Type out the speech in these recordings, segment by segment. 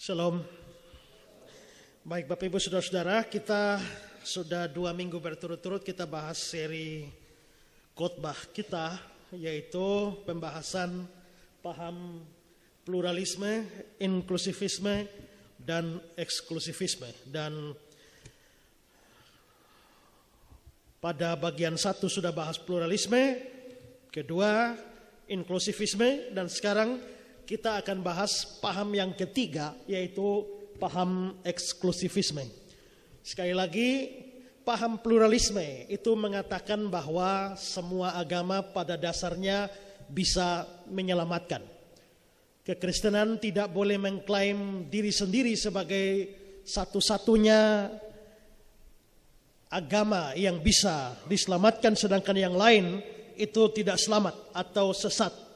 Shalom. Baik Bapak Ibu Saudara-saudara, kita sudah 2 minggu berturut-turut kita bahas seri khotbah kita, yaitu pembahasan paham pluralisme, inklusivisme, dan eksklusivisme. Dan pada bagian 1 sudah bahas pluralisme, kedua inklusivisme, dan sekarang kita akan bahas paham yang ketiga, yaitu paham eksklusivisme. Sekali lagi, paham pluralisme itu mengatakan bahwa semua agama pada dasarnya bisa menyelamatkan. Kekristenan tidak boleh mengklaim diri sendiri sebagai satu-satunya agama yang bisa diselamatkan, sedangkan yang lain itu tidak selamat atau sesat.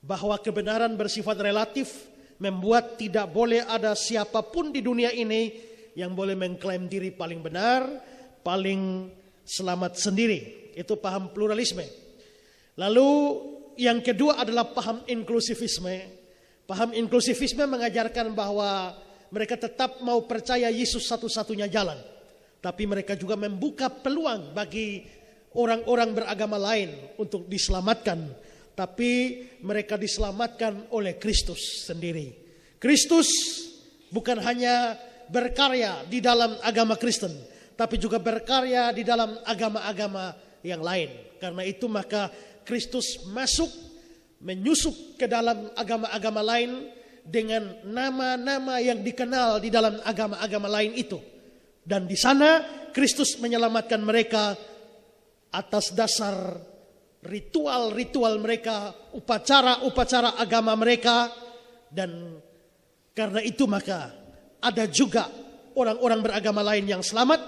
Bahwa kebenaran bersifat relatif membuat tidak boleh ada siapapun di dunia ini yang boleh mengklaim diri paling benar, paling selamat sendiri. Itu paham pluralisme. Lalu yang kedua adalah paham inklusivisme. Paham inklusivisme mengajarkan bahwa mereka tetap mau percaya Yesus satu-satunya jalan. Tapi mereka juga membuka peluang bagi orang-orang beragama lain untuk diselamatkan. Tapi mereka diselamatkan oleh Kristus sendiri. Kristus bukan hanya berkarya di dalam agama Kristen, tapi juga berkarya di dalam agama-agama yang lain. Karena itu maka Kristus menyusup ke dalam agama-agama lain dengan nama-nama yang dikenal di dalam agama-agama lain itu. Dan di sana Kristus menyelamatkan mereka atas dasar ritual-ritual mereka, upacara-upacara agama mereka. Dan karena itu maka ada juga orang-orang beragama lain yang selamat,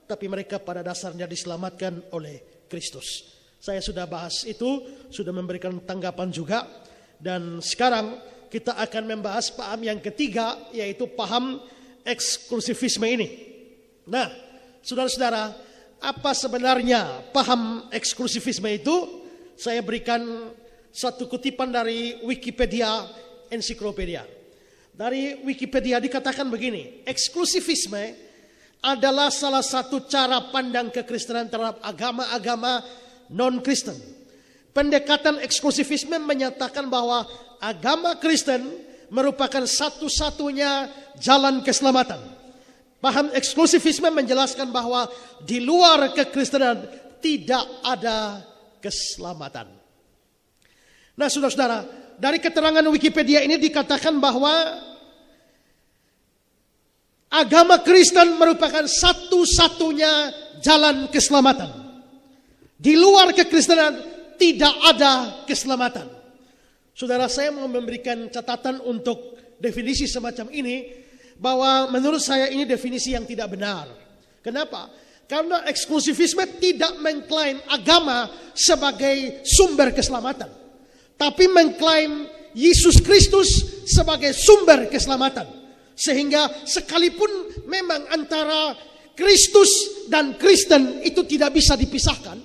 tapi mereka pada dasarnya diselamatkan oleh Kristus. Saya sudah bahas itu, sudah memberikan tanggapan juga. Dan sekarang kita akan membahas paham yang ketiga, yaitu paham eksklusivisme ini. Nah, saudara-saudara, apa sebenarnya paham eksklusivisme itu? Saya berikan satu kutipan dari Wikipedia ensiklopedia. Dari Wikipedia dikatakan begini: eksklusivisme adalah salah satu cara pandang kekristenan terhadap agama-agama non-Kristen. Pendekatan eksklusivisme menyatakan bahwa agama Kristen merupakan satu-satunya jalan keselamatan. Paham eksklusivisme menjelaskan bahwa di luar kekristenan tidak ada keselamatan. Nah, saudara-saudara, dari keterangan Wikipedia ini dikatakan bahwa agama Kristen merupakan satu-satunya jalan keselamatan. Di luar kekristenan tidak ada keselamatan. Saudara, saya mau memberikan catatan untuk definisi semacam ini, bahwa menurut saya ini definisi yang tidak benar. Kenapa? Karena eksklusivisme tidak mengklaim agama sebagai sumber keselamatan, tapi mengklaim Yesus Kristus sebagai sumber keselamatan. Sehingga sekalipun memang antara Kristus dan Kristen itu tidak bisa dipisahkan,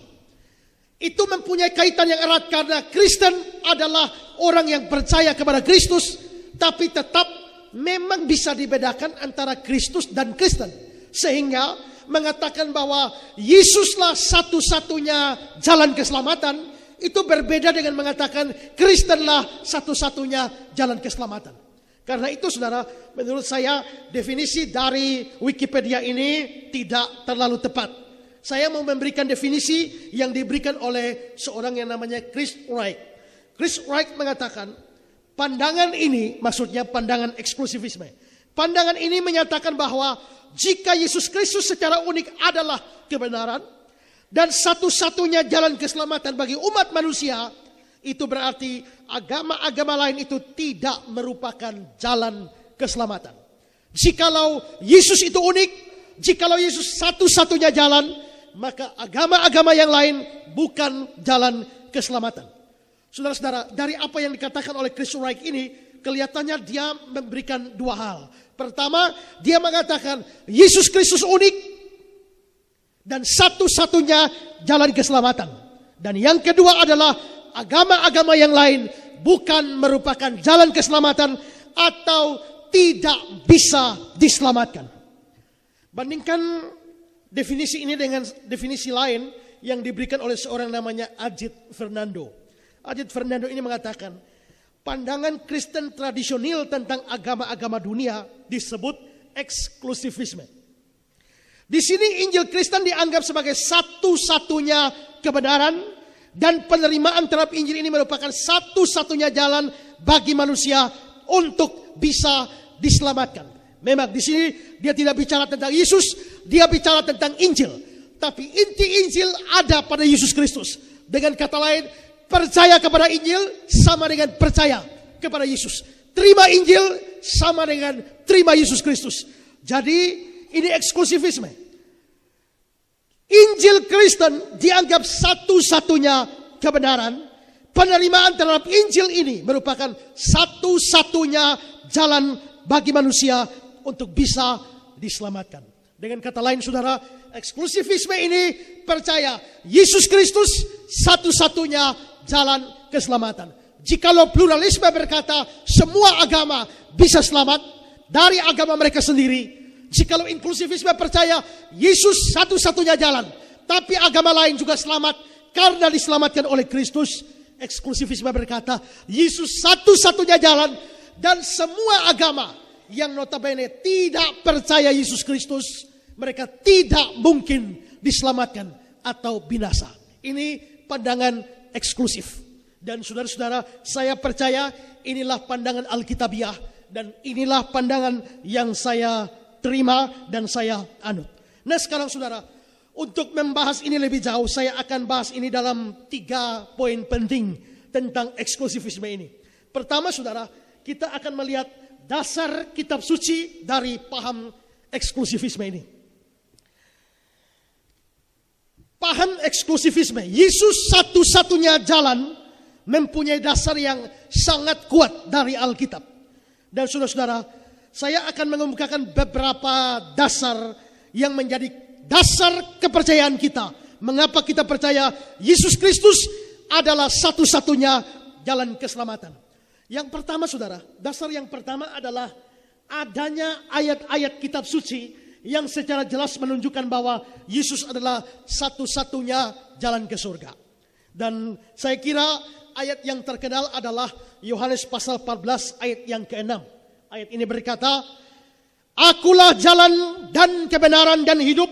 itu mempunyai kaitan yang erat karena Kristen adalah orang yang percaya kepada Kristus, tapi tetap memang bisa dibedakan antara Kristus dan Kristen. Sehingga mengatakan bahwa Yesuslah satu-satunya jalan keselamatan, itu berbeda dengan mengatakan Kristenlah satu-satunya jalan keselamatan. Karena itu saudara, menurut saya definisi dari Wikipedia ini tidak terlalu tepat. Saya mau memberikan definisi yang diberikan oleh seorang yang namanya Chris Wright. Chris Wright mengatakan, pandangan ini, maksudnya pandangan eksklusivisme. Pandangan ini menyatakan bahwa jika Yesus Kristus secara unik adalah kebenaran dan satu-satunya jalan keselamatan bagi umat manusia, itu berarti agama-agama lain itu tidak merupakan jalan keselamatan. Jikalau Yesus itu unik, jikalau Yesus satu-satunya jalan, maka agama-agama yang lain bukan jalan keselamatan. Saudara-saudara, dari apa yang dikatakan oleh Chris Wright ini, kelihatannya dia memberikan dua hal. Pertama, dia mengatakan Yesus Kristus unik dan satu-satunya jalan keselamatan. Dan yang kedua adalah agama-agama yang lain bukan merupakan jalan keselamatan atau tidak bisa diselamatkan. Bandingkan definisi ini dengan definisi lain yang diberikan oleh seorang namanya Ajit Fernando. Ajit Fernando ini mengatakan, pandangan Kristen tradisional tentang agama-agama dunia disebut eksklusivisme. Di sini Injil Kristen dianggap sebagai satu-satunya kebenaran dan penerimaan terhadap Injil ini merupakan satu-satunya jalan bagi manusia untuk bisa diselamatkan. Memang di sini dia tidak bicara tentang Yesus, dia bicara tentang Injil. Tapi inti Injil ada pada Yesus Kristus. Dengan kata lain, percaya kepada Injil sama dengan percaya kepada Yesus. Terima Injil sama dengan terima Yesus Kristus. Jadi ini eksklusivisme. Injil Kristen dianggap satu-satunya kebenaran. Penerimaan terhadap Injil ini merupakan satu-satunya jalan bagi manusia untuk bisa diselamatkan. Dengan kata lain saudara, eksklusivisme ini percaya Yesus Kristus satu-satunya jalan keselamatan. Jikalau pluralisme berkata semua agama bisa selamat dari agama mereka sendiri. Jikalau inklusivisme percaya Yesus satu-satunya jalan, tapi agama lain juga selamat karena diselamatkan oleh Kristus. Eksklusivisme berkata Yesus satu-satunya jalan dan semua agama yang notabene tidak percaya Yesus Kristus, mereka tidak mungkin diselamatkan atau binasa. Ini pandangan eksklusif. Dan saudara-saudara, saya percaya inilah pandangan Alkitabiah dan inilah pandangan yang saya terima dan saya anut. Nah sekarang saudara, untuk membahas ini lebih jauh, saya akan bahas ini dalam 3 poin penting tentang eksklusivisme ini. Pertama saudara, kita akan melihat dasar kitab suci dari paham eksklusivisme ini. Paham eksklusivisme, Yesus satu-satunya jalan, mempunyai dasar yang sangat kuat dari Alkitab. Dan saudara-saudara, saya akan mengemukakan beberapa dasar yang menjadi dasar kepercayaan kita. Mengapa kita percaya Yesus Kristus adalah satu-satunya jalan keselamatan. Yang pertama saudara, dasar yang pertama adalah adanya ayat-ayat kitab suci yang secara jelas menunjukkan bahwa Yesus adalah satu-satunya jalan ke surga. Dan saya kira ayat yang terkenal adalah Yohanes pasal 14 ayat yang ke-6. Ayat ini berkata, Akulah jalan dan kebenaran dan hidup.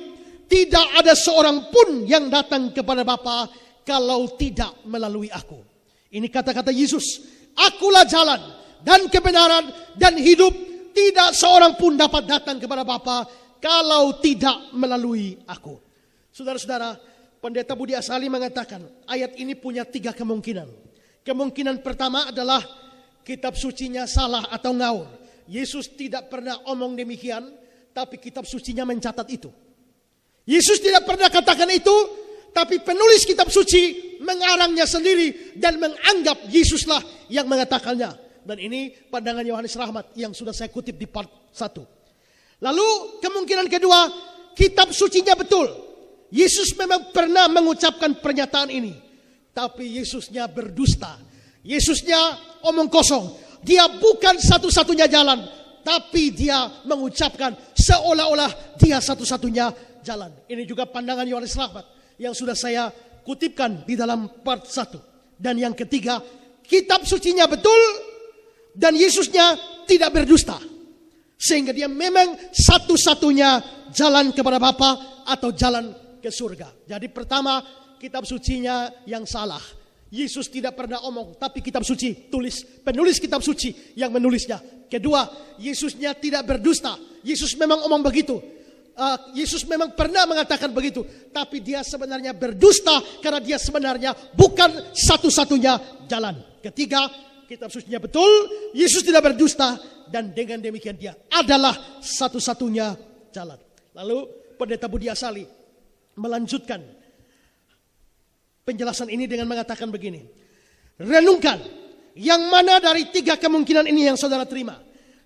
Tidak ada seorang pun yang datang kepada Bapa kalau tidak melalui aku. Ini kata-kata Yesus. Akulah jalan dan kebenaran dan hidup. Tidak seorang pun dapat datang kepada Bapa kalau tidak melalui aku. Saudara-saudara, Pendeta Budi Asali mengatakan ayat ini punya 3 kemungkinan. Kemungkinan pertama adalah kitab sucinya salah atau ngaur. Yesus tidak pernah omong demikian, tapi kitab sucinya mencatat itu. Yesus tidak pernah katakan itu, tapi penulis kitab suci mengarangnya sendiri dan menganggap Yesuslah yang mengatakannya. Dan ini pandangan Yohanes Rahmat yang sudah saya kutip di part 1. Lalu kemungkinan kedua, kitab sucinya betul. Yesus memang pernah mengucapkan pernyataan ini, tapi Yesusnya berdusta. Yesusnya omong kosong. Dia bukan satu-satunya jalan, tapi dia mengucapkan seolah-olah dia satu-satunya jalan. Ini juga pandangan Yohanes Rahmat yang sudah saya kutipkan di dalam part 1. Dan yang ketiga, kitab sucinya betul dan Yesusnya tidak berdusta. Sehingga dia memang satu-satunya jalan kepada Bapa atau jalan ke surga. Jadi pertama, kitab sucinya yang salah. Yesus tidak pernah omong, tapi kitab suci penulis kitab suci yang menulisnya. Kedua, Yesusnya tidak berdusta. Yesus memang omong begitu. Yesus memang pernah mengatakan begitu, tapi dia sebenarnya berdusta karena dia sebenarnya bukan satu-satunya jalan. Ketiga, kitab sucinya betul, Yesus tidak berdusta, dan dengan demikian dia adalah satu-satunya jalan. Lalu Pendeta Budi Asali melanjutkan penjelasan ini dengan mengatakan begini. Renungkan, yang mana dari 3 kemungkinan ini yang saudara terima?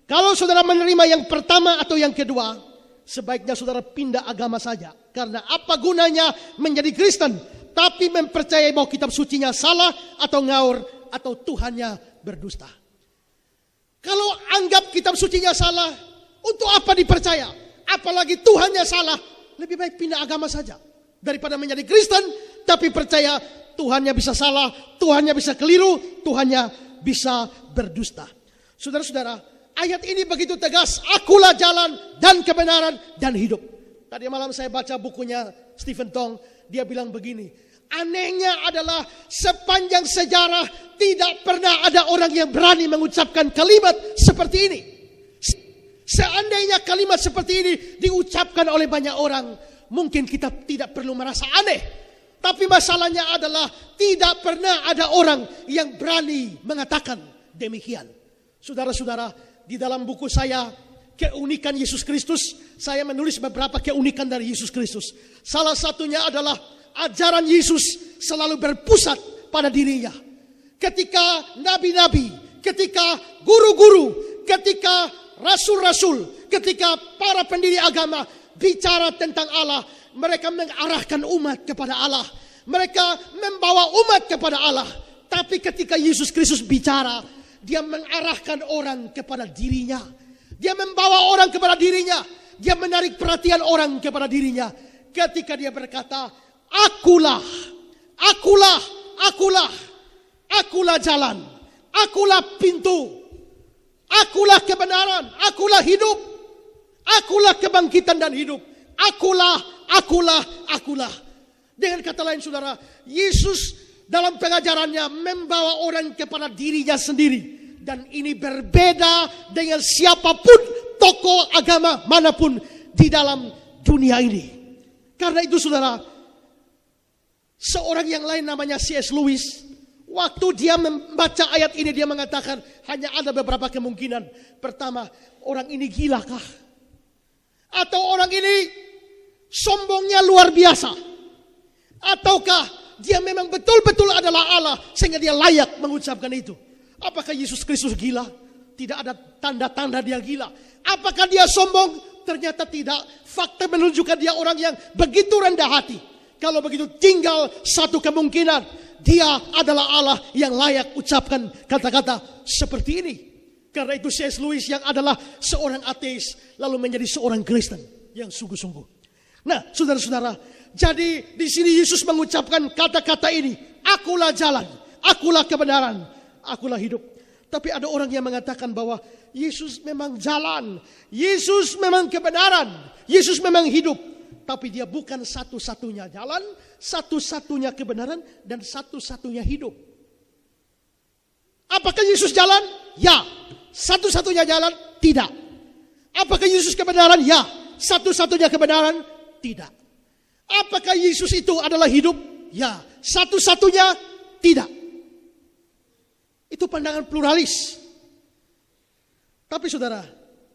Kalau saudara menerima yang pertama atau yang kedua, sebaiknya saudara pindah agama saja. Karena apa gunanya menjadi Kristen, tapi mempercayai bahwa kitab sucinya salah atau ngaur, atau Tuhannya berdusta. Kalau anggap kitab sucinya salah, untuk apa dipercaya? Apalagi Tuhannya salah, lebih baik pindah agama saja. Daripada menjadi Kristen, tapi percaya Tuhannya bisa salah, Tuhannya bisa keliru, Tuhannya bisa berdusta. Saudara-saudara, ayat ini begitu tegas, akulah jalan dan kebenaran dan hidup. Tadi malam saya baca bukunya Stephen Tong, dia bilang begini, anehnya adalah sepanjang sejarah tidak pernah ada orang yang berani mengucapkan kalimat seperti ini. Seandainya kalimat seperti ini diucapkan oleh banyak orang, mungkin kita tidak perlu merasa aneh. Tapi masalahnya adalah tidak pernah ada orang yang berani mengatakan demikian. Saudara-saudara, di dalam buku saya, Keunikan Yesus Kristus, saya menulis beberapa keunikan dari Yesus Kristus. Salah satunya adalah ajaran Yesus selalu berpusat pada dirinya. Ketika nabi-nabi, ketika guru-guru, ketika rasul-rasul, ketika para pendiri agama bicara tentang Allah, mereka mengarahkan umat kepada Allah. Mereka membawa umat kepada Allah. Tapi ketika Yesus Kristus bicara, dia mengarahkan orang kepada dirinya. Dia membawa orang kepada dirinya. Dia menarik perhatian orang kepada dirinya. Ketika dia berkata, akulah jalan, akulah pintu, akulah kebenaran, akulah hidup, akulah kebangkitan dan hidup, akulah. Dengan kata lain saudara, Yesus dalam pengajarannya membawa orang kepada dirinya sendiri. Dan ini berbeda dengan siapapun tokoh agama manapun di dalam dunia ini. Karena itu saudara, seorang yang lain namanya C.S. Lewis, waktu dia membaca ayat ini dia mengatakan hanya ada beberapa kemungkinan. Pertama, orang ini gila kah? Atau orang ini sombongnya luar biasa? Ataukah dia memang betul-betul adalah Allah sehingga dia layak mengucapkan itu? Apakah Yesus Kristus gila? Tidak ada tanda-tanda dia gila. Apakah dia sombong? Ternyata tidak. Fakta menunjukkan dia orang yang begitu rendah hati. Kalau begitu tinggal satu kemungkinan. Dia adalah Allah yang layak ucapkan kata-kata seperti ini. Karena itu C.S. Lewis yang adalah seorang ateis lalu menjadi seorang Kristen yang sungguh-sungguh. Nah, saudara-saudara, jadi di sini Yesus mengucapkan kata-kata ini, akulah jalan, akulah kebenaran, akulah hidup. Tapi ada orang yang mengatakan bahwa Yesus memang jalan, Yesus memang kebenaran, Yesus memang hidup. Tapi dia bukan satu-satunya jalan, satu-satunya kebenaran, dan satu-satunya hidup. Apakah Yesus jalan? Ya. Satu-satunya jalan? Tidak. Apakah Yesus kebenaran? Ya. Satu-satunya kebenaran? Tidak. Apakah Yesus itu adalah hidup? Ya. Satu-satunya? Tidak. Itu pandangan pluralis. Tapi saudara,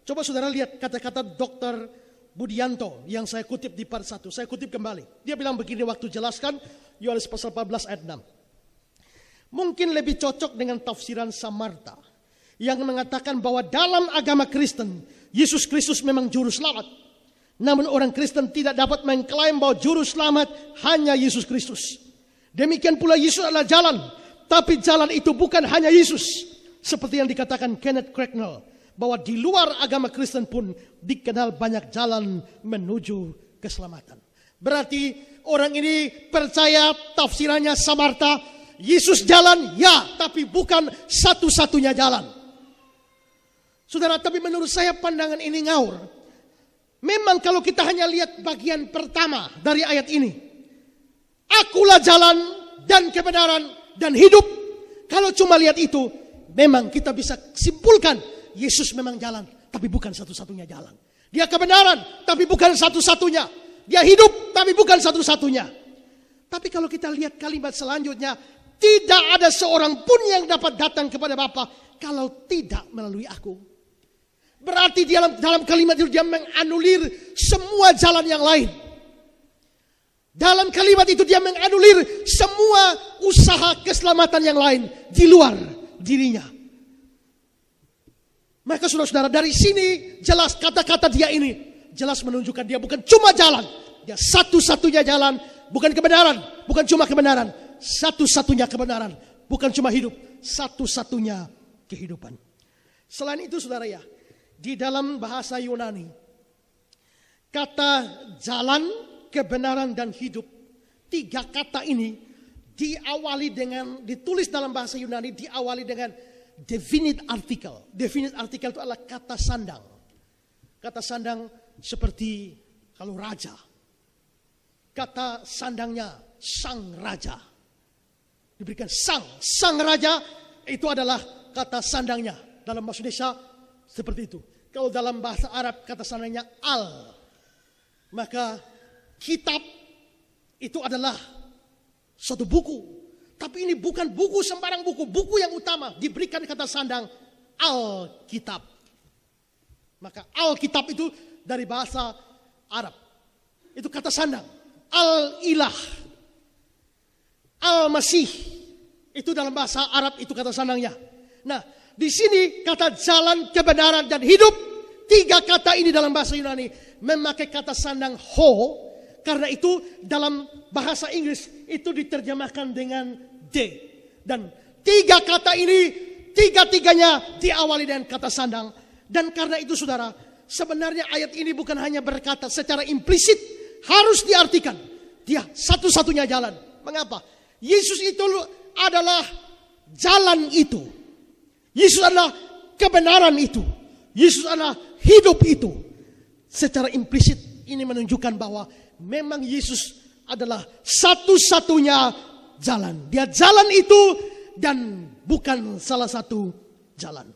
coba saudara lihat kata-kata Dr. Budianto yang saya kutip di part 1. Saya kutip kembali. Dia bilang begini waktu jelaskan Yohanes pasal 14 ayat 6. Mungkin lebih cocok dengan tafsiran Samarta yang mengatakan bahwa dalam agama Kristen Yesus Kristus memang juru selamat. Namun orang Kristen tidak dapat mengklaim bahwa juru selamat hanya Yesus Kristus. Demikian pula Yesus adalah jalan. Tapi jalan itu bukan hanya Yesus. Seperti yang dikatakan Kenneth Cracknell, bahwa di luar agama Kristen pun dikenal banyak jalan menuju keselamatan. Berarti orang ini percaya tafsirannya Samarta, Yesus jalan, ya, tapi bukan satu-satunya jalan. Saudara, tapi menurut saya pandangan ini ngawur. Memang kalau kita hanya lihat bagian pertama dari ayat ini, akulah jalan dan kebenaran dan hidup. Kalau cuma lihat itu, memang kita bisa simpulkan Yesus memang jalan, tapi bukan satu-satunya jalan. Dia kebenaran, tapi bukan satu-satunya. Dia hidup, tapi bukan satu-satunya. Tapi kalau kita lihat kalimat selanjutnya, tidak ada seorang pun yang dapat datang kepada Bapa kalau tidak melalui aku. Berarti dalam kalimat itu dia menganulir semua jalan yang lain. Dalam kalimat itu dia menganulir semua usaha keselamatan yang lain di luar dirinya. Maka saudara-saudara, dari sini jelas kata-kata dia ini jelas menunjukkan dia bukan cuma jalan. Dia satu-satunya jalan, bukan kebenaran, bukan cuma kebenaran. Satu-satunya kebenaran, bukan cuma hidup, satu-satunya kehidupan. Selain itu saudara ya, di dalam bahasa Yunani, kata jalan, kebenaran, dan hidup, 3 kata ini ditulis dalam bahasa Yunani diawali dengan definite article. Definite article itu adalah kata sandang. Kata sandang seperti kalau raja. Kata sandangnya sang raja. Diberikan sang raja itu adalah kata sandangnya. Dalam bahasa Indonesia seperti itu. Kalau dalam bahasa Arab kata sandangnya al. Maka kitab itu adalah suatu buku. Tapi ini bukan buku sembarang buku. Buku yang utama diberikan kata sandang Alkitab. Maka Alkitab itu dari bahasa Arab. Itu kata sandang. Al-Ilah. Al-Masih. Itu dalam bahasa Arab itu kata sandangnya. Nah, di sini kata jalan, kebenaran, dan hidup. 3 kata ini dalam bahasa Yunani memakai kata sandang ho. Karena itu dalam bahasa Inggris itu diterjemahkan dengan D. Dan 3 kata ini, 3-tiganya diawali dengan kata sandang. Dan karena itu saudara, sebenarnya ayat ini bukan hanya berkata secara implisit, harus diartikan. Dia satu-satunya jalan. Mengapa? Yesus itu adalah jalan itu. Yesus adalah kebenaran itu. Yesus adalah hidup itu. Secara implisit ini menunjukkan bahwa memang Yesus adalah satu-satunya jalan. Dia jalan itu dan bukan salah satu jalan.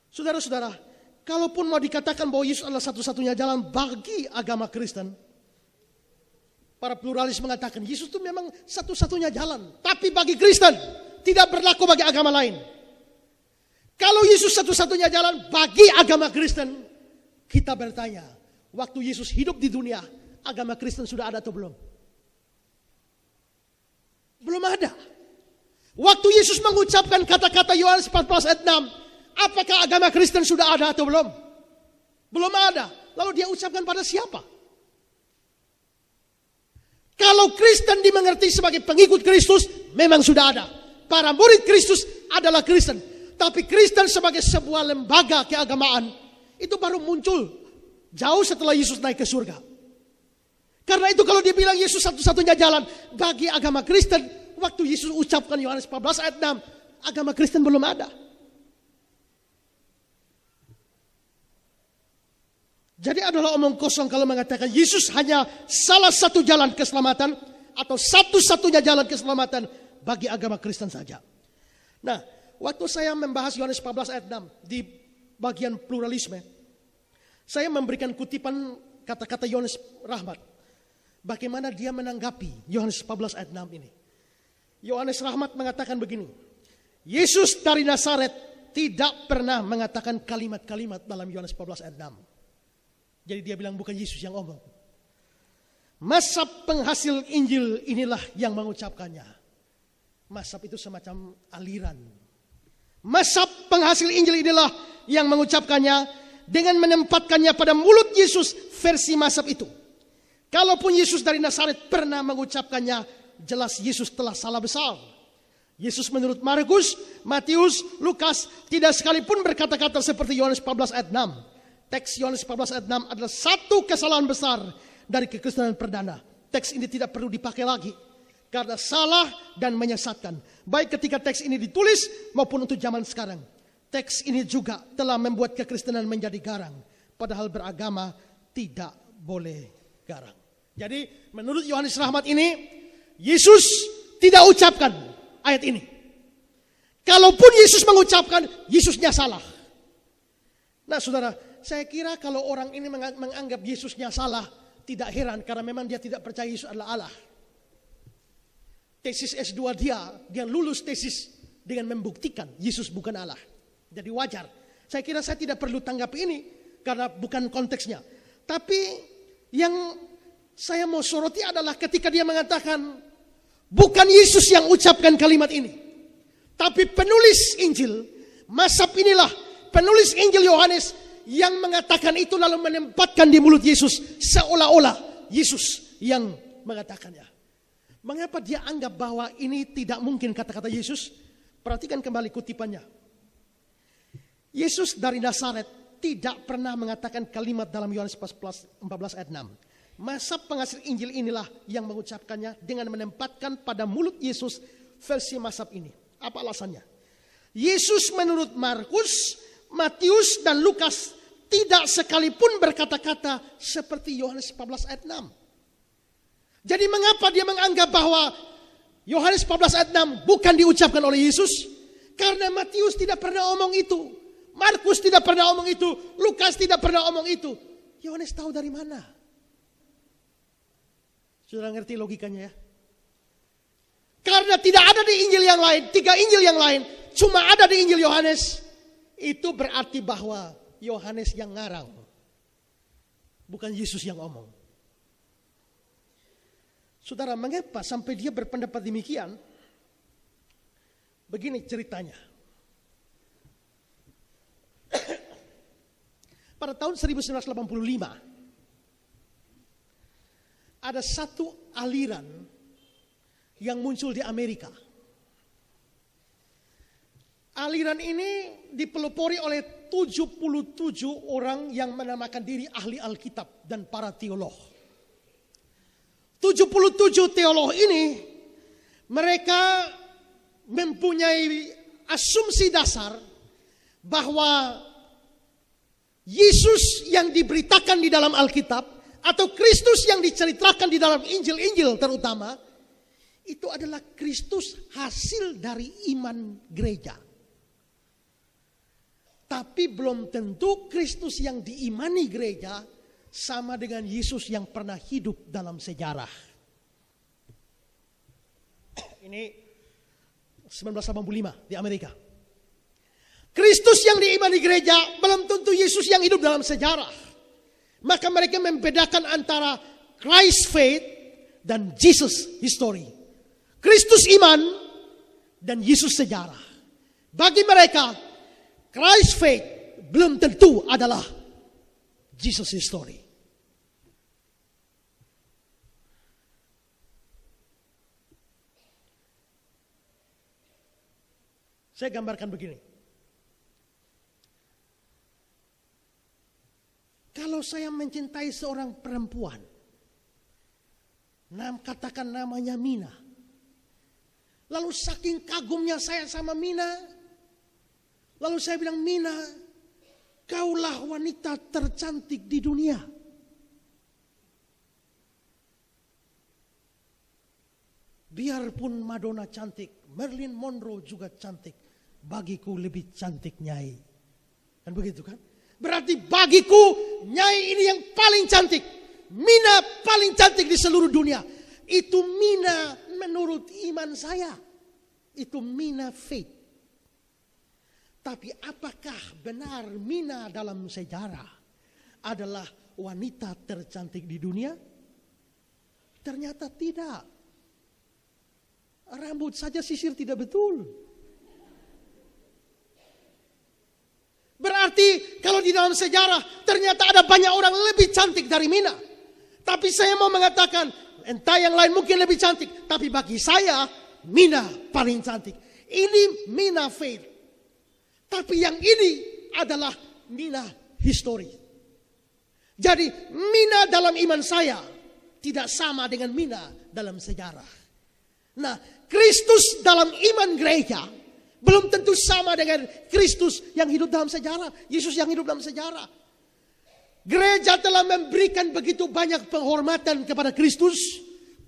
Saudara-saudara, kalaupun mau dikatakan bahwa Yesus adalah satu-satunya jalan bagi agama Kristen, para pluralis mengatakan Yesus itu memang satu-satunya jalan. Tapi bagi Kristen tidak berlaku bagi agama lain. Kalau Yesus satu-satunya jalan bagi agama Kristen, kita bertanya, waktu Yesus hidup di dunia, agama Kristen sudah ada atau belum? Belum ada. Waktu Yesus mengucapkan kata-kata Yohanes 14 ayat 6, apakah agama Kristen sudah ada atau belum? Belum ada. Lalu dia ucapkan pada siapa? Kalau Kristen dimengerti sebagai pengikut Kristus, memang sudah ada. Para murid Kristus adalah Kristen. Tapi Kristen sebagai sebuah lembaga keagamaan, itu baru muncul jauh setelah Yesus naik ke surga. Karena itu kalau dibilang Yesus satu-satunya jalan bagi agama Kristen, waktu Yesus ucapkan Yohanes 14 ayat 6, agama Kristen belum ada. Jadi adalah omong kosong kalau mengatakan Yesus hanya salah satu jalan keselamatan atau satu-satunya jalan keselamatan bagi agama Kristen saja. Nah, waktu saya membahas Yohanes 14 ayat 6 di bagian pluralisme, saya memberikan kutipan kata-kata Yohanes Rahmat. Bagaimana dia menanggapi Yohanes 14 ayat 6 ini. Yohanes Rahmat mengatakan begini, Yesus dari Nazaret tidak pernah mengatakan kalimat-kalimat dalam Yohanes 14 ayat 6. Jadi dia bilang bukan Yesus yang ngomong. Mazhab penghasil Injil inilah yang mengucapkannya. Mazhab itu semacam aliran. Mazhab penghasil Injil inilah yang mengucapkannya dengan menempatkannya pada mulut Yesus versi mazhab itu. Kalaupun Yesus dari Nazaret pernah mengucapkannya, jelas Yesus telah salah besar. Yesus menurut Markus, Matius, Lukas tidak sekalipun berkata-kata seperti Yohanes 14 ayat 6. Teks Yohanes 14 ayat 6 adalah satu kesalahan besar dari kekristenan perdana. Teks ini tidak perlu dipakai lagi karena salah dan menyesatkan. Baik ketika teks ini ditulis maupun untuk zaman sekarang. Teks ini juga telah membuat kekristenan menjadi garang. Padahal beragama tidak boleh garang. Jadi menurut Yohanes Rahmat ini, Yesus tidak ucapkan ayat ini. Kalaupun Yesus mengucapkan, Yesusnya salah. Nah saudara, saya kira kalau orang ini menganggap Yesusnya salah, tidak heran karena memang dia tidak percaya Yesus adalah Allah. Tesis S2 dia lulus tesis dengan membuktikan Yesus bukan Allah. Jadi wajar. Saya kira saya tidak perlu tanggapi ini karena bukan konteksnya. Tapi yang saya mau soroti adalah ketika dia mengatakan bukan Yesus yang ucapkan kalimat ini, tapi penulis Injil, mazhab inilah penulis Injil Yohanes yang mengatakan itu lalu menempatkan di mulut Yesus seolah-olah Yesus yang mengatakannya. Mengapa dia anggap bahwa ini tidak mungkin kata-kata Yesus? Perhatikan kembali kutipannya. Yesus dari Nazaret tidak pernah mengatakan kalimat dalam Yohanes 14 ayat 6. Masa pengasir Injil inilah yang mengucapkannya dengan menempatkan pada mulut Yesus versi mazhab ini. Apa alasannya? Yesus menurut Markus, Matius, dan Lukas tidak sekalipun berkata-kata seperti Yohanes 14 ayat 6. Jadi mengapa dia menganggap bahwa Yohanes 14 ayat 6 bukan diucapkan oleh Yesus? Karena Matius tidak pernah omong itu. Markus tidak pernah omong itu. Lukas tidak pernah omong itu. Yohanes tahu dari mana? Sudah ngerti logikanya ya? Karena tidak ada di Injil yang lain, 3 Injil yang lain, cuma ada di Injil Yohanes. Itu berarti bahwa Yohanes yang ngarang. Bukan Yesus yang omong. Saudara, mengapa sampai dia berpendapat demikian? Begini ceritanya. Pada tahun 1985, ada satu aliran yang muncul di Amerika. Aliran ini dipelopori oleh 77 orang yang menamakan diri ahli Alkitab dan para teolog. 77 teolog ini, mereka mempunyai asumsi dasar bahwa Yesus yang diberitakan di dalam Alkitab atau Kristus yang diceritakan di dalam Injil-Injil terutama, itu adalah Kristus hasil dari iman gereja. Tapi belum tentu Kristus yang diimani gereja sama dengan Yesus yang pernah hidup dalam sejarah. Ini 1985 di Amerika. Kristus yang diimani gereja belum tentu Yesus yang hidup dalam sejarah. Maka mereka membedakan antara Christ faith dan Jesus history. Kristus iman dan Yesus sejarah. Bagi mereka, Christ faith belum tentu adalah Jesus history. Saya gambarkan begini. Kalau saya mencintai seorang perempuan, katakan namanya Mina. Lalu saking kagumnya saya sama Mina, lalu saya bilang, Mina, kaulah wanita tercantik di dunia. Biarpun Madonna cantik, Marilyn Monroe juga cantik, bagiku lebih cantik Nyai. Kan begitu kan? Berarti bagiku Nyai ini yang paling cantik. Mina paling cantik di seluruh dunia. Itu Mina menurut iman saya. Itu Mina faith. Tapi apakah benar Mina dalam sejarah adalah wanita tercantik di dunia? Ternyata tidak. Rambut saja sisir tidak betul. Berarti kalau di dalam sejarah ternyata ada banyak orang lebih cantik dari Mina. Tapi saya mau mengatakan entah yang lain mungkin lebih cantik. Tapi bagi saya Mina paling cantik. Ini Mina faith. Tapi yang ini adalah Mina history. Jadi Mina dalam iman saya tidak sama dengan Mina dalam sejarah. Nah, Kristus dalam iman gereja belum tentu sama dengan Kristus yang hidup dalam sejarah. Yesus yang hidup dalam sejarah. Gereja telah memberikan begitu banyak penghormatan kepada Kristus.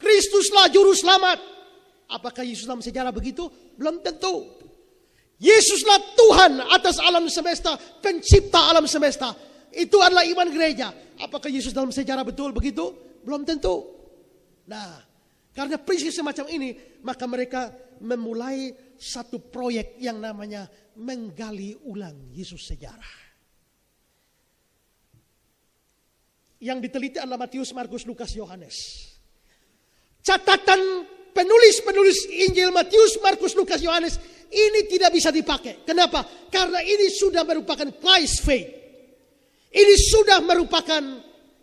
Kristuslah juru selamat. Apakah Yesus dalam sejarah begitu? Belum tentu. Yesuslah Tuhan atas alam semesta, pencipta alam semesta. Itu adalah iman gereja. Apakah Yesus dalam sejarah betul begitu? Belum tentu. Nah, karena prinsip semacam ini, maka mereka memulai satu proyek yang namanya menggali ulang Yesus sejarah. Yang diteliti adalah Matius, Markus, Lukas, Yohanes. Catatan penulis-penulis Injil Matius, Markus, Lukas, Yohanes ini tidak bisa dipakai. Kenapa? Karena ini sudah merupakan Christ faith. Ini sudah merupakan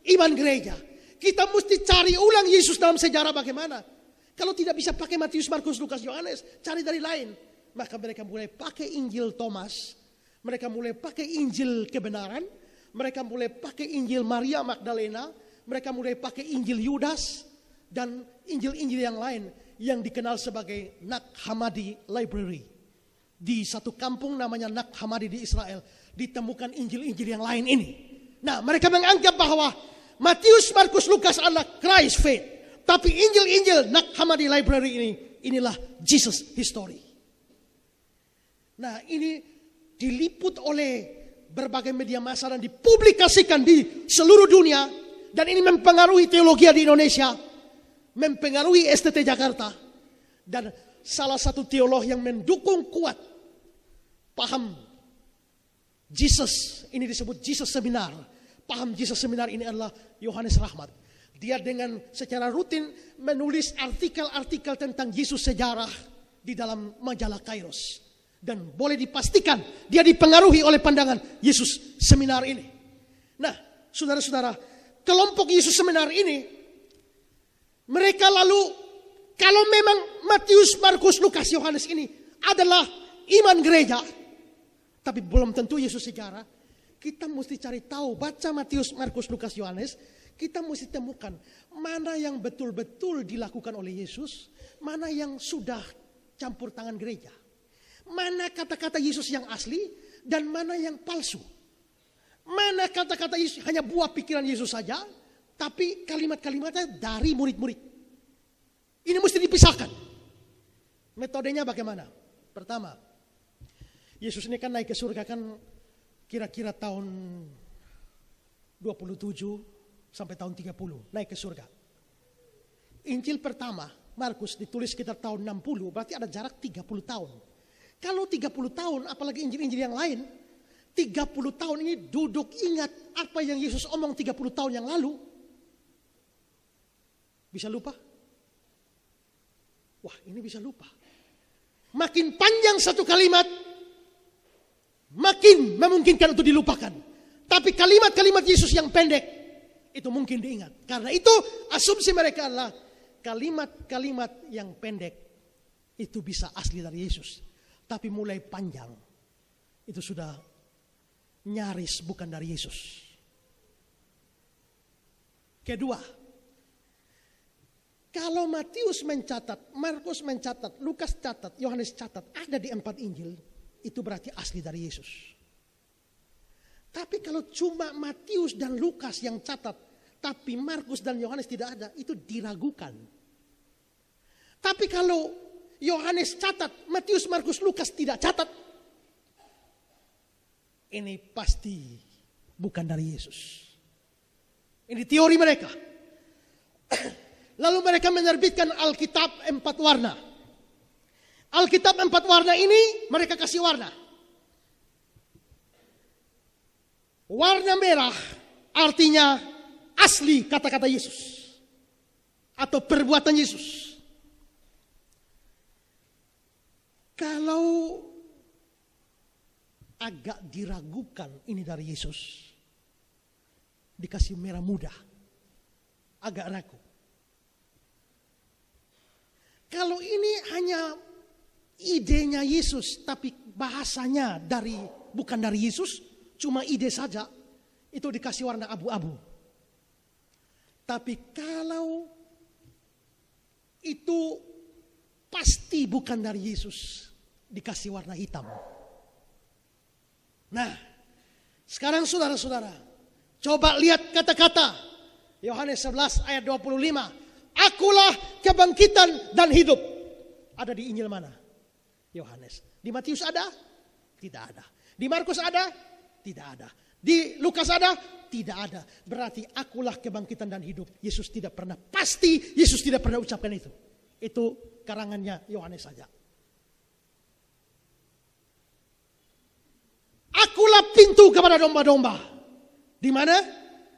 iman gereja. Kita mesti cari ulang Yesus dalam sejarah bagaimana. Kalau tidak bisa pakai Matius, Markus, Lukas, Yohanes, cari dari lain. Maka mereka mulai pakai Injil Thomas. Mereka mulai pakai Injil kebenaran. Mereka mulai pakai Injil Maria Magdalena. Mereka mulai pakai Injil Yudas. Dan Injil-Injil yang lain yang dikenal sebagai Nag Hammadi Library. Di satu kampung namanya Nag Hammadi di Israel ditemukan Injil-Injil yang lain ini. Nah, mereka menganggap bahwa Matius, Markus, Lukas adalah Christ faith. Tapi Injil-Injil Nag Hammadi Library inilah Jesus history. Nah, ini diliput oleh berbagai media massa dan dipublikasikan di seluruh dunia. Dan ini mempengaruhi teologi di Indonesia, mempengaruhi STT Jakarta. Dan salah satu teolog yang mendukung kuat paham Jesus, ini disebut Jesus Seminar. Paham Jesus Seminar ini adalah Yohanes Rahmat. Dia dengan secara rutin menulis artikel-artikel tentang Yesus sejarah di dalam majalah Kairos. Dan boleh dipastikan dia dipengaruhi oleh pandangan Yesus Seminar ini. Nah, saudara-saudara, kelompok Yesus Seminar ini, mereka lalu, kalau memang Matius, Markus, Lukas, Yohanes ini adalah iman gereja, tapi belum tentu Yesus sejarah, kita mesti cari tahu, baca Matius, Markus, Lukas, Yohanes, kita mesti temukan mana yang betul-betul dilakukan oleh Yesus, mana yang sudah campur tangan gereja. Mana kata-kata Yesus yang asli dan mana yang palsu. Mana kata-kata Yesus hanya buah pikiran Yesus saja, tapi kalimat-kalimatnya dari murid-murid. Ini mesti dipisahkan. Metodenya bagaimana? Pertama, Yesus ini kan naik ke surga kan kira-kira tahun 27 sampai tahun 30 naik ke surga. Injil pertama Markus ditulis sekitar tahun 60, berarti ada jarak 30 tahun. Kalau 30 tahun, apalagi Injil-Injil yang lain, 30 tahun ini duduk ingat apa yang Yesus omong 30 tahun yang lalu. Bisa lupa? Wah, ini bisa lupa. Makin panjang satu kalimat, makin memungkinkan untuk dilupakan. Tapi kalimat-kalimat Yesus yang pendek, itu mungkin diingat. Karena itu asumsi mereka adalah kalimat-kalimat yang pendek itu bisa asli dari Yesus. Tapi mulai panjang, itu sudah nyaris bukan dari Yesus. Kedua, kalau Matius mencatat, Markus mencatat, Lukas catat, Yohanes catat, ada di 4 Injil, itu berarti asli dari Yesus. Tapi kalau cuma Matius dan Lukas yang catat, tapi Markus dan Yohanes tidak ada, itu diragukan. Tapi kalau Yohanes catat, Matius, Markus, Lukas tidak catat, ini pasti bukan dari Yesus. Ini teori mereka. Lalu mereka menerbitkan Alkitab 4 warna. Alkitab 4 warna ini mereka kasih warna. Warna merah artinya asli kata-kata Yesus atau perbuatan Yesus. Kalau agak diragukan ini dari Yesus, dikasih merah muda, agak ragu. Kalau ini hanya idenya Yesus, tapi bahasanya bukan dari Yesus, cuma ide saja, itu dikasih warna abu-abu. Tapi kalau itu pasti bukan dari Yesus, dikasih warna hitam. Nah, sekarang saudara-saudara, coba lihat kata-kata Yohanes 11 ayat 25. Akulah kebangkitan dan hidup. Ada di Injil mana? Yohanes. Di Matius ada? Tidak ada. Di Markus ada? Tidak ada. Di Lukas ada? Tidak ada. Berarti akulah kebangkitan dan hidup. Yesus tidak pernah, pasti Yesus tidak pernah ucapkan itu. Itu karangannya Yohanes saja. Akulah pintu kepada domba-domba. Di mana?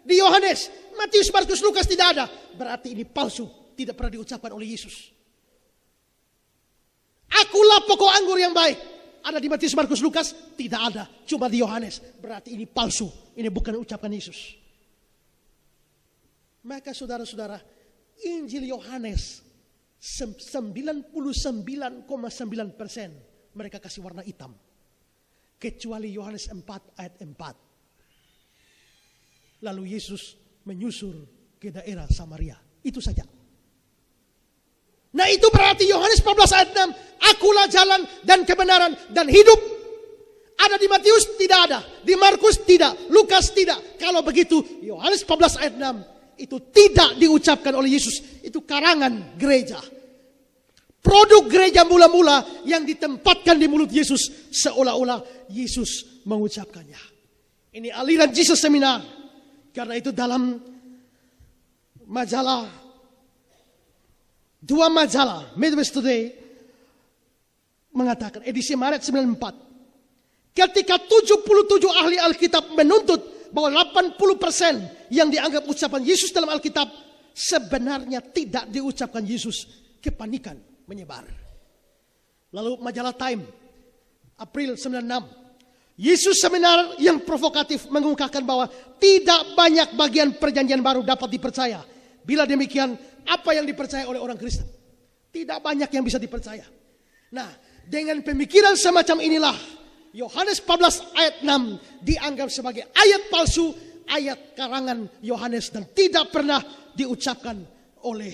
Di Yohanes. Matius, Markus, Lukas tidak ada. Berarti ini palsu. Tidak pernah diucapkan oleh Yesus. Akulah pokok anggur yang baik. Ada di Matius, Markus, Lukas? Tidak ada. Cuma di Yohanes. Berarti ini palsu. Ini bukan ucapan Yesus. Maka saudara-saudara, Injil Yohanes 99,9% mereka kasih warna hitam. kecuali Yohanes 4 ayat 4. Lalu Yesus menyusur ke daerah Samaria. Itu saja. Nah itu berarti Yohanes 14 ayat 6. Akulah jalan dan kebenaran dan hidup. Ada di Matius? Tidak ada. Di Markus? Tidak. Lukas? Tidak. Kalau begitu Yohanes 14 ayat 6 itu tidak diucapkan oleh Yesus. Itu karangan gereja. Produk gereja mula-mula yang ditempatkan di mulut Yesus. Seolah-olah Yesus mengucapkannya. Ini aliran Jesus Seminar. Karena itu dalam majalah, 2 majalah, Midwest Today mengatakan, edisi Maret 94. Ketika 77 ahli Alkitab menuntut bahwa 80% yang dianggap ucapan Yesus dalam Alkitab sebenarnya tidak diucapkan Yesus, kepanikan menyebar. Lalu majalah Time, April 96. Yesus Seminar yang provokatif mengungkapkan bahwa tidak banyak bagian perjanjian baru dapat dipercaya. Bila demikian, apa yang dipercaya oleh orang Kristen? Tidak banyak yang bisa dipercaya. Nah, dengan pemikiran semacam inilah Yohanes 14 ayat 6 dianggap sebagai ayat palsu, ayat karangan Yohanes dan tidak pernah diucapkan oleh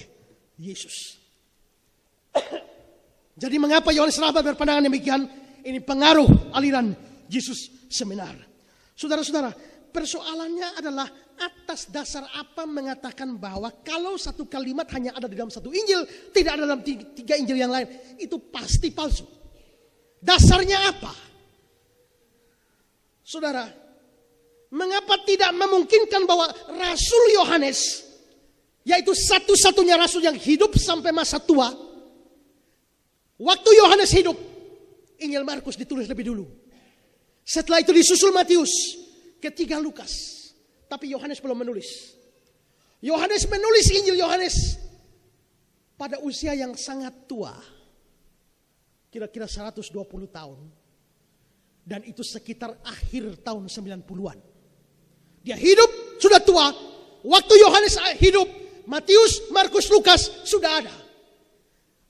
Yesus. Jadi mengapa Yohanes Rabat berpandangan demikian? Ini pengaruh aliran Jesus Seminar. Saudara-saudara, persoalannya adalah atas dasar apa mengatakan bahwa kalau satu kalimat hanya ada di dalam satu Injil, tidak ada dalam 3 Injil yang lain, itu pasti palsu. Dasarnya apa? Saudara, mengapa tidak memungkinkan bahwa Rasul Yohanes, yaitu satu-satunya Rasul yang hidup sampai masa tua, waktu Yohanes hidup, Injil Markus ditulis lebih dulu. Setelah itu disusul Matius, ketiga Lukas. Tapi Yohanes belum menulis. Yohanes menulis Injil Yohanes pada usia yang sangat tua. Kira-kira 120 tahun. Dan itu sekitar akhir tahun 90-an. Dia hidup sudah tua. Waktu Yohanes hidup, Matius, Markus, Lukas sudah ada.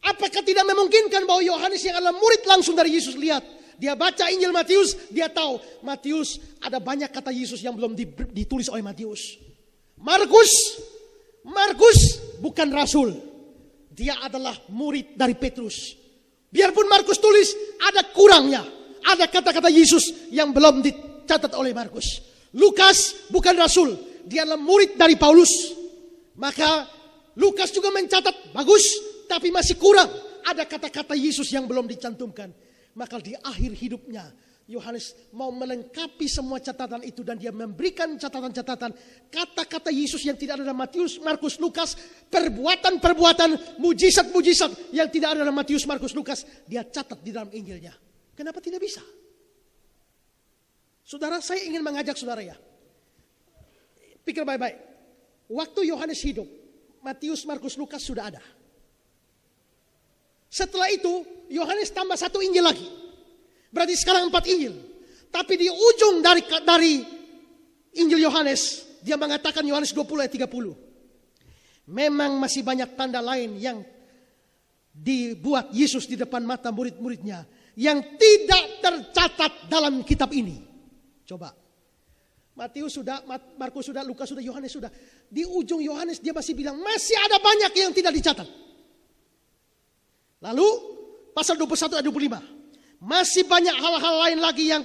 Apakah tidak memungkinkan bahwa Yohanes yang adalah murid langsung dari Yesus, lihat, dia baca Injil Matius, dia tahu Matius ada banyak kata Yesus yang belum ditulis oleh Matius. Markus bukan rasul. Dia adalah murid dari Petrus. Biarpun Markus tulis, ada kurangnya. Ada kata-kata Yesus yang belum dicatat oleh Markus. Lukas bukan rasul. Dia adalah murid dari Paulus. Maka Lukas juga mencatat, bagus, tapi masih kurang. Ada kata-kata Yesus yang belum dicantumkan. Maka di akhir hidupnya Yohanes mau melengkapi semua catatan itu dan dia memberikan catatan-catatan kata-kata Yesus yang tidak ada dalam Matius, Markus, Lukas, perbuatan-perbuatan, mujizat-mujizat yang tidak ada dalam Matius, Markus, Lukas, dia catat di dalam Injilnya. Kenapa tidak bisa? Saudara, saya ingin mengajak saudara ya. Pikir baik-baik. Waktu Yohanes hidup, Matius, Markus, Lukas sudah ada. Setelah itu Yohanes tambah 1 Injil lagi. Berarti sekarang 4 Injil. Tapi di ujung dari Injil Yohanes, dia mengatakan Yohanes 20 ayat 30. Memang masih banyak tanda lain yang dibuat Yesus di depan mata murid-muridnya yang tidak tercatat dalam kitab ini. Coba. Matius sudah, Markus sudah, Lukas sudah, Yohanes sudah. Di ujung Yohanes dia masih bilang masih ada banyak yang tidak dicatat. Lalu pasal 21 ayat 25. Masih banyak hal-hal lain lagi yang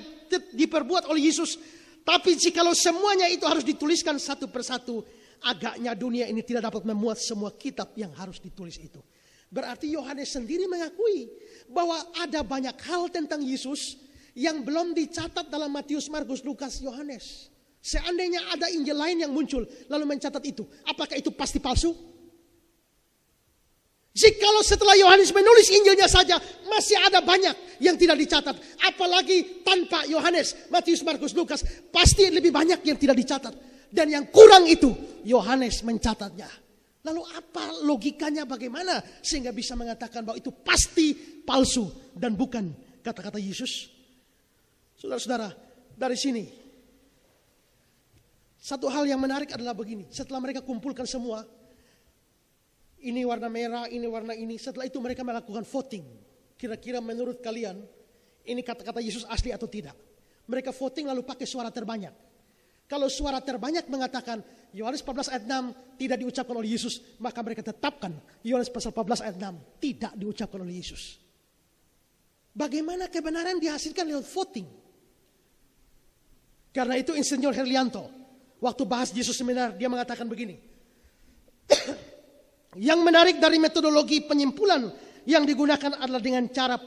diperbuat oleh Yesus. Tapi jikalau semuanya itu harus dituliskan satu persatu, agaknya dunia ini tidak dapat memuat semua kitab yang harus ditulis itu. Berarti Yohanes sendiri mengakui bahwa ada banyak hal tentang Yesus yang belum dicatat dalam Matius, Markus, Lukas, Yohanes. Seandainya ada Injil lain yang muncul lalu mencatat itu, apakah itu pasti palsu? Jikalau setelah Yohanes menulis Injilnya saja masih ada banyak yang tidak dicatat, apalagi tanpa Yohanes, Matius, Markus, Lukas, pasti lebih banyak yang tidak dicatat. Dan yang kurang itu Yohanes mencatatnya. Lalu apa logikanya, bagaimana sehingga bisa mengatakan bahwa itu pasti palsu dan bukan kata-kata Yesus? Saudara-saudara, dari sini satu hal yang menarik adalah begini. Setelah mereka kumpulkan semua, ini warna merah, ini warna ini. Setelah itu mereka melakukan voting. Kira-kira menurut kalian ini kata-kata Yesus asli atau tidak? Mereka voting lalu pakai suara terbanyak. Kalau suara terbanyak mengatakan Yohanes 14 ayat 6 tidak diucapkan oleh Yesus, maka mereka tetapkan Yohanes pasal 14 ayat 6 tidak diucapkan oleh Yesus. Bagaimana kebenaran dihasilkan lewat voting? Karena itu Insinyur Herlianto waktu bahas Yesus seminar dia mengatakan begini. Yang menarik dari metodologi penyimpulan yang digunakan adalah dengan cara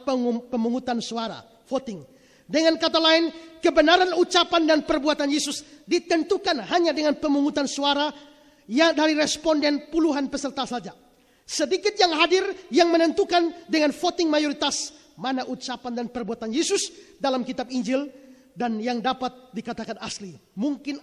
pemungutan suara, voting. Dengan kata lain, kebenaran ucapan dan perbuatan Yesus ditentukan hanya dengan pemungutan suara yang dari responden puluhan peserta saja. Sedikit yang hadir yang menentukan dengan voting mayoritas mana ucapan dan perbuatan Yesus dalam kitab Injil dan yang dapat dikatakan asli, mungkin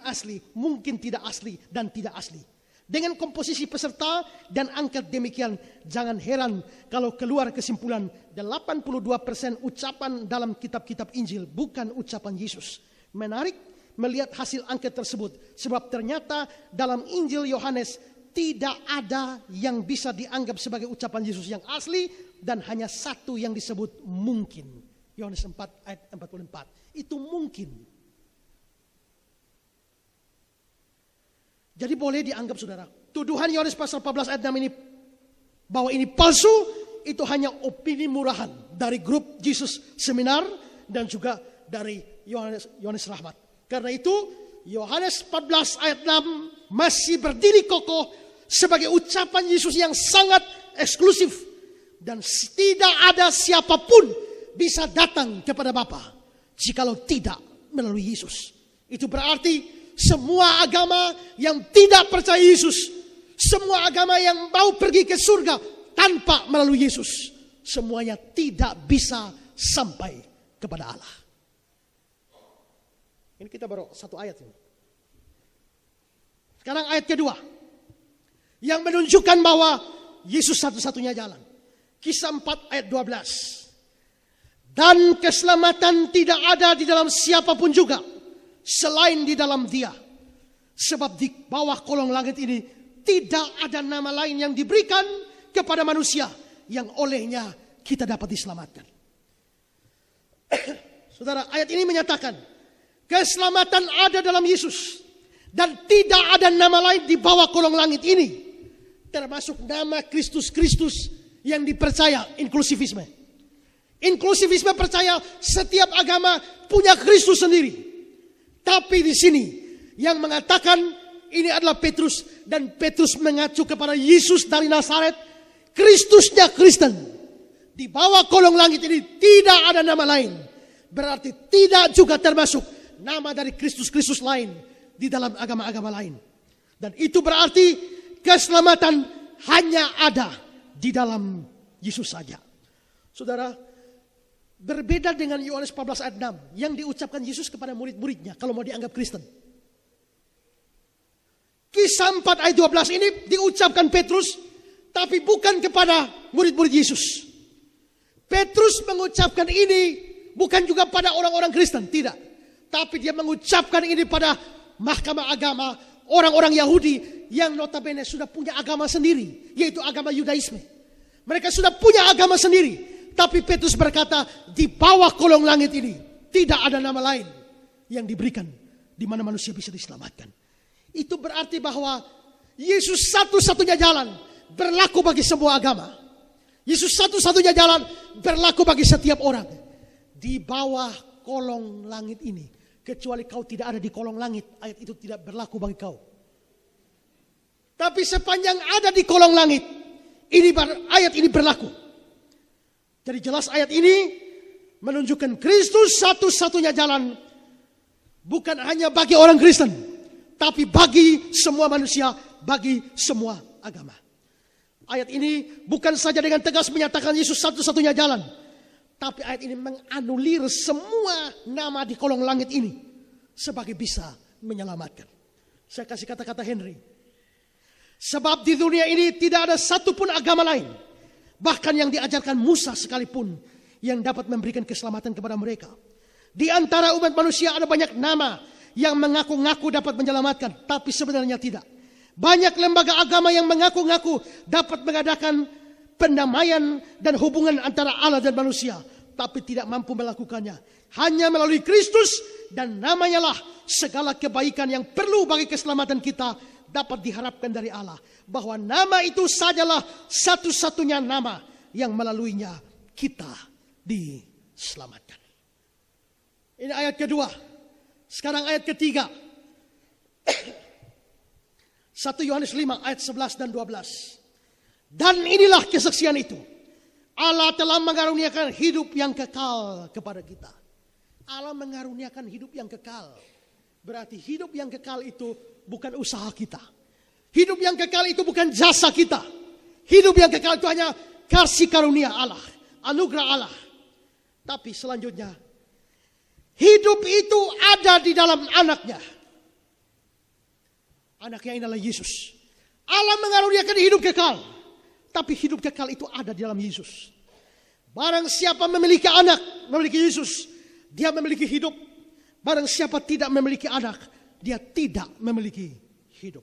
tidak asli dan tidak asli. Dengan komposisi peserta dan angka demikian, jangan heran kalau keluar kesimpulan 82% ucapan dalam kitab-kitab Injil bukan ucapan Yesus. Menarik melihat hasil angket tersebut, sebab ternyata dalam Injil Yohanes tidak ada yang bisa dianggap sebagai ucapan Yesus yang asli dan hanya satu yang disebut mungkin. Yohanes 4 ayat 44. Itu mungkin. Jadi boleh dianggap saudara, tuduhan Yohanes pasal 14 ayat 6 ini bahwa ini palsu, itu hanya opini murahan dari grup Jesus Seminar dan juga dari Yohanes Rahmat. Karena itu Yohanes 14 ayat 6 masih berdiri kokoh sebagai ucapan Yesus yang sangat eksklusif dan tidak ada siapapun bisa datang kepada Bapa jikalau tidak melalui Yesus. Itu berarti semua agama yang tidak percaya Yesus, semua agama yang mau pergi ke surga tanpa melalui Yesus, semuanya tidak bisa sampai kepada Allah. Ini kita baru satu ayat ini. Sekarang ayat kedua yang menunjukkan bahwa Yesus satu-satunya jalan. Kisah 4 ayat 12. Dan keselamatan tidak ada di dalam siapapun juga selain di dalam Dia. Sebab di bawah kolong langit ini tidak ada nama lain yang diberikan kepada manusia yang olehnya kita dapat diselamatkan. Saudara, ayat ini menyatakan keselamatan ada dalam Yesus dan tidak ada nama lain di bawah kolong langit ini, termasuk nama Kristus yang dipercaya inklusivisme. Inklusivisme percaya setiap agama punya Kristus sendiri. Tapi di sini yang mengatakan ini adalah Petrus dan Petrus mengacu kepada Yesus dari Nazaret, Kristusnya Kristen. Di bawah kolong langit ini tidak ada nama lain. Berarti tidak juga termasuk nama dari Kristus lain di dalam agama-agama lain. Dan itu berarti keselamatan hanya ada di dalam Yesus saja. Saudara, berbeda dengan Yohanes 14 ayat 6 yang diucapkan Yesus kepada murid-muridnya kalau mau dianggap Kristen. Kisah 4 ayat 12 ini diucapkan Petrus tapi bukan kepada murid-murid Yesus. Petrus mengucapkan ini bukan juga pada orang-orang Kristen, tidak. Tapi dia mengucapkan ini pada mahkamah agama, orang-orang Yahudi yang notabene sudah punya agama sendiri, yaitu agama Yudaisme. Mereka sudah punya agama sendiri. Tapi Petrus berkata, di bawah kolong langit ini tidak ada nama lain yang diberikan di mana manusia bisa diselamatkan. Itu berarti bahwa Yesus satu-satunya jalan berlaku bagi semua agama. Yesus satu-satunya jalan berlaku bagi setiap orang. Di bawah kolong langit ini, kecuali kau tidak ada di kolong langit, ayat itu tidak berlaku bagi kau. Tapi sepanjang ada di kolong langit, ayat ini berlaku. Jadi jelas ayat ini menunjukkan Kristus satu-satunya jalan bukan hanya bagi orang Kristen, tapi bagi semua manusia, bagi semua agama. Ayat ini bukan saja dengan tegas menyatakan Yesus satu-satunya jalan, tapi ayat ini menganulir semua nama di kolong langit ini sebagai bisa menyelamatkan. Saya kasih kata-kata Henry. Sebab di dunia ini tidak ada satupun agama lain, bahkan yang diajarkan Musa sekalipun, yang dapat memberikan keselamatan kepada mereka. Di antara umat manusia ada banyak nama yang mengaku-ngaku dapat menyelamatkan, tapi sebenarnya tidak. Banyak lembaga agama yang mengaku-ngaku dapat mengadakan pendamaian dan hubungan antara Allah dan manusia, tapi tidak mampu melakukannya. Hanya melalui Kristus dan namanya lah segala kebaikan yang perlu bagi keselamatan kita dapat diharapkan dari Allah. Bahwa nama itu sajalah satu-satunya nama yang melaluinya kita diselamatkan. Ini ayat kedua. Sekarang ayat ketiga. 1 Yohanes 5 ayat 11 dan 12. Dan inilah kesaksian itu. Allah telah mengaruniakan hidup yang kekal kepada kita. Allah mengaruniakan hidup yang kekal. Berarti hidup yang kekal itu bukan usaha kita. Hidup yang kekal itu bukan jasa kita. Hidup yang kekal itu hanya kasih karunia Allah. Anugerah Allah. Tapi selanjutnya. Hidup itu ada di dalam anaknya. Anaknya inilah Yesus. Allah mengaruniakan hidup kekal. Tapi hidup kekal itu ada di dalam Yesus. Barang siapa memiliki anak, memiliki Yesus, dia memiliki hidup. Barang siapa tidak memiliki anak, dia tidak memiliki hidup.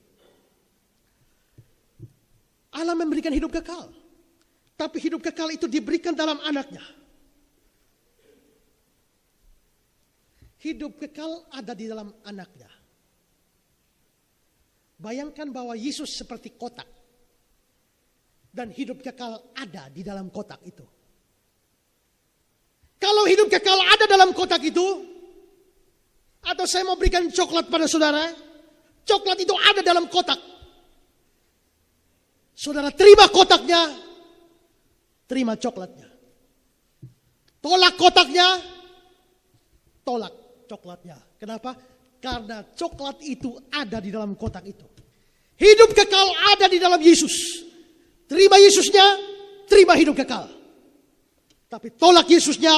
Allah memberikan hidup kekal. Tapi hidup kekal itu diberikan dalam anaknya. Hidup kekal ada di dalam anaknya. Bayangkan bahwa Yesus seperti kotak. Dan hidup kekal ada di dalam kotak itu. Kalau hidup kekal ada dalam kotak itu, atau saya mau berikan coklat pada saudara, coklat itu ada dalam kotak. Saudara terima kotaknya, terima coklatnya. Tolak kotaknya, tolak coklatnya. Kenapa? Karena coklat itu ada di dalam kotak itu. Hidup kekal ada di dalam Yesus. Terima Yesusnya, terima hidup kekal. Tapi tolak Yesusnya,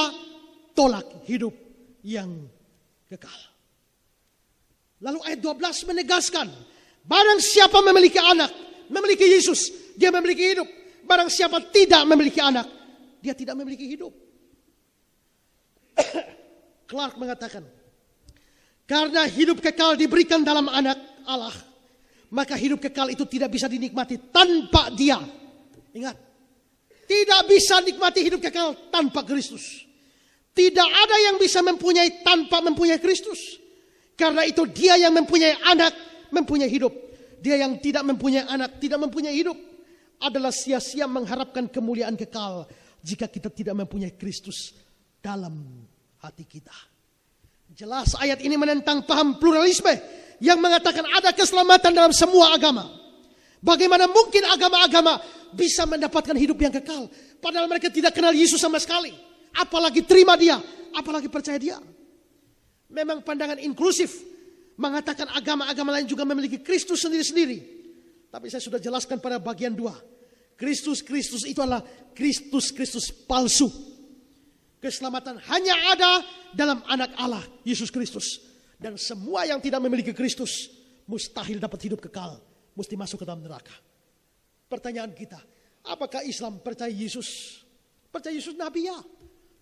tolak hidup yang kekal. Lalu ayat 12 menegaskan, barang siapa memiliki anak, memiliki Yesus, dia memiliki hidup. Barang siapa tidak memiliki anak, dia tidak memiliki hidup. Clark mengatakan, karena hidup kekal diberikan dalam anak Allah, maka hidup kekal itu tidak bisa dinikmati tanpa dia. Ingat, tidak bisa nikmati hidup kekal tanpa Kristus. Tidak ada yang bisa mempunyai tanpa mempunyai Kristus. Karena itu dia yang mempunyai anak, mempunyai hidup. Dia yang tidak mempunyai anak, tidak mempunyai hidup. Adalah sia-sia mengharapkan kemuliaan kekal jika kita tidak mempunyai Kristus dalam hati kita. Jelas ayat ini menentang paham pluralisme yang mengatakan ada keselamatan dalam semua agama. Bagaimana mungkin agama-agama bisa mendapatkan hidup yang kekal, padahal mereka tidak kenal Yesus sama sekali. Apalagi terima dia, apalagi percaya dia. Memang pandangan inklusif mengatakan agama-agama lain juga memiliki Kristus sendiri-sendiri. Tapi saya sudah jelaskan pada bagian 2. Kristus itu adalah Kristus palsu. Keselamatan hanya ada dalam anak Allah, Yesus Kristus. Dan semua yang tidak memiliki Kristus mustahil dapat hidup kekal, mesti masuk ke dalam neraka. Pertanyaan kita, apakah Islam percaya Yesus? Percaya Yesus Nabi ya.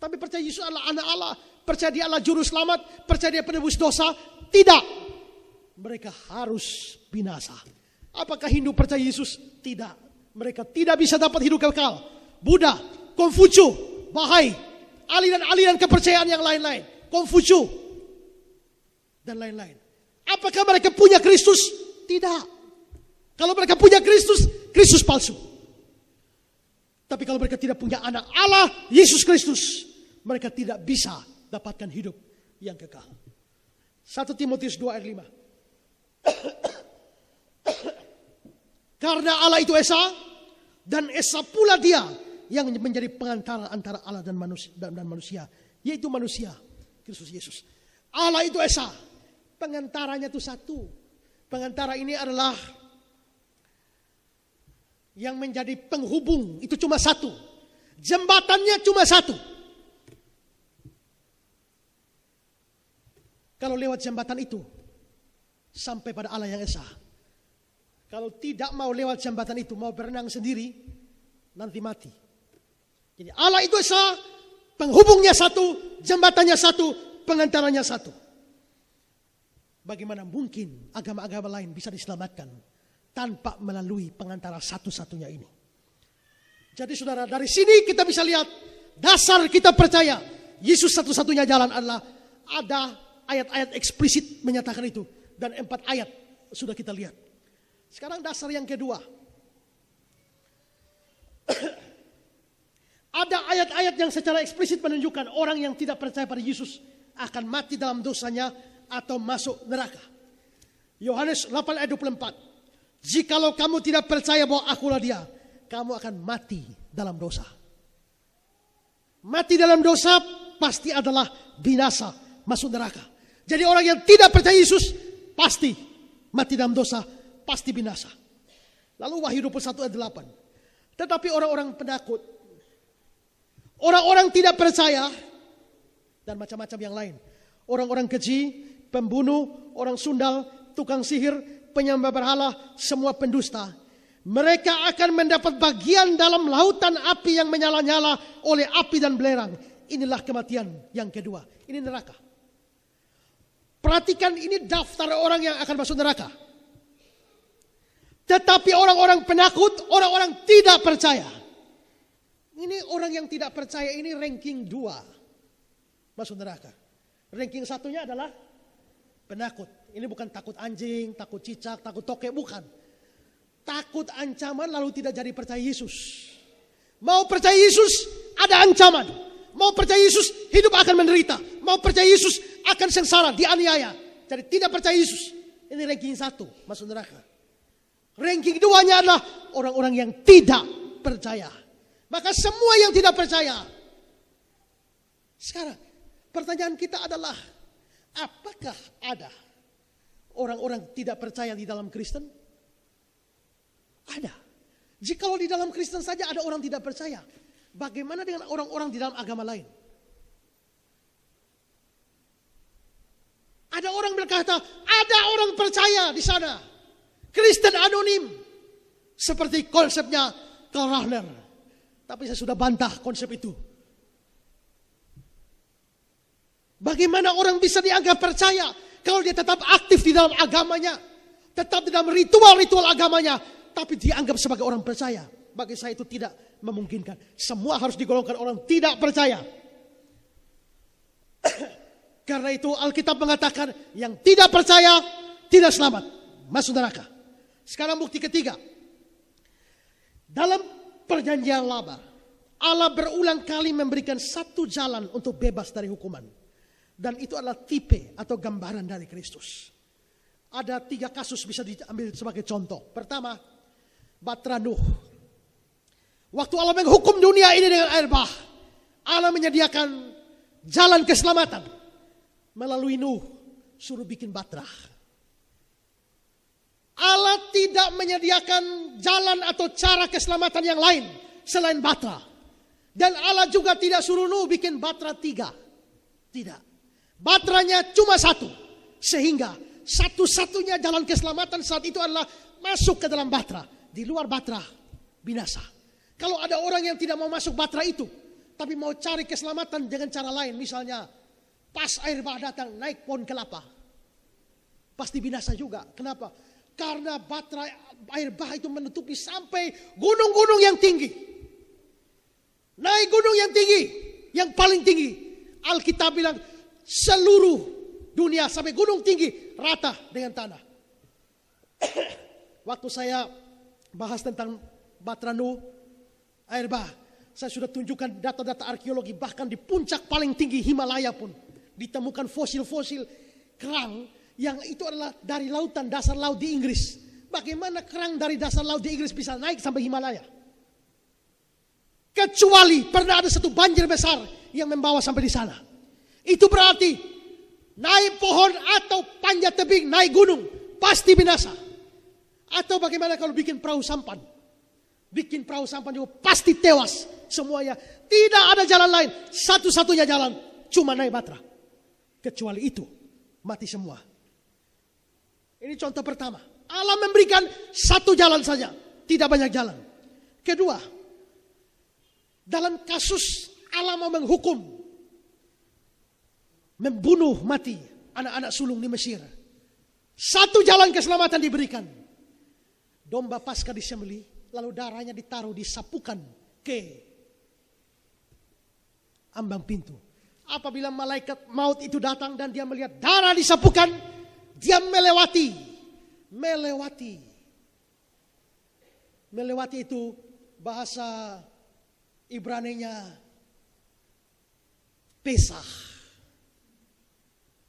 Tapi percaya Yesus adalah anak Allah. Percaya dia adalah juru selamat. Percaya dia penebus dosa. Tidak. Mereka harus binasa. Apakah Hindu percaya Yesus? Tidak. Mereka tidak bisa dapat hidup kekal. Buddha, Konghucu, Bahai, aliran-aliran kepercayaan yang lain-lain. Konghucu dan lain-lain. Apakah mereka punya Kristus? Tidak. Kalau mereka punya Kristus, Kristus palsu. Tapi kalau mereka tidak punya anak Allah, Yesus Kristus, mereka tidak bisa dapatkan hidup yang kekal. 1 Timotius 2 ayat 5. Karena Allah itu Esa, dan Esa pula dia yang menjadi pengantara antara Allah dan manusia, yaitu manusia, Kristus Yesus. Allah itu Esa, pengantaranya itu satu. Pengantara ini adalah yang menjadi penghubung, itu cuma satu. Jembatannya cuma satu. Kalau lewat jembatan itu sampai pada Allah yang Esa. Kalau tidak mau lewat jembatan itu, mau berenang sendiri, nanti mati. Jadi Allah itu Esa, penghubungnya satu, jembatannya satu, pengantaranya satu. Bagaimana mungkin agama-agama lain bisa diselamatkan tanpa melalui pengantara satu-satunya ini? Jadi saudara, dari sini kita bisa lihat dasar kita percaya Yesus satu-satunya jalan adalah ada ayat-ayat eksplisit menyatakan itu. Dan 4 ayat sudah kita lihat. Sekarang dasar yang kedua. Ada ayat-ayat yang secara eksplisit menunjukkan orang yang tidak percaya pada Yesus akan mati dalam dosanya atau masuk neraka. Yohanes 8 ayat 24. Jikalau kamu tidak percaya bahwa akulah dia, kamu akan mati dalam dosa. Mati dalam dosa pasti adalah binasa, masuk neraka. Jadi orang yang tidak percaya Yesus pasti mati dalam dosa, pasti binasa. Lalu Wahyu 21 ayat 8. Tetapi orang-orang penakut, orang-orang tidak percaya, dan macam-macam yang lain. Orang-orang keji, pembunuh, orang sundal, tukang sihir, penyembah berhala, semua pendusta. Mereka akan mendapat bagian dalam lautan api yang menyala-nyala oleh api dan belerang. Inilah kematian yang kedua. Ini neraka. Perhatikan, ini daftar orang yang akan masuk neraka. Tetapi orang-orang penakut, orang-orang tidak percaya. Ini orang yang tidak percaya ini ranking 2 masuk neraka. Ranking 1-nya adalah penakut. Ini bukan takut anjing, takut cicak, takut tokek, bukan. Takut ancaman lalu tidak jadi percaya Yesus. Mau percaya Yesus ada ancaman. Mau percaya Yesus hidup akan menderita. Mau percaya Yesus akan sengsara, dianiaya. Jadi tidak percaya Yesus. Ini ranking 1 masuk neraka. Ranking 2-nya adalah orang-orang yang tidak percaya. Maka semua yang tidak percaya. Sekarang pertanyaan kita adalah, apakah ada orang-orang tidak percaya di dalam Kristen? Ada. Jikalau di dalam Kristen saja ada orang tidak percaya, bagaimana dengan orang-orang di dalam agama lain? Ada orang berkata, ada orang percaya di sana. Kristen anonim. Seperti konsepnya Karl Rahner. Tapi saya sudah bantah konsep itu. Bagaimana orang bisa dianggap percaya kalau dia tetap aktif di dalam agamanya, tetap di dalam ritual-ritual agamanya, tapi dianggap sebagai orang percaya? Bagi saya itu tidak memungkinkan. Semua harus digolongkan orang tidak percaya. Karena itu Alkitab mengatakan yang tidak percaya tidak selamat, masuk neraka. Sekarang bukti ketiga. Dalam perjanjian lama, Allah berulang kali memberikan satu jalan untuk bebas dari hukuman. Dan itu adalah tipe atau gambaran dari Kristus. Ada 3 kasus bisa diambil sebagai contoh. Pertama, Batra Nuh. Waktu Allah menghukum dunia ini dengan air bah, Allah menyediakan jalan keselamatan. Melalui Nuh, suruh bikin batra. Allah tidak menyediakan jalan atau cara keselamatan yang lain selain batra. Dan Allah juga tidak suruh Nuh bikin batra 3. Tidak. Batranya cuma 1. Sehingga satu-satunya jalan keselamatan saat itu adalah masuk ke dalam batra. Di luar batra, binasa. Kalau ada orang yang tidak mau masuk batra itu, tapi mau cari keselamatan dengan cara lain, misalnya pas air bah datang naik pohon kelapa, pasti binasa juga. Kenapa? Karena batra air bah itu menutupi sampai gunung-gunung yang tinggi. Naik gunung yang tinggi, yang paling tinggi. Alkitab bilang seluruh dunia sampai gunung tinggi rata dengan tanah. Waktu saya bahas tentang Batra Nuh, air bah, saya sudah tunjukkan data-data arkeologi, bahkan di puncak paling tinggi Himalaya pun ditemukan fosil-fosil kerang yang itu adalah dari lautan, dasar laut di Inggris. Bagaimana kerang dari dasar laut di Inggris bisa naik sampai Himalaya? Kecuali pernah ada satu banjir besar yang membawa sampai di sana. Itu berarti naik pohon atau panjat tebing, naik gunung, pasti binasa. Atau bagaimana kalau bikin perahu sampan? Bikin perahu sampan juga pasti tewas semuanya. Tidak ada jalan lain. Satu-satunya jalan cuma naik batra. Kecuali itu mati semua. Ini contoh pertama. Allah memberikan satu jalan saja, tidak banyak jalan. Kedua, dalam kasus Allah mau menghukum, membunuh mati anak-anak sulung di Mesir, satu jalan keselamatan diberikan. Domba Paskah disembelih, lalu darahnya ditaruh, disapukan ke ambang pintu. Apabila malaikat maut itu datang dan dia melihat darah disapukan, dia melewati. Melewati itu bahasa Ibraninya Pesah.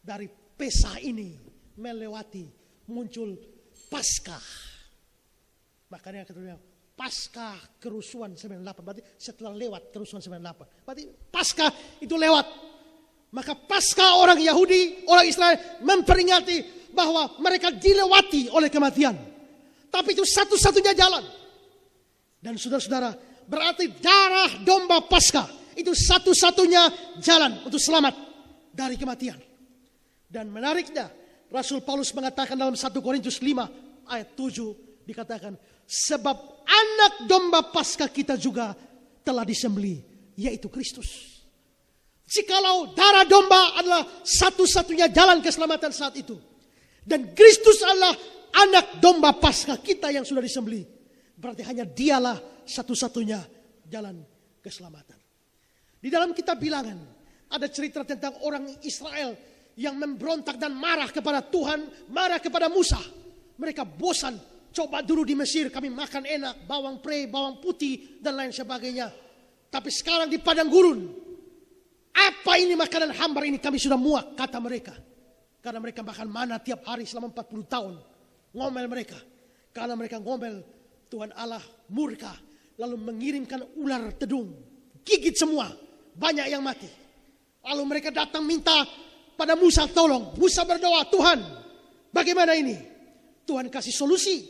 Dari Pesah ini melewati muncul Paskah. Makanya katanya Paskah kerusuhan 98. Berarti setelah lewat kerusuhan 98. Berarti Paskah itu lewat. Maka Paskah orang Yahudi, orang Israel memperingati bahwa mereka dilewati oleh kematian. Tapi itu satu-satunya jalan. Dan saudara-saudara, berarti darah domba Paskah itu satu-satunya jalan untuk selamat dari kematian. Dan menariknya, Rasul Paulus mengatakan dalam 1 Korintus 5 ayat 7 dikatakan, sebab anak domba Paskah kita juga telah disembelih, yaitu Kristus. Jikalau darah domba adalah satu-satunya jalan keselamatan saat itu, dan Kristus adalah anak domba Paskah kita yang sudah disembelih, berarti hanya dialah satu-satunya jalan keselamatan. Di dalam kitab Bilangan ada cerita tentang orang Israel yang memberontak dan marah kepada Tuhan, marah kepada Musa. Mereka bosan, coba dulu di Mesir kami makan enak, bawang pre, bawang putih dan lain sebagainya. Tapi sekarang di padang gurun, apa ini makanan hambar ini, kami sudah muak, kata mereka. Karena mereka makan mana tiap hari selama 40 tahun. Ngomel mereka. Karena mereka ngomel, Tuhan Allah murka, lalu mengirimkan ular tedung, gigit semua, banyak yang mati. Lalu mereka datang minta pada Musa tolong. Musa berdoa, Tuhan bagaimana ini? Tuhan kasih solusi.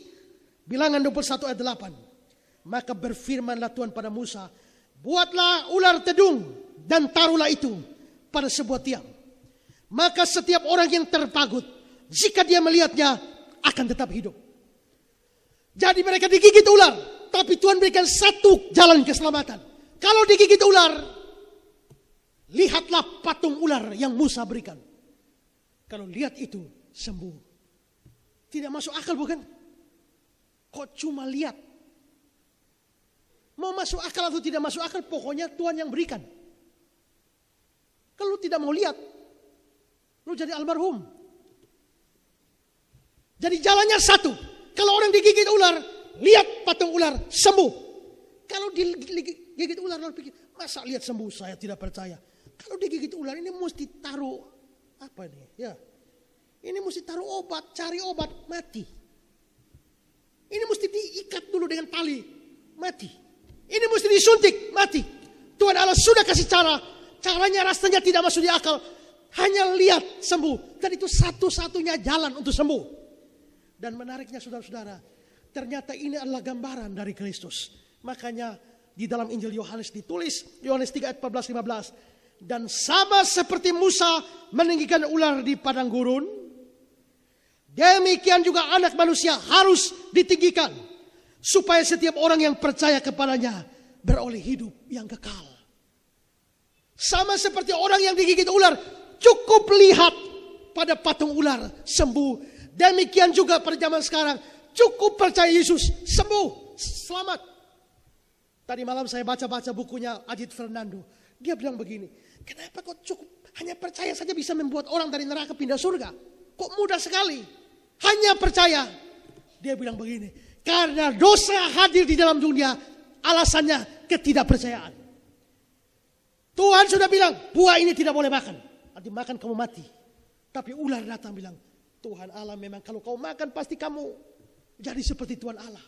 Bilangan 21 ayat 8. Maka berfirmanlah Tuhan pada Musa, buatlah ular tedung dan taruhlah itu pada sebuah tiang. Maka setiap orang yang terpagut, jika dia melihatnya, akan tetap hidup. Jadi mereka digigit ular, tapi Tuhan berikan satu jalan keselamatan. Kalau digigit ular, lihatlah patung ular yang Musa berikan. Kalau lihat itu, sembuh. Tidak masuk akal bukan? Kok cuma lihat? Mau masuk akal atau tidak masuk akal, pokoknya Tuhan yang berikan. Kalau tidak mau lihat, lu jadi almarhum. Jadi jalannya satu. Kalau orang digigit ular, lihat patung ular, sembuh. Kalau digigit ular, lalu pikir, masa lihat sembuh, saya tidak percaya. Kalau digigit ular ini mesti taruh apa ini? Ya, ini mesti taruh obat, cari obat, mati. Ini mesti diikat dulu dengan tali, mati. Ini mesti disuntik, mati. Tuhan Allah sudah kasih cara, caranya rasanya tidak masuk di akal. Hanya lihat sembuh, dan itu satu-satunya jalan untuk sembuh. Dan menariknya saudara-saudara, ternyata ini adalah gambaran dari Kristus. Makanya di dalam Injil Yohanes ditulis, Yohanes 3 ayat 14-15. Dan sama seperti Musa meninggikan ular di padang gurun, demikian juga anak manusia harus ditinggikan, supaya setiap orang yang percaya kepadanya beroleh hidup yang kekal. Sama seperti orang yang digigit ular, cukup lihat pada patung ular, sembuh. Demikian juga pada zaman sekarang, cukup percaya Yesus, sembuh, selamat. Tadi malam saya baca-baca bukunya Ajit Fernando. Dia bilang begini, kenapa kok cukup hanya percaya saja bisa membuat orang dari neraka pindah surga? Kok mudah sekali, hanya percaya. Dia bilang begini, karena dosa hadir di dalam dunia, alasannya ketidakpercayaan. Tuhan sudah bilang, buah ini tidak boleh makan, nanti makan kamu mati. Tapi ular datang bilang, Tuhan Allah memang kalau kau makan pasti kamu jadi seperti Tuhan Allah.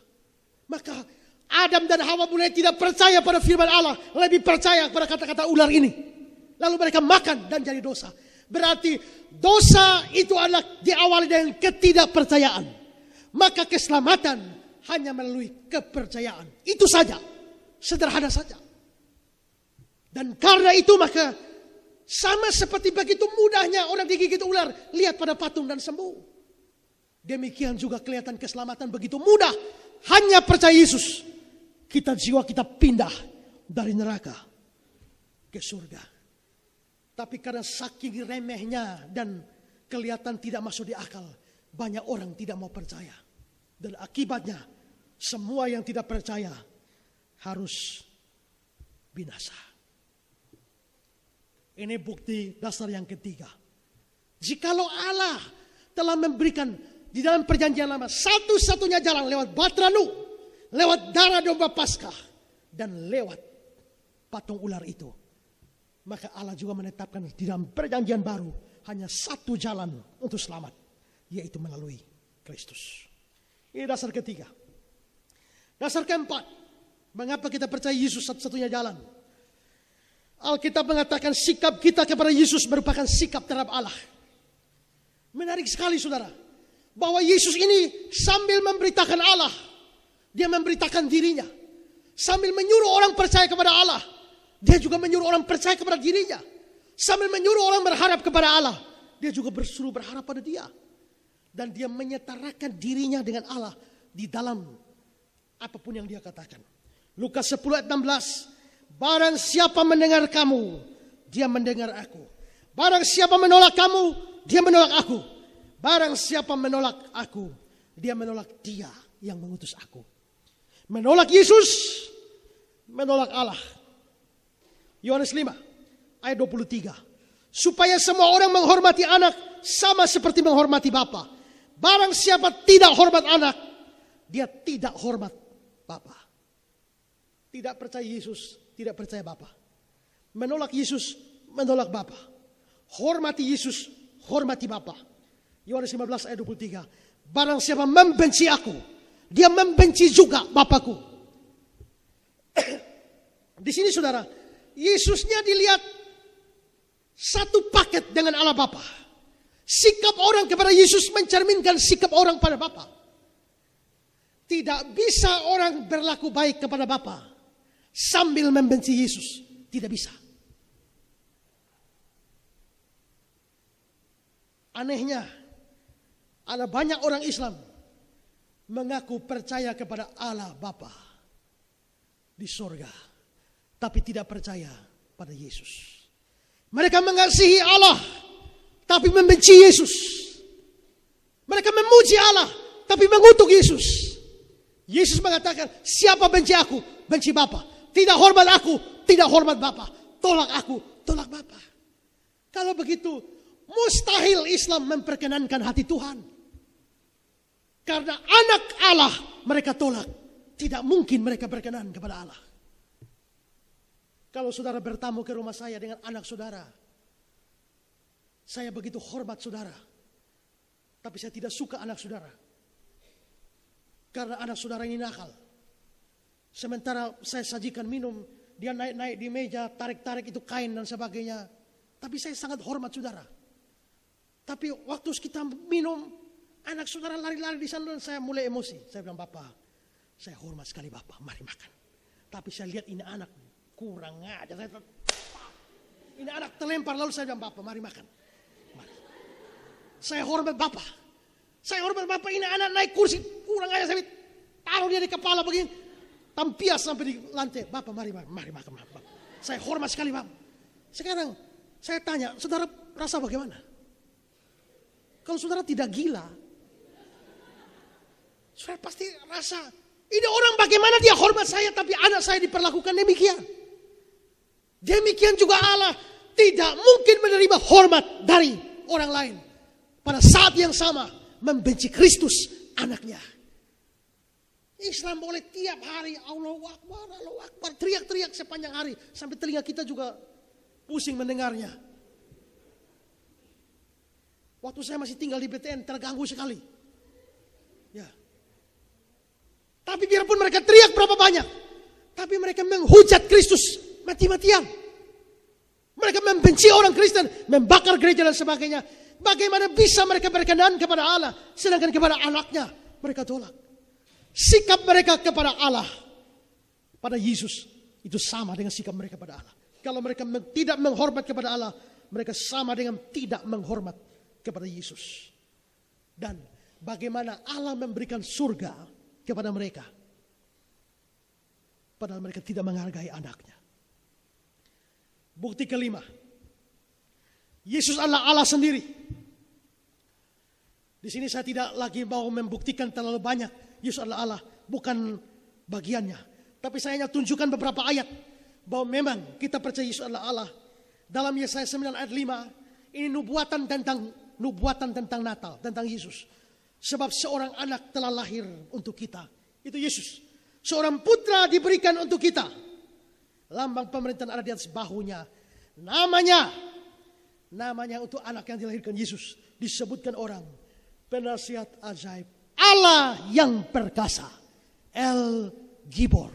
Maka Adam dan Hawa mulai tidak percaya pada firman Allah, lebih percaya pada kata-kata ular ini. Lalu mereka makan dan jadi dosa. Berarti dosa itu adalah diawali dengan ketidakpercayaan. Maka keselamatan hanya melalui kepercayaan. Itu saja, sederhana saja. Dan karena itu maka sama seperti begitu mudahnya orang digigit ular, lihat pada patung dan sembuh. Demikian juga kelihatan keselamatan begitu mudah, hanya percaya Yesus. Jiwa kita pindah dari neraka ke surga. Tapi karena saking remehnya dan kelihatan tidak masuk di akal, banyak orang tidak mau percaya. Dan akibatnya semua yang tidak percaya harus binasa. Ini bukti dasar yang ketiga. Jikalau Allah telah memberikan di dalam perjanjian lama satu-satunya jalan lewat Batra Nuh, lewat darah domba Paskah, dan lewat patung ular itu, maka Allah juga menetapkan di dalam perjanjian baru hanya satu jalan untuk selamat, yaitu melalui Kristus. Ini dasar ketiga. Dasar keempat, mengapa kita percaya Yesus satu-satunya jalan? Alkitab mengatakan sikap kita kepada Yesus merupakan sikap terhadap Allah. Menarik sekali saudara, bahwa Yesus ini sambil memberitakan Allah, dia memberitakan dirinya. Sambil menyuruh orang percaya kepada Allah, dia juga menyuruh orang percaya kepada dirinya. Sambil menyuruh orang berharap kepada Allah, dia juga bersuruh berharap pada dia. Dan dia menyetarakan dirinya dengan Allah di dalam apapun yang dia katakan. Lukas 10 ayat 16, barang siapa mendengar kamu, dia mendengar aku. Barang siapa menolak kamu, dia menolak aku. Barang siapa menolak aku, dia menolak dia yang mengutus aku. Menolak Yesus, menolak Allah. Yohanes 5 ayat 23. Supaya semua orang menghormati anak sama seperti menghormati bapa. Barang siapa tidak hormat anak, dia tidak hormat bapa. Tidak percaya Yesus, tidak percaya bapa. Menolak Yesus, menolak bapa. Hormati Yesus, hormati bapa. Yohanes 15 ayat 23. Barang siapa membenci aku, dia membenci juga Bapakku. Di sini saudara, Yesusnya dilihat satu paket dengan Allah Bapa. Sikap orang kepada Yesus mencerminkan sikap orang pada Bapa. Tidak bisa orang berlaku baik kepada Bapa sambil membenci Yesus. Tidak bisa. Anehnya, ada banyak orang Islam mengaku percaya kepada Allah Bapa di surga, tapi tidak percaya pada Yesus. Mereka mengasihi Allah, tapi membenci Yesus. Mereka memuji Allah, tapi mengutuk Yesus. Yesus mengatakan, siapa benci aku, benci Bapa. Tidak hormat aku, tidak hormat Bapa. Tolak aku, tolak Bapa. Kalau begitu, mustahil Islam memperkenankan hati Tuhan. Karena anak Allah mereka tolak. Tidak mungkin mereka berkenan kepada Allah. Kalau saudara bertamu ke rumah saya dengan anak saudara, saya begitu hormat saudara, tapi saya tidak suka anak saudara. Karena anak saudara ini nakal. Sementara saya sajikan minum, dia naik-naik di meja, tarik-tarik itu kain dan sebagainya. Tapi saya sangat hormat saudara. Tapi waktu kita minum, anak saudara lari-lari di sana dan saya mulai emosi. Saya bilang, Bapak, saya hormat sekali Bapak, mari makan. Tapi saya lihat ini anak kurang aja. Ini anak terlempar, lalu saya bilang, Bapak, mari makan. Mari. Saya hormat Bapak. Saya hormat Bapak, ini anak naik kursi, kurang aja. Saya taruh dia di kepala begini. Tampias sampai di lantai. Bapak, mari makan. Bapak. Saya hormat sekali Bapak. Sekarang saya tanya, saudara rasa bagaimana? Kalau saudara tidak gila, saudara pasti rasa, ini orang bagaimana dia hormat saya, tapi anak saya diperlakukan demikian. Demikian juga Allah tidak mungkin menerima hormat dari orang lain. Pada saat yang sama, membenci Kristus, anaknya. Islam boleh tiap hari, Allahu Akbar, teriak-teriak sepanjang hari. Sampai telinga kita juga pusing mendengarnya. Waktu saya masih tinggal di BTN, terganggu sekali. Ya. Tapi biarpun mereka teriak berapa banyak, tapi mereka menghujat Kristus mati-matian. Mereka membenci orang Kristen, membakar gereja dan sebagainya. Bagaimana bisa mereka berkenan kepada Allah, sedangkan kepada anaknya mereka tolak. Sikap mereka kepada Allah, pada Yesus, itu sama dengan sikap mereka pada Allah. Kalau mereka tidak menghormat kepada Allah, mereka sama dengan tidak menghormat kepada Yesus. Dan bagaimana Allah memberikan surga kepada mereka, padahal mereka tidak menghargai anaknya. Bukti kelima, Yesus adalah Allah sendiri. Di sini saya tidak lagi mau membuktikan terlalu banyak Yesus adalah Allah, bukan bagiannya. Tapi saya hanya tunjukkan beberapa ayat bahwa memang kita percaya Yesus adalah Allah. Dalam Yesaya 9 ayat 5, ini nubuatan tentang Natal, tentang Yesus. Sebab seorang anak telah lahir untuk kita. Itu Yesus. Seorang putra diberikan untuk kita. Lambang pemerintahan ada di atas bahunya. Namanya untuk anak yang dilahirkan Yesus. Disebutkan orang, penasihat ajaib, Allah yang perkasa, El Gibor.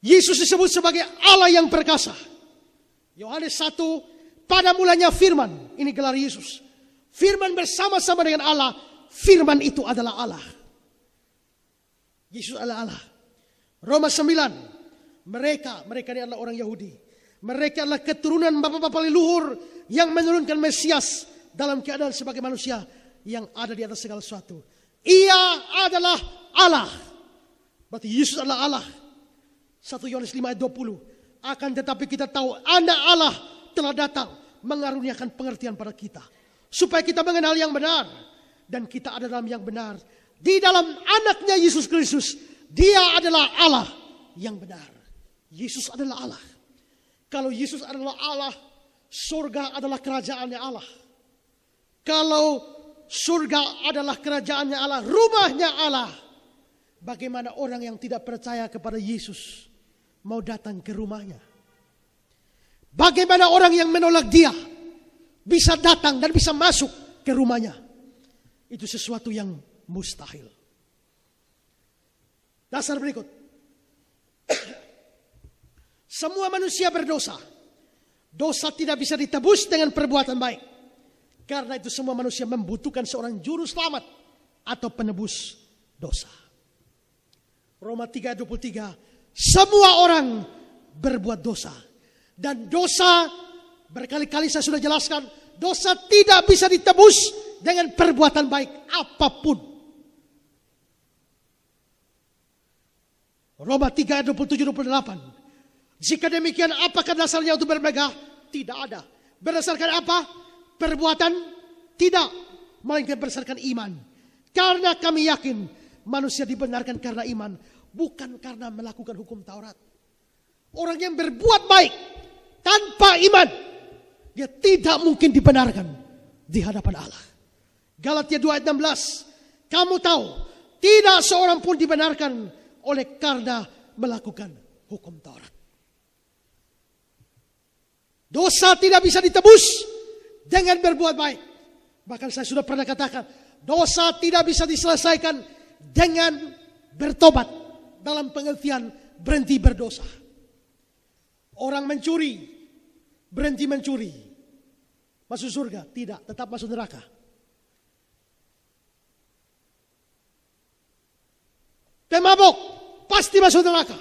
Yesus disebut sebagai Allah yang perkasa. Yohanes 1, pada mulanya firman, ini gelar Yesus. Firman bersama-sama dengan Allah, firman itu adalah Allah. Yesus adalah Allah. Roma 9, mereka ini adalah orang Yahudi. Mereka adalah keturunan bapak-bapak leluhur yang menurunkan Mesias dalam keadaan sebagai manusia yang ada di atas segala sesuatu. Ia adalah Allah. Berarti Yesus adalah Allah. 1 Yohanes 5 ayat 20. Akan tetapi kita tahu anak Allah telah datang mengaruniakan pengertian pada kita. Supaya kita mengenal yang benar. Dan kita ada dalam yang benar. Di dalam anaknya Yesus Kristus. Dia adalah Allah yang benar. Yesus adalah Allah. Kalau Yesus adalah Allah, surga adalah kerajaannya Allah. Kalau surga adalah kerajaannya Allah, rumahnya Allah, bagaimana orang yang tidak percaya kepada Yesus mau datang ke rumahnya? Bagaimana orang yang menolak dia bisa datang dan bisa masuk ke rumahnya? Itu sesuatu yang mustahil. Dasar berikut. Semua manusia berdosa. Dosa tidak bisa ditebus dengan perbuatan baik. Karena itu semua manusia membutuhkan seorang juru selamat atau penebus dosa. Roma 3:23. Semua orang berbuat dosa. Dan dosa, berkali-kali saya sudah jelaskan, dosa tidak bisa ditebus dengan perbuatan baik apapun. Roma 3:27-28. Jika demikian, apakah dasarnya untuk bermegah? Tidak ada. Berdasarkan apa? Perbuatan? Tidak. Melainkan berdasarkan iman. Karena kami yakin manusia dibenarkan karena iman, bukan karena melakukan hukum Taurat. Orang yang berbuat baik tanpa iman, dia tidak mungkin dibenarkan di hadapan Allah. Galatia 2 ayat 16. Kamu tahu, tidak seorang pun dibenarkan oleh karena melakukan hukum Taurat. Dosa tidak bisa ditebus dengan berbuat baik. Bahkan saya sudah pernah katakan, dosa tidak bisa diselesaikan dengan bertobat. Dalam pengertian berhenti berdosa. Orang mencuri, berhenti mencuri, masuk surga? Tidak, tetap masuk neraka. Pemabuk, pasti masuk neraka.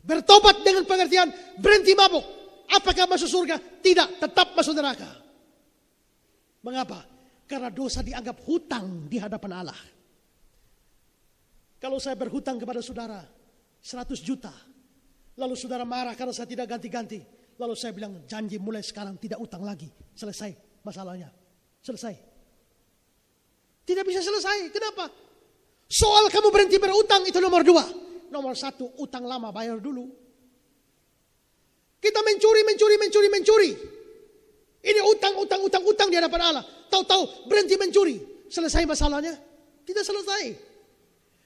Bertobat dengan pengertian berhenti mabuk, apakah masuk surga? Tidak, tetap masuk neraka. Mengapa? Karena dosa dianggap hutang di hadapan Allah. Kalau saya berhutang kepada saudara 100 juta, lalu saudara marah karena saya tidak ganti-ganti, lalu saya bilang janji mulai sekarang tidak utang lagi, selesai masalahnya, selesai. Tidak bisa selesai, kenapa? Soal kamu berhenti berutang itu nomor 2. Nomor 1, utang lama bayar dulu. Kita mencuri. Ini utang di hadapan Allah. Tahu-tahu berhenti mencuri, selesai masalahnya? Tidak selesai.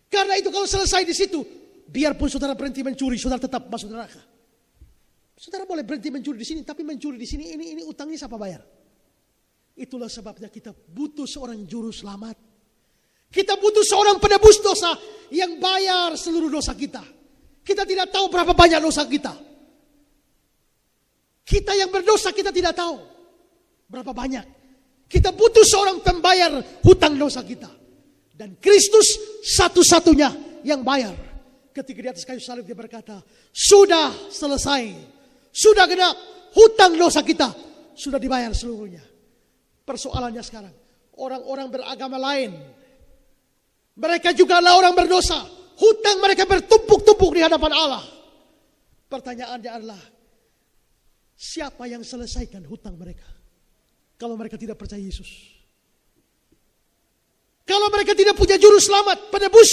Karena itu kalau selesai di situ, biarpun saudara berhenti mencuri, saudara tetap masuk neraka. Saudara boleh berhenti mencuri di sini, tapi mencuri di sini, ini utangnya siapa bayar? Itulah sebabnya kita butuh seorang juru selamat. Kita butuh seorang penebus dosa yang bayar seluruh dosa kita. Kita tidak tahu berapa banyak dosa kita. Kita yang berdosa kita tidak tahu berapa banyak. Kita butuh seorang pembayar hutang dosa kita. Dan Kristus satu-satunya yang bayar. Ketika di atas kayu salib dia berkata, sudah selesai. Sudah genap. Hutang dosa kita sudah dibayar seluruhnya. Persoalannya sekarang, orang-orang beragama lain, mereka juga adalah orang berdosa. Hutang mereka bertumpuk-tumpuk di hadapan Allah. Pertanyaannya adalah, siapa yang selesaikan hutang mereka? Kalau mereka tidak percaya Yesus. Kalau mereka tidak punya juru selamat, penebus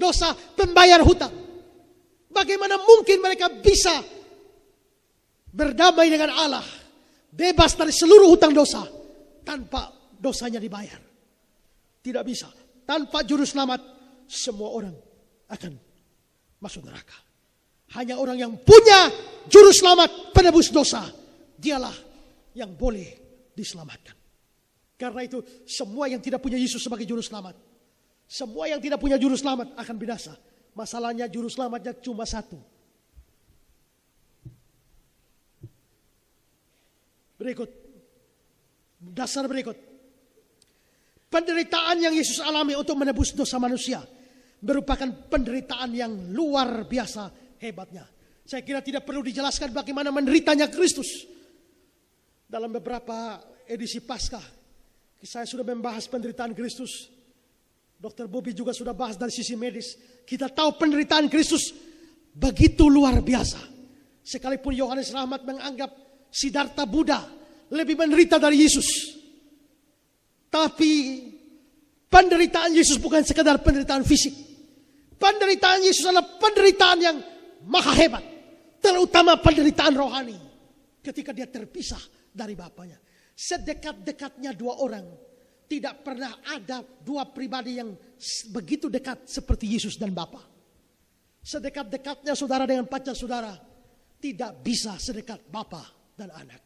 dosa, pembayar hutang. Bagaimana mungkin mereka bisa berdamai dengan Allah, bebas dari seluruh hutang dosa tanpa dosanya dibayar. Tidak bisa. Tanpa juru selamat, semua orang akan masuk neraka. Hanya orang yang punya juru selamat penebus dosa, dialah yang boleh diselamatkan. Karena itu semua yang tidak punya Yesus sebagai juru selamat, semua yang tidak punya juru selamat akan binasa. Masalahnya juru selamatnya cuma satu. Berikut, dasar berikut. Penderitaan yang Yesus alami untuk menebus dosa manusia merupakan penderitaan yang luar biasa hebatnya. Saya kira tidak perlu dijelaskan bagaimana menderitanya Kristus. Dalam beberapa edisi Paskah, saya sudah membahas penderitaan Kristus. Dr. Bobby juga sudah bahas dari sisi medis. Kita tahu penderitaan Kristus begitu luar biasa. Sekalipun Yohanes Rahmat menganggap Siddhartha Buddha lebih menderita dari Yesus. Tapi penderitaan Yesus bukan sekadar penderitaan fisik. Penderitaan Yesus adalah penderitaan yang maha hebat. Terutama penderitaan rohani. Ketika dia terpisah dari Bapaknya. Sedekat-dekatnya dua orang. Tidak pernah ada dua pribadi yang begitu dekat seperti Yesus dan Bapa. Sedekat-dekatnya saudara dengan pacar saudara. Tidak bisa sedekat Bapa dan anak.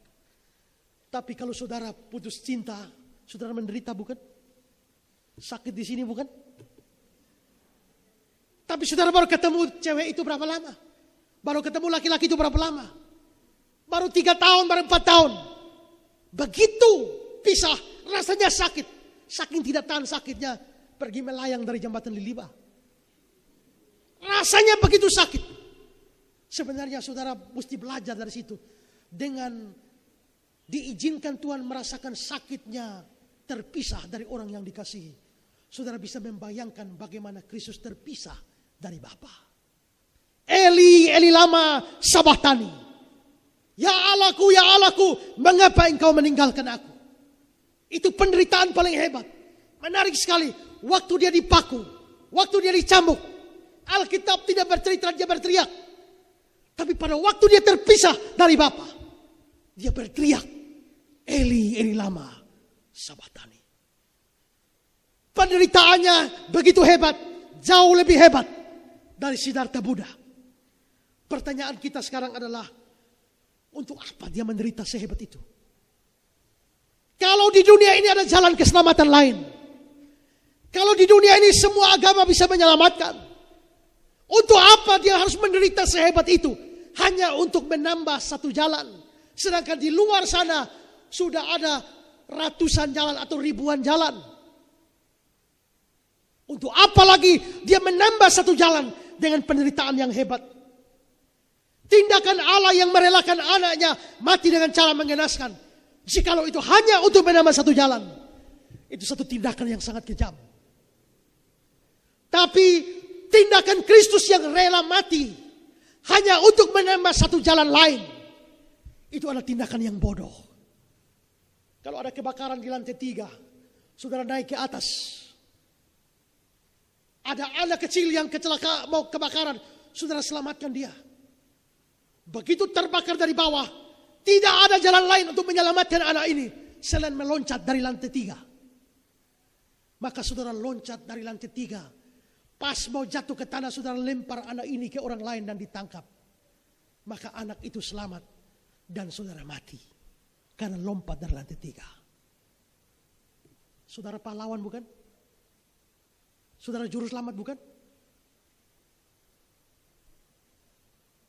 Tapi kalau saudara putus cinta, saudara menderita bukan? Sakit di sini bukan? Tapi saudara baru ketemu cewek itu berapa lama? Baru ketemu laki-laki itu berapa lama? Baru 3 tahun, baru 4 tahun. Begitu pisah, rasanya sakit. Saking tidak tahan sakitnya, pergi melayang dari jembatan Liliba. Rasanya begitu sakit. Sebenarnya saudara mesti belajar dari situ. Dengan diizinkan Tuhan merasakan sakitnya terpisah dari orang yang dikasihi. Saudara bisa membayangkan bagaimana Kristus terpisah dari Bapa. Eli, Eli lama sabahtani. Ya Allahku, mengapa engkau meninggalkan aku? Itu penderitaan paling hebat. Menarik sekali. Waktu dia dipaku, waktu dia dicambuk, Alkitab tidak bercerita dia berteriak. Tapi pada waktu dia terpisah dari Bapa, dia berteriak, Eli, Eli lama sabahtani. Penderitaannya begitu hebat, jauh lebih hebat dari Siddhartha Buddha. Pertanyaan kita sekarang adalah, untuk apa dia menderita sehebat itu? Kalau di dunia ini ada jalan keselamatan lain, kalau di dunia ini semua agama bisa menyelamatkan, untuk apa dia harus menderita sehebat itu? Hanya untuk menambah satu jalan. Sedangkan di luar sana sudah ada ratusan jalan atau ribuan jalan. Untuk apa lagi dia menambah satu jalan dengan penderitaan yang hebat? Tindakan Allah yang merelakan anaknya mati dengan cara mengenaskan. Jikalau itu hanya untuk menambah satu jalan, itu satu tindakan yang sangat kejam. Tapi tindakan Kristus yang rela mati hanya untuk menambah satu jalan lain, itu adalah tindakan yang bodoh. Kalau ada kebakaran di lantai 3, saudara naik ke atas, ada anak kecil yang kecelakaan mau kebakaran, saudara selamatkan dia. Begitu terbakar dari bawah, tidak ada jalan lain untuk menyelamatkan anak ini selain meloncat dari lantai 3. Maka saudara loncat dari lantai 3. Pas mau jatuh ke tanah, saudara lempar anak ini ke orang lain dan ditangkap. Maka anak itu selamat dan saudara mati karena lompat dari lantai 3. Saudara pahlawan bukan? Saudara juru selamat bukan?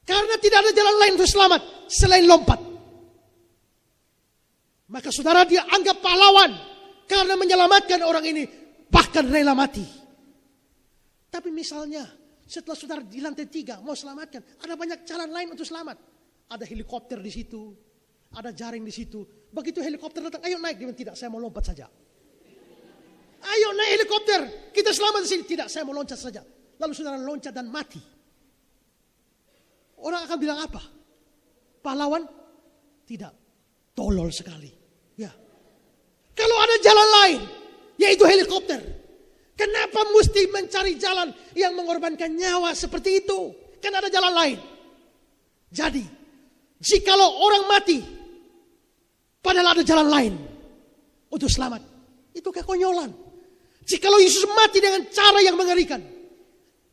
Karena tidak ada jalan lain untuk selamat selain lompat. Maka saudara dia anggap pahlawan karena menyelamatkan orang ini, bahkan rela mati. Tapi misalnya setelah saudara di lantai 3 mau selamatkan, ada banyak jalan lain untuk selamat. Ada helikopter di situ, ada jaring di situ. Begitu helikopter datang, ayo naik. Dia bilang, tidak, saya mau lompat saja. Ayo naik helikopter, kita selamat di sini. Tidak, saya mau loncat saja. Lalu saudara loncat dan mati. Orang akan bilang apa? Pahlawan? Tidak. Tolol sekali. Ya. Kalau ada jalan lain, yaitu helikopter, kenapa mesti mencari jalan yang mengorbankan nyawa seperti itu? Kan ada jalan lain. Jadi, Jikalau orang mati, padahal ada jalan lain untuk selamat, itu kekonyolan. Jikalau Yesus mati dengan cara yang mengerikan,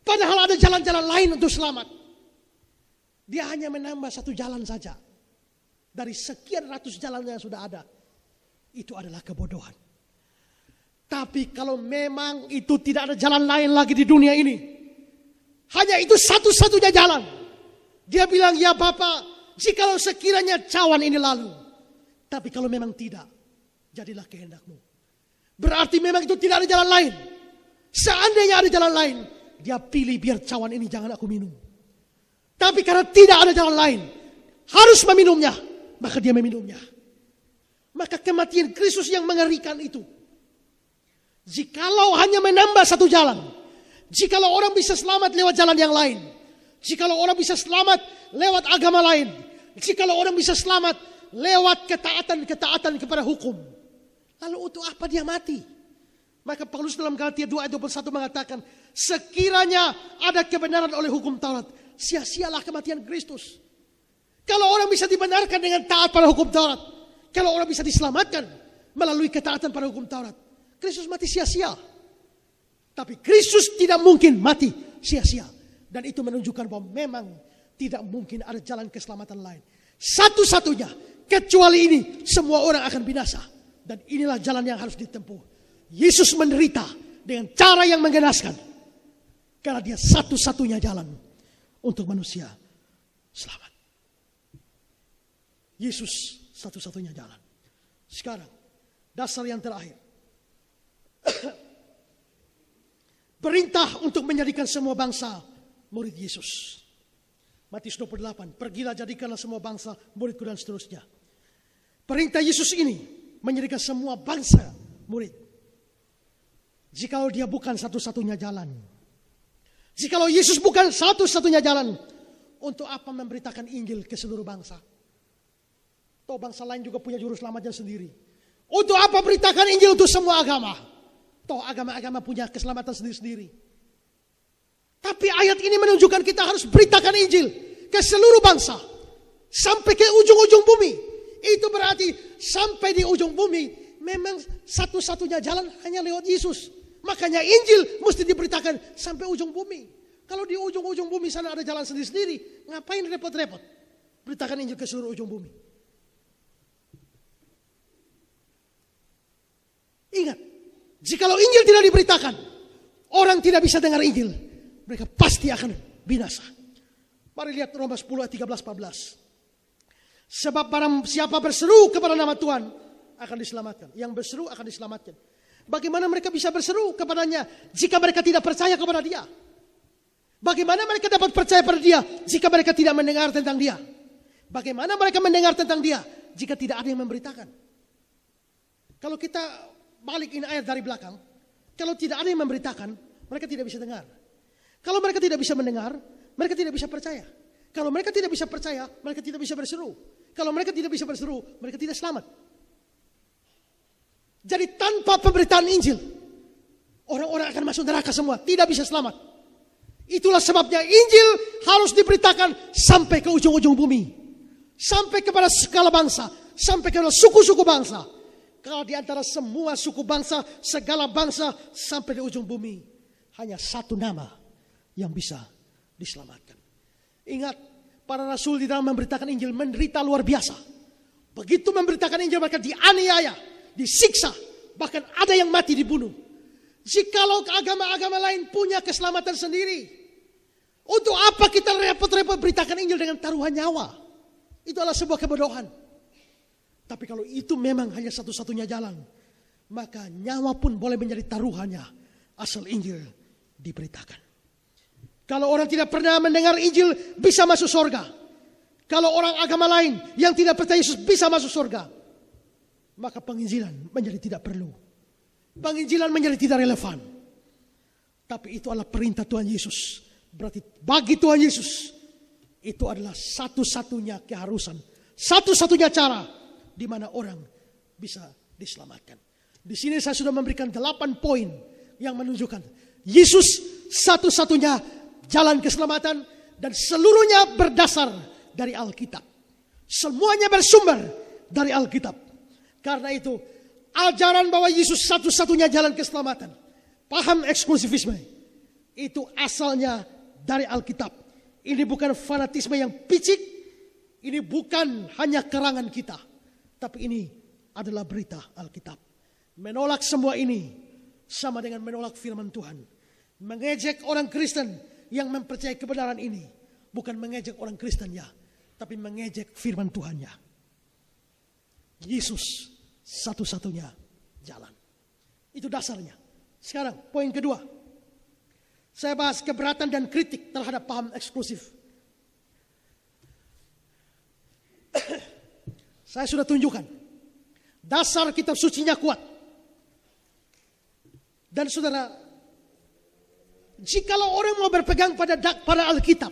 padahal ada jalan-jalan lain untuk selamat, dia hanya menambah satu jalan saja dari sekian ratus jalan yang sudah ada. Itu adalah kebodohan. Tapi kalau memang itu tidak ada jalan lain lagi di dunia ini, hanya itu satu-satunya jalan, dia bilang, ya Bapa, jikalau sekiranya cawan ini lalu, tapi kalau memang tidak, jadilah kehendak-Mu. Berarti memang itu tidak ada jalan lain. Seandainya ada jalan lain, dia pilih biar cawan ini jangan aku minum. Tapi karena tidak ada jalan lain, harus meminumnya, maka dia meminumnya. Maka kematian Kristus yang mengerikan itu, jikalau hanya menambah satu jalan, jikalau orang bisa selamat lewat jalan yang lain, jikalau orang bisa selamat lewat agama lain, jikalau orang bisa selamat lewat ketaatan kepada hukum, lalu untuk apa dia mati? Maka Paulus dalam Galatia 2 ayat 21 mengatakan, sekiranya ada kebenaran oleh hukum Taurat, sia-sialah kematian Kristus. Kalau orang bisa dibenarkan dengan taat pada hukum Taurat, kalau orang bisa diselamatkan melalui ketaatan pada hukum Taurat, Kristus mati sia-sia. Tapi Kristus tidak mungkin mati sia-sia. Dan itu menunjukkan bahwa memang tidak mungkin ada jalan keselamatan lain. Satu-satunya, kecuali ini, semua orang akan binasa. Dan inilah jalan yang harus ditempuh. Yesus menderita dengan cara yang menggenaskan. Karena dia satu-satunya jalan untuk manusia selamat. Yesus satu-satunya jalan. Sekarang, dasar yang terakhir. Perintah untuk menjadikan semua bangsa murid Yesus. Matius 28, pergilah jadikanlah semua bangsa muridku dan seterusnya. Perintah Yesus ini menjadikan semua bangsa murid. Jikalau dia bukan satu-satunya jalan, jikalau Yesus bukan satu-satunya jalan, untuk apa memberitakan Injil ke seluruh bangsa? Toh bangsa lain juga punya juru selamatnya sendiri. Untuk apa beritakan Injil untuk semua agama? Toh agama-agama punya keselamatan sendiri-sendiri. Tapi ayat ini menunjukkan kita harus beritakan Injil ke seluruh bangsa. Sampai ke ujung-ujung bumi. Itu berarti sampai di ujung bumi memang satu-satunya jalan hanya lewat Yesus. Makanya Injil mesti diberitakan sampai ujung bumi. Kalau di ujung-ujung bumi sana ada jalan sendiri-sendiri, ngapain repot-repot beritakan Injil ke seluruh ujung bumi? Ingat, jikalau Injil tidak diberitakan, orang tidak bisa dengar Injil, mereka pasti akan binasa. Mari lihat Roma 10 ayat 13-14. Sebab barang siapa berseru kepada nama Tuhan akan diselamatkan. Yang berseru akan diselamatkan. Bagaimana mereka bisa berseru kepadanya jika mereka tidak percaya kepada dia? Bagaimana mereka dapat percaya pada dia jika mereka tidak mendengar tentang dia? Bagaimana mereka mendengar tentang dia jika tidak ada yang memberitakan? Kalau kita balikin ayat dari belakang, kalau tidak ada yang memberitakan, mereka tidak bisa dengar. Kalau mereka tidak bisa mendengar, mereka tidak bisa percaya. Kalau mereka tidak bisa percaya, mereka tidak bisa berseru. Kalau mereka tidak bisa berseru, mereka tidak selamat. Jadi tanpa pemberitaan Injil, orang-orang akan masuk neraka semua, tidak bisa selamat. Itulah sebabnya Injil harus diberitakan sampai ke ujung-ujung bumi. Sampai kepada segala bangsa, sampai kepada suku-suku bangsa. Kalau di antara semua suku bangsa, segala bangsa sampai di ujung bumi, hanya satu nama yang bisa diselamatkan. Ingat, para rasul di dalam memberitakan Injil menderita luar biasa. Begitu memberitakan Injil mereka dianiaya, disiksa, bahkan ada yang mati dibunuh. Jikalau agama-agama lain punya keselamatan sendiri, untuk apa kita repot-repot beritakan Injil dengan taruhan nyawa? Itu adalah sebuah kebodohan. Tapi kalau itu memang hanya satu-satunya jalan, maka nyawa pun boleh menjadi taruhannya asal Injil diberitakan. Kalau orang tidak pernah mendengar Injil bisa masuk surga. Kalau orang agama lain yang tidak percaya Yesus bisa masuk surga, maka penginjilan menjadi tidak perlu. Penginjilan menjadi tidak relevan. Tapi itu adalah perintah Tuhan Yesus. Berarti bagi Tuhan Yesus itu adalah satu-satunya keharusan, satu-satunya cara di mana orang bisa diselamatkan. Di sini saya sudah memberikan 8 poin yang menunjukkan Yesus satu-satunya jalan keselamatan dan seluruhnya berdasar dari Alkitab. Semuanya bersumber dari Alkitab. Karena itu, ajaran bahwa Yesus satu-satunya jalan keselamatan, paham eksklusifisme, itu asalnya dari Alkitab. Ini bukan fanatisme yang picik, ini bukan hanya kerangan kita, tapi ini adalah berita Alkitab. Menolak semua ini sama dengan menolak firman Tuhan. Mengejek orang Kristen yang mempercayai kebenaran ini, bukan mengejek orang Kristennya, tapi mengejek firman Tuhannya. Yesus satu-satunya jalan. Itu dasarnya. Sekarang poin kedua. Saya bahas keberatan dan kritik terhadap paham eksklusif. Saya sudah tunjukkan. Dasar kitab sucinya kuat. Dan saudara, jikalau orang mau berpegang pada Alkitab,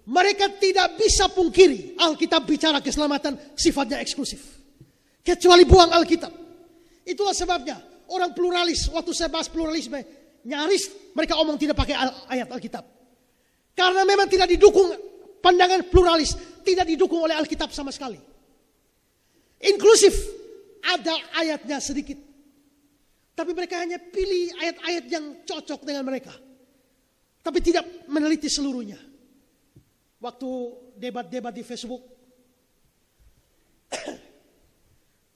mereka tidak bisa pungkiri Alkitab bicara keselamatan sifatnya eksklusif. Kecuali buang Alkitab. Itulah sebabnya orang pluralis, waktu saya bahas pluralisme, nyaris mereka omong tidak pakai ayat Alkitab. Karena memang tidak didukung, pandangan pluralis tidak didukung oleh Alkitab sama sekali. Inklusif, ada ayatnya sedikit. Tapi mereka hanya pilih ayat-ayat yang cocok dengan mereka. Tapi tidak meneliti seluruhnya. Waktu debat-debat di Facebook,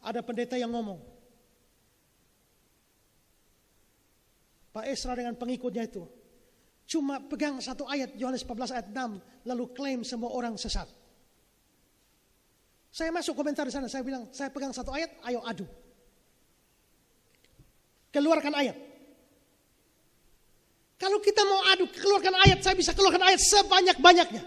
ada pendeta yang ngomong, Pak Esra dengan pengikutnya itu cuma pegang satu ayat, Yohanes 14 ayat 6, lalu klaim semua orang sesat. Saya masuk komentar di sana, saya bilang, saya pegang satu ayat, ayo adu. Keluarkan ayat. Kalau kita mau adu, keluarkan ayat, saya bisa keluarkan ayat sebanyak-banyaknya.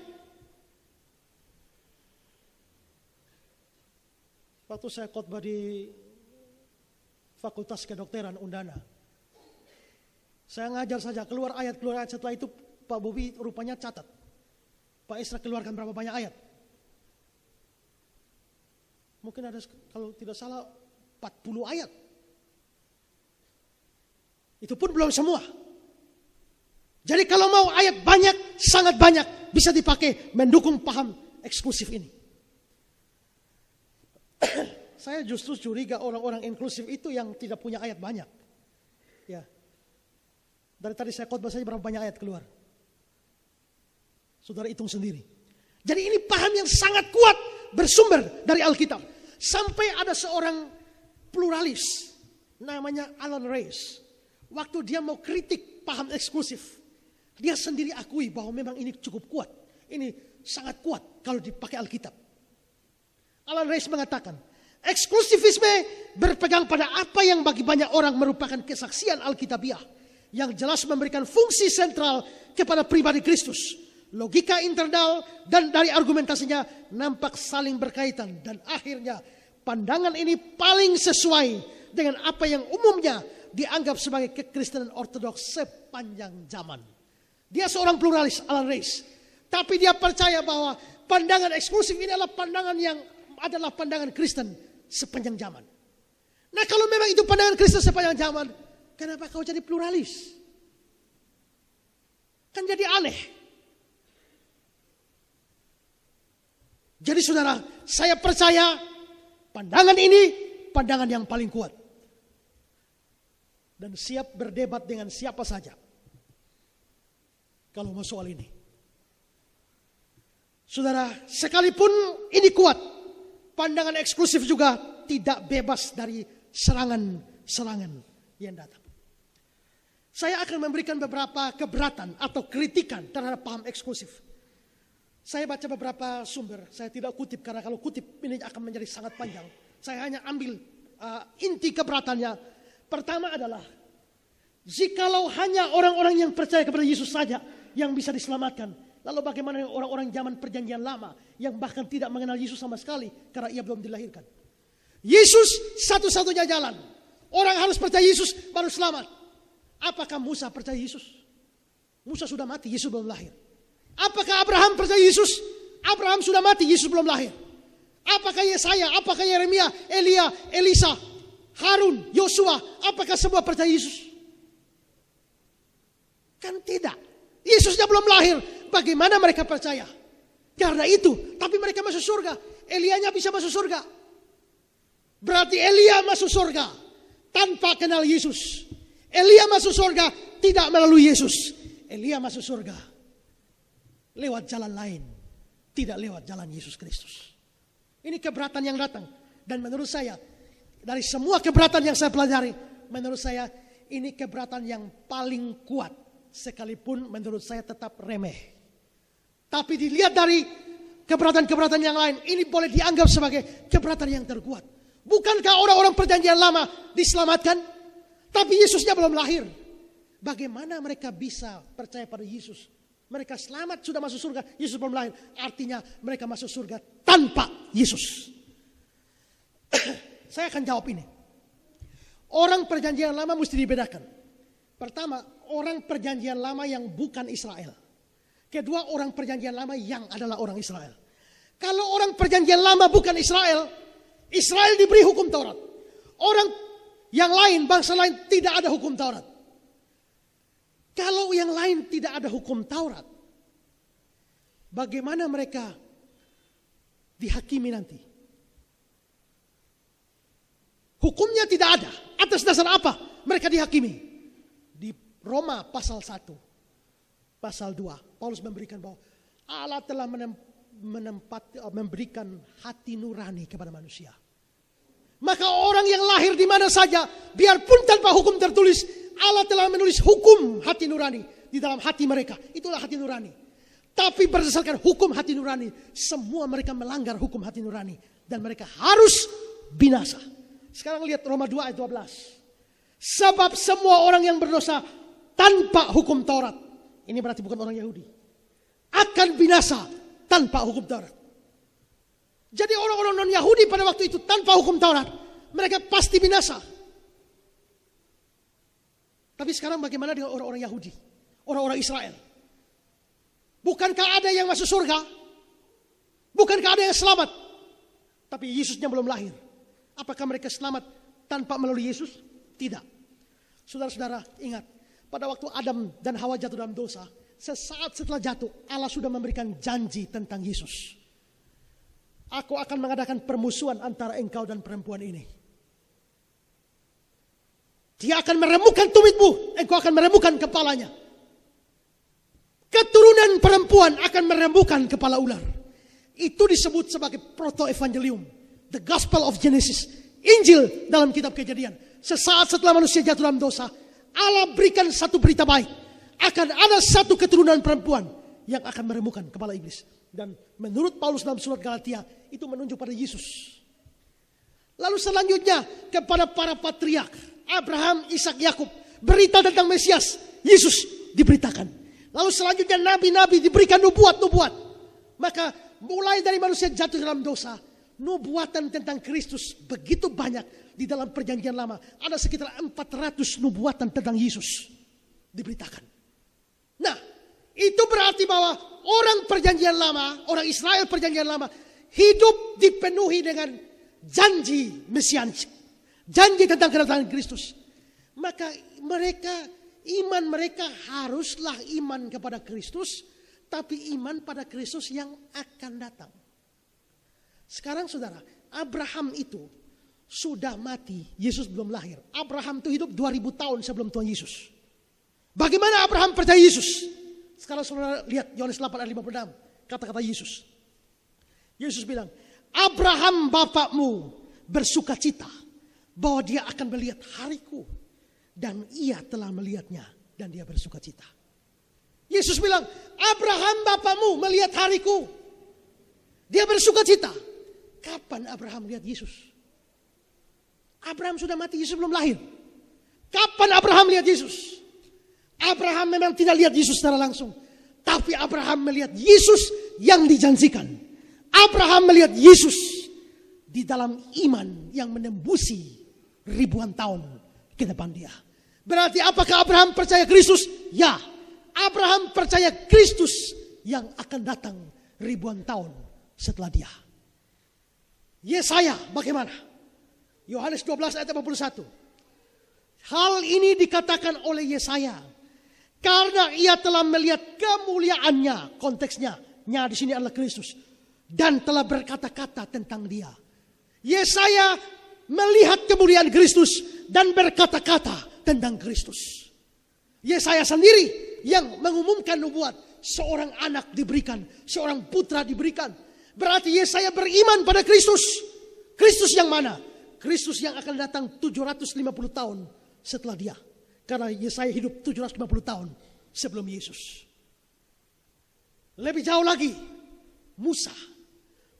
Waktu saya khotbah di Fakultas Kedokteran Undana, saya ngajar saja, keluar ayat. Setelah itu Pak Bobi rupanya catat. Pak Esra keluarkan berapa banyak ayat. Mungkin ada, kalau tidak salah, 40 ayat. Itu pun belum semua. Jadi kalau mau ayat banyak, sangat banyak, bisa dipakai mendukung paham eksklusif ini. Saya justru curiga orang-orang inklusif itu yang tidak punya ayat banyak. Ya. Dari tadi saya khotbah saja berapa banyak ayat keluar. Saudara hitung sendiri. Jadi ini paham yang sangat kuat bersumber dari Alkitab. Sampai ada seorang pluralis namanya Alan Reyes. Waktu dia mau kritik paham eksklusif, dia sendiri akui bahwa memang ini cukup kuat. Ini sangat kuat kalau dipakai Alkitab. Alan Reyes mengatakan, eksklusifisme berpegang pada apa yang bagi banyak orang merupakan kesaksian Alkitabiah, yang jelas memberikan fungsi sentral kepada pribadi Kristus. Logika internal dan dari argumentasinya nampak saling berkaitan. Dan akhirnya pandangan ini paling sesuai dengan apa yang umumnya dianggap sebagai kekristenan ortodoks sepanjang zaman. Dia seorang pluralis, Alan Reyes. Tapi dia percaya bahwa pandangan eksklusif ini adalah pandangan Kristen sepanjang zaman. Nah kalau memang itu pandangan Kristen sepanjang zaman, kenapa kau jadi pluralis? Kan jadi aneh. Jadi saudara, saya percaya pandangan ini pandangan yang paling kuat. Dan siap berdebat dengan siapa saja kalau mau soal ini. Saudara, sekalipun ini kuat, pandangan eksklusif juga tidak bebas dari serangan-serangan yang datang. Saya akan memberikan beberapa keberatan atau kritikan terhadap paham eksklusif. Saya baca beberapa sumber, saya tidak kutip karena kalau kutip ini akan menjadi sangat panjang. Saya hanya ambil inti keberatannya. Pertama adalah, jikalau hanya orang-orang yang percaya kepada Yesus saja yang bisa diselamatkan, lalu bagaimana orang-orang zaman perjanjian lama yang bahkan tidak mengenal Yesus sama sekali karena ia belum dilahirkan? Yesus satu-satunya jalan. Orang harus percaya Yesus baru selamat. Apakah Musa percaya Yesus? Musa sudah mati, Yesus belum lahir. Apakah Abraham percaya Yesus? Abraham sudah mati, Yesus belum lahir. Apakah Yesaya, apakah Yeremia, Elia, Elisa, Harun, Yosua, apakah semua percaya Yesus? Kan tidak. Yesusnya belum lahir, bagaimana mereka percaya? Karena itu, tapi mereka masuk surga. Elianya bisa masuk surga. Berarti Elia masuk surga tanpa kenal Yesus. Elia masuk surga tidak melalui Yesus. Elia masuk surga lewat jalan lain, tidak lewat jalan Yesus Kristus. Ini keberatan yang datang. Dan menurut saya, dari semua keberatan yang saya pelajari, menurut saya ini keberatan yang paling kuat. Sekalipun menurut saya tetap remeh. Tapi dilihat dari keberatan-keberatan yang lain, ini boleh dianggap sebagai keberatan yang terkuat. Bukankah orang-orang perjanjian lama diselamatkan? Tapi Yesusnya belum lahir. Bagaimana mereka bisa percaya pada Yesus? Mereka selamat, sudah masuk surga, Yesus belum lahir. Artinya mereka masuk surga tanpa Yesus. Saya akan jawab ini. Orang perjanjian lama mesti dibedakan. Pertama, orang perjanjian lama yang bukan Israel. Kedua, orang perjanjian lama yang adalah orang Israel. Kalau orang perjanjian lama bukan Israel, Israel diberi hukum Taurat. Orang yang lain, bangsa lain tidak ada hukum Taurat. Kalau yang lain tidak ada hukum Taurat, bagaimana mereka dihakimi nanti? Hukumnya tidak ada. Atas dasar apa mereka dihakimi? Di Roma pasal 1, pasal 2, Paulus memberikan bahwa Allah telah memberikan hati nurani kepada manusia. Maka orang yang lahir di mana saja, biarpun tanpa hukum tertulis, Allah telah menulis hukum hati nurani di dalam hati mereka. Itulah hati nurani. Tapi berdasarkan hukum hati nurani, semua mereka melanggar hukum hati nurani. Dan mereka harus binasa. Sekarang lihat Roma 2 ayat 12. Sebab semua orang yang berdosa tanpa hukum Taurat, ini berarti bukan orang Yahudi, akan binasa tanpa hukum Taurat. Jadi orang-orang non-Yahudi pada waktu itu tanpa hukum Taurat, mereka pasti binasa. Tapi sekarang bagaimana dengan orang-orang Yahudi? Orang-orang Israel? Bukankah ada yang masuk surga? Bukankah ada yang selamat? Tapi Yesusnya belum lahir. Apakah mereka selamat tanpa melalui Yesus? Tidak. Saudara-saudara, ingat. Pada waktu Adam dan Hawa jatuh dalam dosa, sesaat setelah jatuh, Allah sudah memberikan janji tentang Yesus. Aku akan mengadakan permusuhan antara engkau dan perempuan ini. Dia akan meremukkan tumitmu, engkau akan meremukkan kepalanya. Keturunan perempuan akan meremukkan kepala ular. Itu disebut sebagai proto-evangelium, the gospel of Genesis, Injil dalam kitab Kejadian. Sesaat setelah manusia jatuh dalam dosa, Allah berikan satu berita baik. Akan ada satu keturunan perempuan yang akan meremukkan kepala iblis. Dan menurut Paulus dalam surat Galatia, itu menunjuk pada Yesus. Lalu selanjutnya kepada para patriark, Abraham, Ishak, Yakub, berita tentang Mesias, Yesus diberitakan. Lalu selanjutnya nabi-nabi diberikan nubuat-nubuat. Maka mulai dari manusia jatuh dalam dosa, nubuatan tentang Kristus begitu banyak di dalam perjanjian lama. Ada sekitar 400 nubuatan tentang Yesus diberitakan. Nah, itu berarti bahwa orang perjanjian lama, orang Israel perjanjian lama, hidup dipenuhi dengan janji mesianis. Janji tentang kedatangan Kristus. Maka iman mereka haruslah iman kepada Kristus, tapi iman pada Kristus yang akan datang. Sekarang saudara, Abraham itu sudah mati, Yesus belum lahir. Abraham itu hidup 2000 tahun sebelum Tuhan Yesus. Bagaimana Abraham percaya Yesus? Sekarang saudara lihat Yohanes 8 ayat 56, kata-kata Yesus. Yesus bilang, Abraham bapakmu bersuka cita bahwa dia akan melihat hariku. Dan ia telah melihatnya dan dia bersuka cita. Yesus bilang, Abraham bapakmu melihat hariku. Dia bersuka cita. Kapan Abraham lihat Yesus? Abraham sudah mati, Yesus belum lahir. Kapan Abraham lihat Yesus? Abraham memang tidak lihat Yesus secara langsung. Tapi Abraham melihat Yesus yang dijanjikan. Abraham melihat Yesus di dalam iman yang menembusi ribuan tahun ke depan dia. Berarti apakah Abraham percaya Kristus? Ya. Abraham percaya Kristus yang akan datang ribuan tahun setelah dia. Yesaya bagaimana? Yohanes 12 ayat 81. Hal ini dikatakan oleh Yesaya karena ia telah melihat kemuliaannya. Konteksnya, nya di sini adalah Kristus. dan telah berkata-kata tentang dia. Yesaya melihat kemuliaan Kristus dan berkata-kata tentang Kristus. Yesaya sendiri yang mengumumkan nubuat. Seorang anak diberikan, seorang putra diberikan. Berarti Yesaya beriman pada Kristus. Kristus yang mana? Kristus yang akan datang 750 tahun setelah dia. Karena Yesaya hidup 750 tahun sebelum Yesus. Lebih jauh lagi, Musa.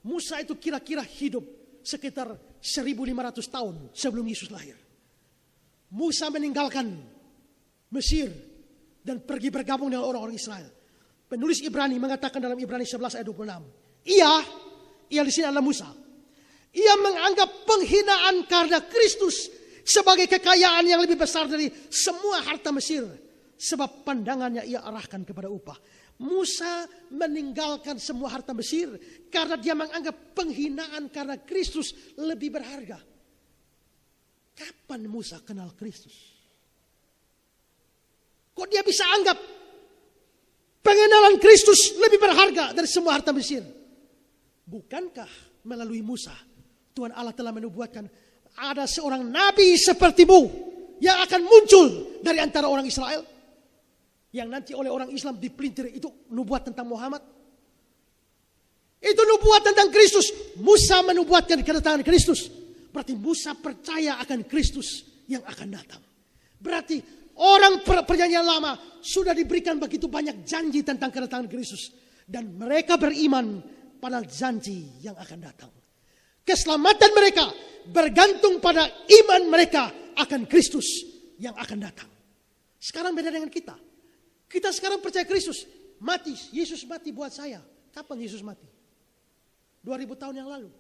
Musa itu kira-kira hidup sekitar 1500 tahun sebelum Yesus lahir. Musa meninggalkan Mesir dan pergi bergabung dengan orang-orang Israel. Penulis Ibrani mengatakan dalam Ibrani 11 ayat 26. Ia di sini adalah Musa. Ia menganggap penghinaan karena Kristus sebagai kekayaan yang lebih besar dari semua harta Mesir. Sebab pandangannya ia arahkan kepada upah. Musa meninggalkan semua harta Mesir karena dia menganggap penghinaan karena Kristus lebih berharga. Kapan Musa kenal Kristus? Kok dia bisa anggap pengenalan Kristus lebih berharga dari semua harta Mesir? Bukankah melalui Musa Tuhan Allah telah menubuatkan ada seorang nabi sepertimu yang akan muncul dari antara orang Israel, yang nanti oleh orang Islam dipelintir? Itu nubuat tentang Muhammad. Itu nubuat tentang Kristus. Musa menubuatkan kedatangan Kristus. Berarti Musa percaya akan Kristus yang akan datang. Berarti orang perjanjian lama sudah diberikan begitu banyak janji tentang kedatangan Kristus. Dan mereka beriman pada janji yang akan datang. Keselamatan mereka bergantung pada iman mereka akan Kristus yang akan datang. Sekarang beda dengan kita. Kita sekarang percaya Kristus. Mati, Yesus mati buat saya. Kapan Yesus mati? 2000 tahun yang lalu.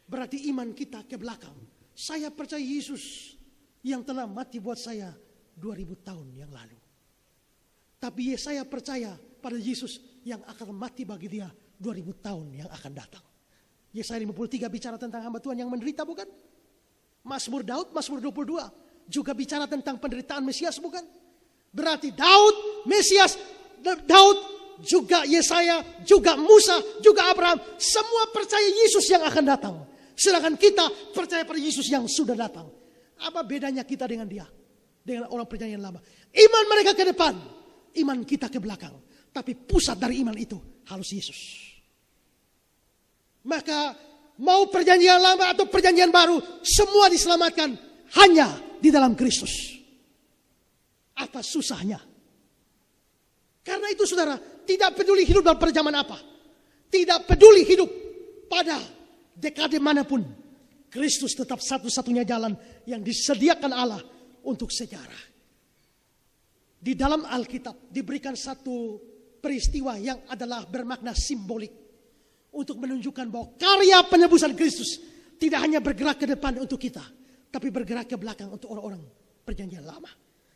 Berarti iman kita ke belakang. Saya percaya Yesus yang telah mati buat saya 2000 tahun yang lalu. Tapi saya percaya pada Yesus yang akan mati bagi dia 2000 tahun yang akan datang. Yesaya 53 bicara tentang hamba Tuhan yang menderita, bukan? Mazmur Daud, Mazmur 22 juga bicara tentang penderitaan Mesias, bukan? Berarti Daud, Mesias, Daud, juga Yesaya, juga Musa, juga Abraham, semua percaya Yesus yang akan datang. Sedangkan kita percaya pada Yesus yang sudah datang. Apa bedanya kita dengan dia? Dengan orang perjanjian lama. Iman mereka ke depan, iman kita ke belakang. Tapi pusat dari iman itu harus Yesus. Maka mau perjanjian lama atau perjanjian baru, semua diselamatkan hanya di dalam Kristus. Apa susahnya? Karena itu saudara, tidak peduli hidup dalam perjaman apa. Tidak peduli hidup pada dekade manapun. Kristus tetap satu-satunya jalan yang disediakan Allah untuk sejarah. Di dalam Alkitab diberikan satu peristiwa yang adalah bermakna simbolik. Untuk menunjukkan bahwa karya penebusan Kristus tidak hanya bergerak ke depan untuk kita. Tapi bergerak ke belakang untuk orang-orang perjanjian lama.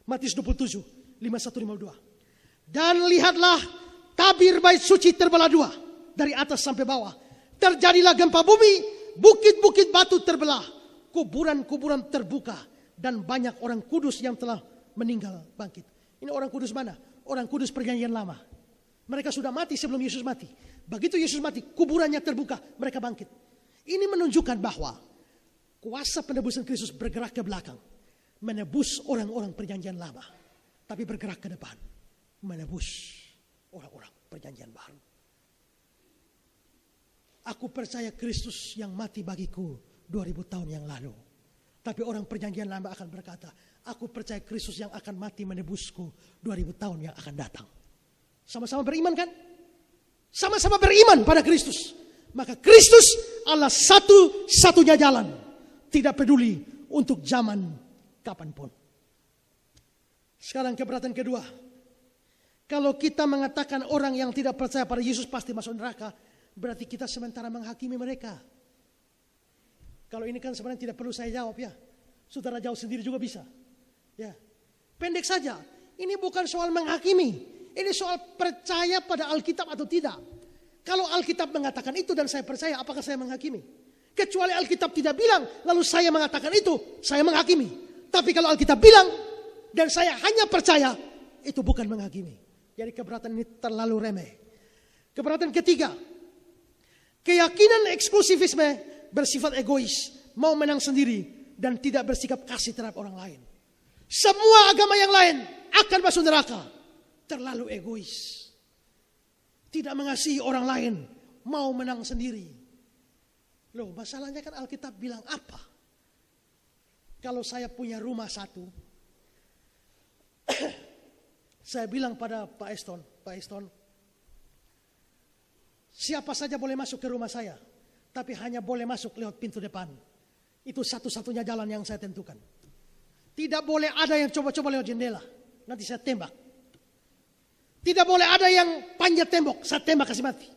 Matius 27, 51-52. Dan lihatlah tabir bait suci terbelah dua. Dari atas sampai bawah. Terjadilah gempa bumi. Bukit-bukit batu terbelah. Kuburan-kuburan terbuka. Dan banyak orang kudus yang telah meninggal bangkit. Ini orang kudus mana? Orang kudus perjanjian lama. Mereka sudah mati sebelum Yesus mati. Begitu Yesus mati, kuburannya terbuka, mereka bangkit. Ini menunjukkan bahwa kuasa penebusan Kristus bergerak ke belakang. Menebus orang-orang perjanjian lama. Tapi bergerak ke depan. Menebus orang-orang perjanjian baru. Aku percaya Kristus yang mati bagiku 2000 tahun yang lalu. Tapi orang perjanjian lama akan berkata, aku percaya Kristus yang akan mati menebusku 2000 tahun yang akan datang. Sama-sama beriman kan? Sama-sama beriman pada Kristus. Maka Kristus adalah satu-satunya jalan. Tidak peduli untuk zaman kapanpun. Sekarang keberatan kedua. Kalau kita mengatakan orang yang tidak percaya pada Yesus pasti masuk neraka, berarti kita sementara menghakimi mereka. Kalau ini kan sebenarnya tidak perlu saya jawab ya. Saudara jawab sendiri juga bisa. Ya. Pendek saja. Ini bukan soal menghakimi. Ini soal percaya pada Alkitab atau tidak. Kalau Alkitab mengatakan itu dan saya percaya, apakah saya menghakimi? Kecuali Alkitab tidak bilang, lalu saya mengatakan itu, saya menghakimi. Tapi kalau Alkitab bilang, dan saya hanya percaya, itu bukan menghakimi. Jadi keberatan ini terlalu remeh. Keberatan ketiga, Keyakinan eksklusivisme bersifat egois, mau menang sendiri dan tidak bersikap kasih terhadap orang lain. Semua agama yang lain akan masuk neraka. Terlalu egois. Tidak mengasihi orang lain, mau menang sendiri. Loh, masalahnya kan Alkitab bilang apa? Kalau saya punya rumah satu, saya bilang pada Pak Eston, siapa saja boleh masuk ke rumah saya, tapi hanya boleh masuk lewat pintu depan. Itu satu-satunya jalan yang saya tentukan. Tidak boleh ada yang coba-coba lewat jendela, nanti saya tembak. Tidak boleh ada yang panjat tembok, saya tembak kasih mati.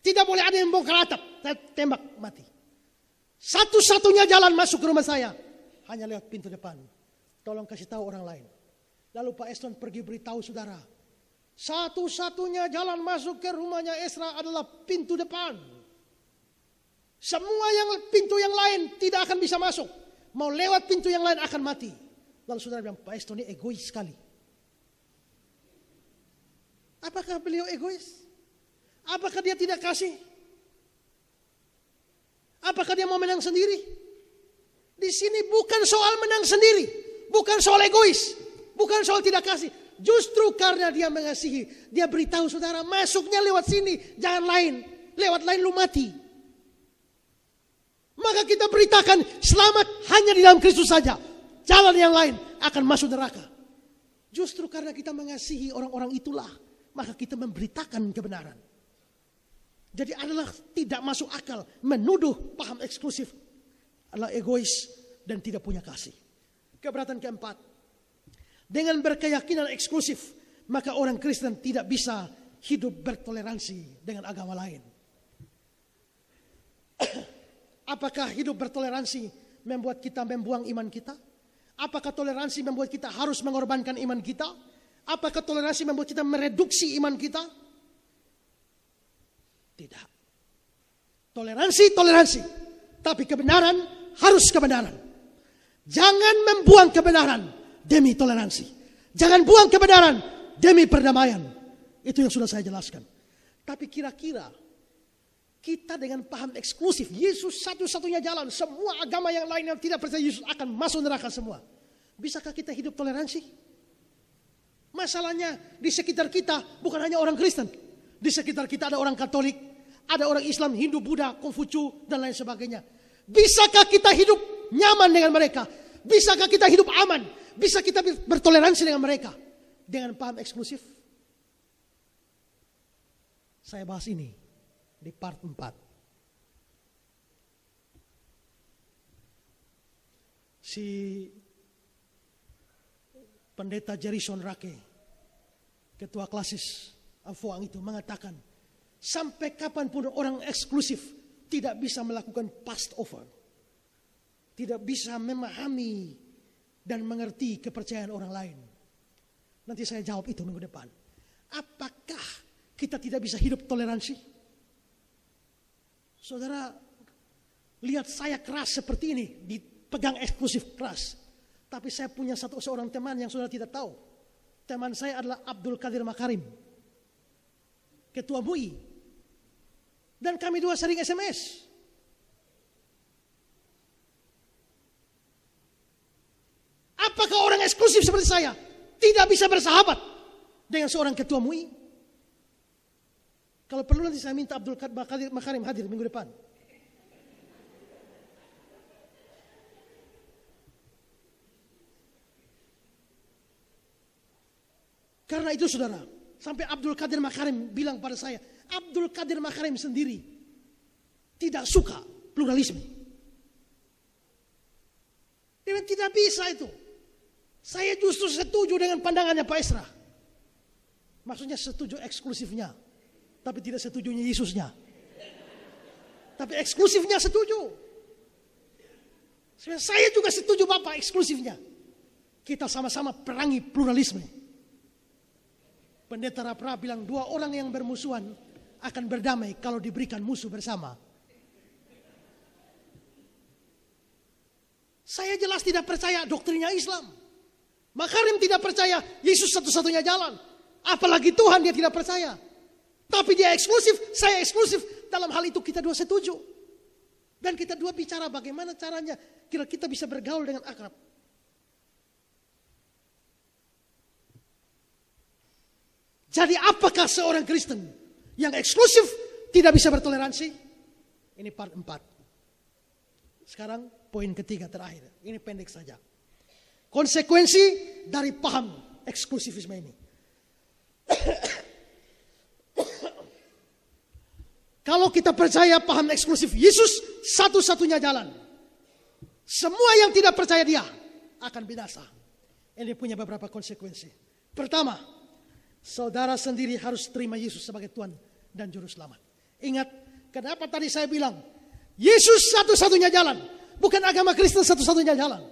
Tidak boleh ada yang bongkar atap, saya tembak mati. Satu-satunya jalan masuk ke rumah saya hanya lewat pintu depan. Tolong kasih tahu orang lain. Lalu Pak Eston pergi beritahu saudara, satu-satunya jalan masuk ke rumahnya Esra adalah pintu depan. Semua pintu yang lain tidak akan bisa masuk. Mau lewat pintu yang lain akan mati. Lalu saudara bilang, Pak Eston ini egois sekali. Apakah beliau egois? Apakah dia tidak kasih? Apakah dia mau menang sendiri? Di sini bukan soal menang sendiri, bukan soal egois, bukan soal tidak kasih. Justru karena dia mengasihi, dia beritahu saudara, masuknya lewat sini, jangan lain. Lewat lain lu mati. Maka kita beritakan selamat hanya di dalam Kristus saja. Jalan yang lain akan masuk neraka. Justru karena kita mengasihi orang-orang itulah, maka kita memberitakan kebenaran. Jadi adalah tidak masuk akal menuduh paham eksklusif adalah egois dan tidak punya kasih. Keberatan keempat, dengan berkeyakinan eksklusif, maka orang Kristen tidak bisa hidup bertoleransi dengan agama lain. Apakah hidup bertoleransi membuat kita membuang iman kita? Apakah toleransi membuat kita harus mengorbankan iman kita? Apakah toleransi membuat kita mereduksi iman kita? Tidak. Toleransi. Tapi kebenaran harus kebenaran. Jangan membuang kebenaran demi toleransi. Jangan buang kebenaran demi perdamaian. Itu yang sudah saya jelaskan. Tapi kira-kira kita dengan paham eksklusif, Yesus satu-satunya jalan, semua agama yang lain yang tidak percaya Yesus akan masuk neraka semua. Bisakah kita hidup toleransi? Masalahnya di sekitar kita bukan hanya orang Kristen. Di sekitar kita ada orang Katolik, ada orang Islam, Hindu, Buddha, Konghucu, dan lain sebagainya. Bisakah kita hidup nyaman dengan mereka? Bisakah kita hidup aman? Bisa kita bertoleransi dengan mereka? Dengan paham eksklusif? Saya bahas ini di part 4. Si pendeta Jerison Rake, ketua klasis Afuang itu mengatakan, sampai kapanpun orang eksklusif tidak bisa melakukan Passover, tidak bisa memahami dan mengerti kepercayaan orang lain. Nanti saya jawab itu minggu depan. Apakah kita tidak bisa hidup toleransi? Saudara, lihat saya keras seperti ini, dipegang eksklusif keras. Tapi saya punya seorang teman yang saudara tidak tahu. Teman saya adalah Abdul Qadir Makarim, ketua MUI. Dan kami dua sering SMS. Apakah orang eksklusif seperti saya tidak bisa bersahabat dengan seorang ketua MUI? Kalau perlu nanti saya minta Abdul Qadir Makarim hadir minggu depan. Karena itu saudara, sampai Abdul Qadir Makarim bilang pada saya, Abdul Qadir Makarim sendiri tidak suka pluralisme. Dia bilang tidak bisa itu. Saya justru setuju dengan pandangannya Pak Esra. Maksudnya setuju eksklusifnya, tapi tidak setujunya Yesusnya. Tapi eksklusifnya setuju. Saya juga setuju Bapak eksklusifnya. Kita sama-sama perangi pluralisme. Pendeta Rapra bilang 2 orang yang bermusuhan akan berdamai kalau diberikan musuh bersama. Saya jelas tidak percaya doktrinnya Islam. Makarim tidak percaya Yesus satu-satunya jalan. Apalagi Tuhan dia tidak percaya. Tapi dia eksklusif, saya eksklusif. dalam hal itu kita dua setuju. Dan kita dua bicara bagaimana caranya kira kita bisa bergaul dengan akrab. Jadi apakah seorang Kristen yang eksklusif tidak bisa bertoleransi? Ini part 4. Sekarang poin ketiga terakhir. Ini pendek saja. Konsekuensi dari paham eksklusifisme ini. Kalau kita percaya paham eksklusif Yesus satu-satunya jalan, semua yang tidak percaya dia akan binasa. Ini punya beberapa konsekuensi. Pertama, saudara sendiri harus terima Yesus sebagai Tuhan dan Juru Selamat. Ingat, kenapa tadi saya bilang Yesus satu-satunya jalan, bukan agama Kristen satu-satunya jalan.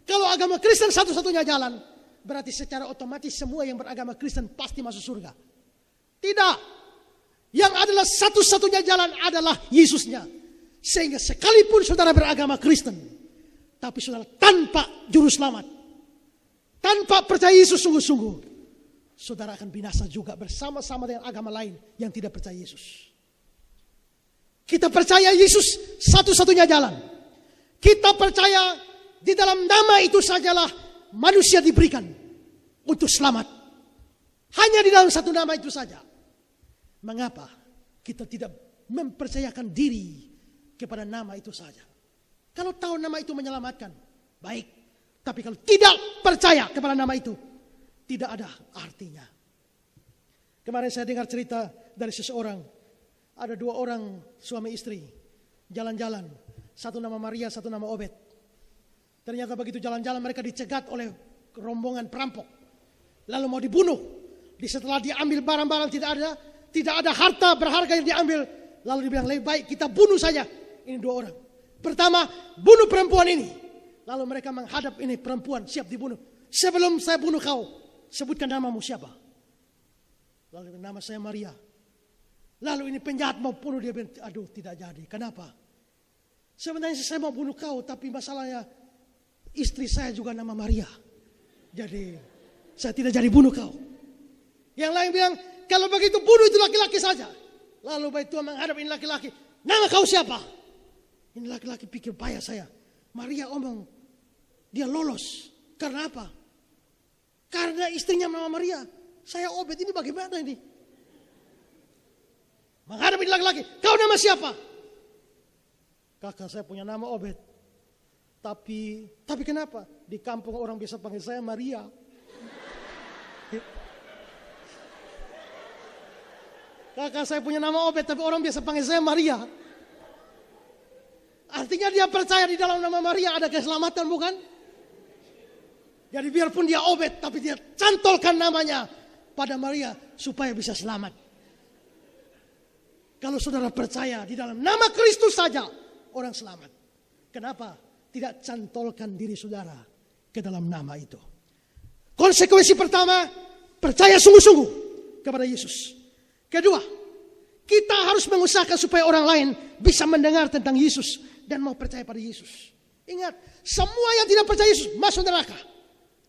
Kalau agama Kristen satu-satunya jalan, berarti secara otomatis semua yang beragama Kristen pasti masuk surga. Tidak. Yang adalah satu-satunya jalan adalah Yesusnya. Sehingga sekalipun saudara beragama Kristen, tapi saudara tanpa Juru Selamat, tanpa percaya Yesus sungguh-sungguh, saudara akan binasa juga bersama-sama dengan agama lain yang tidak percaya Yesus. Kita percaya Yesus satu-satunya jalan. Kita percaya di dalam nama itu sajalah manusia diberikan untuk selamat. Hanya di dalam satu nama itu saja. Mengapa kita tidak mempercayakan diri kepada nama itu saja? Kalau tahu nama itu menyelamatkan, baik. Tapi kalau tidak percaya kepada nama itu, tidak ada artinya. Kemarin saya dengar cerita dari seseorang. Ada 2 orang suami istri jalan-jalan. Satu nama Maria, satu nama Obed. Ternyata begitu jalan-jalan mereka dicegat oleh rombongan perampok. Lalu mau dibunuh. Setelah diambil barang-barang tidak ada harta berharga yang diambil. Lalu dibilang lebih baik kita bunuh saja. Ini 2 orang. Pertama, bunuh perempuan ini. Lalu mereka menghadap ini perempuan siap dibunuh. Sebelum saya bunuh kau, sebutkan namamu siapa? Lalu nama saya Maria. Lalu ini penjahat mau bunuh dia bilang, aduh tidak jadi. Kenapa? Sebenarnya saya mau bunuh kau, tapi masalahnya istri saya juga nama Maria. Jadi saya tidak jadi bunuh kau. Yang lain bilang, kalau begitu bunuh itu laki-laki saja. Lalu baik Tuhan menghadap ini laki-laki. Nama kau siapa? Ini laki-laki pikir payah saya. Maria omong, dia lolos. Karena apa? Karena istrinya nama Maria. Saya Obed, ini bagaimana ini? Menghadap ini laki-laki. Kau nama siapa? Kakak saya punya nama Obed. Tapi kenapa? Di kampung orang biasa panggil saya Maria. Kakak saya punya nama Obed, tapi orang biasa panggil saya Maria. Artinya dia percaya di dalam nama Maria ada keselamatan, bukan? Jadi biarpun dia Obed, tapi dia cantolkan namanya pada Maria supaya bisa selamat. Kalau saudara percaya di dalam nama Kristus saja orang selamat. Kenapa tidak cantolkan diri saudara ke dalam nama itu? Konsekuensi pertama, percaya sungguh-sungguh kepada Yesus. Kedua, kita harus mengusahakan supaya orang lain bisa mendengar tentang Yesus dan mau percaya pada Yesus. Ingat, semua yang tidak percaya Yesus masuk neraka.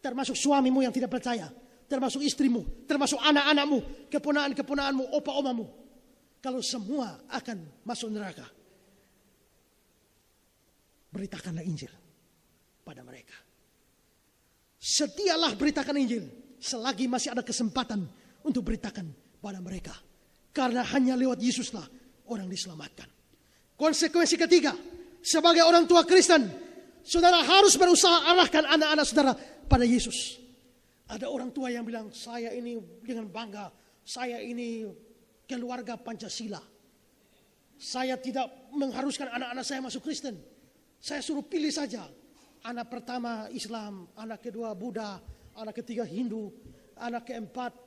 Termasuk suamimu yang tidak percaya, termasuk istrimu, termasuk anak-anakmu, keponakan-keponakanmu, opa-omamu. Kalau semua akan masuk neraka, beritakanlah Injil pada mereka. Sedialah beritakan Injil selagi masih ada kesempatan untuk beritakan pada mereka. Karena hanya lewat Yesuslah orang diselamatkan. Konsekuensi ketiga, sebagai orang tua Kristen, saudara harus berusaha arahkan anak-anak saudara pada Yesus. Ada orang tua yang bilang, saya ini dengan bangga, saya ini keluarga Pancasila. Saya tidak mengharuskan anak-anak saya masuk Kristen. Saya suruh pilih saja. Anak pertama Islam, anak kedua Buddha, anak ketiga Hindu, anak keempat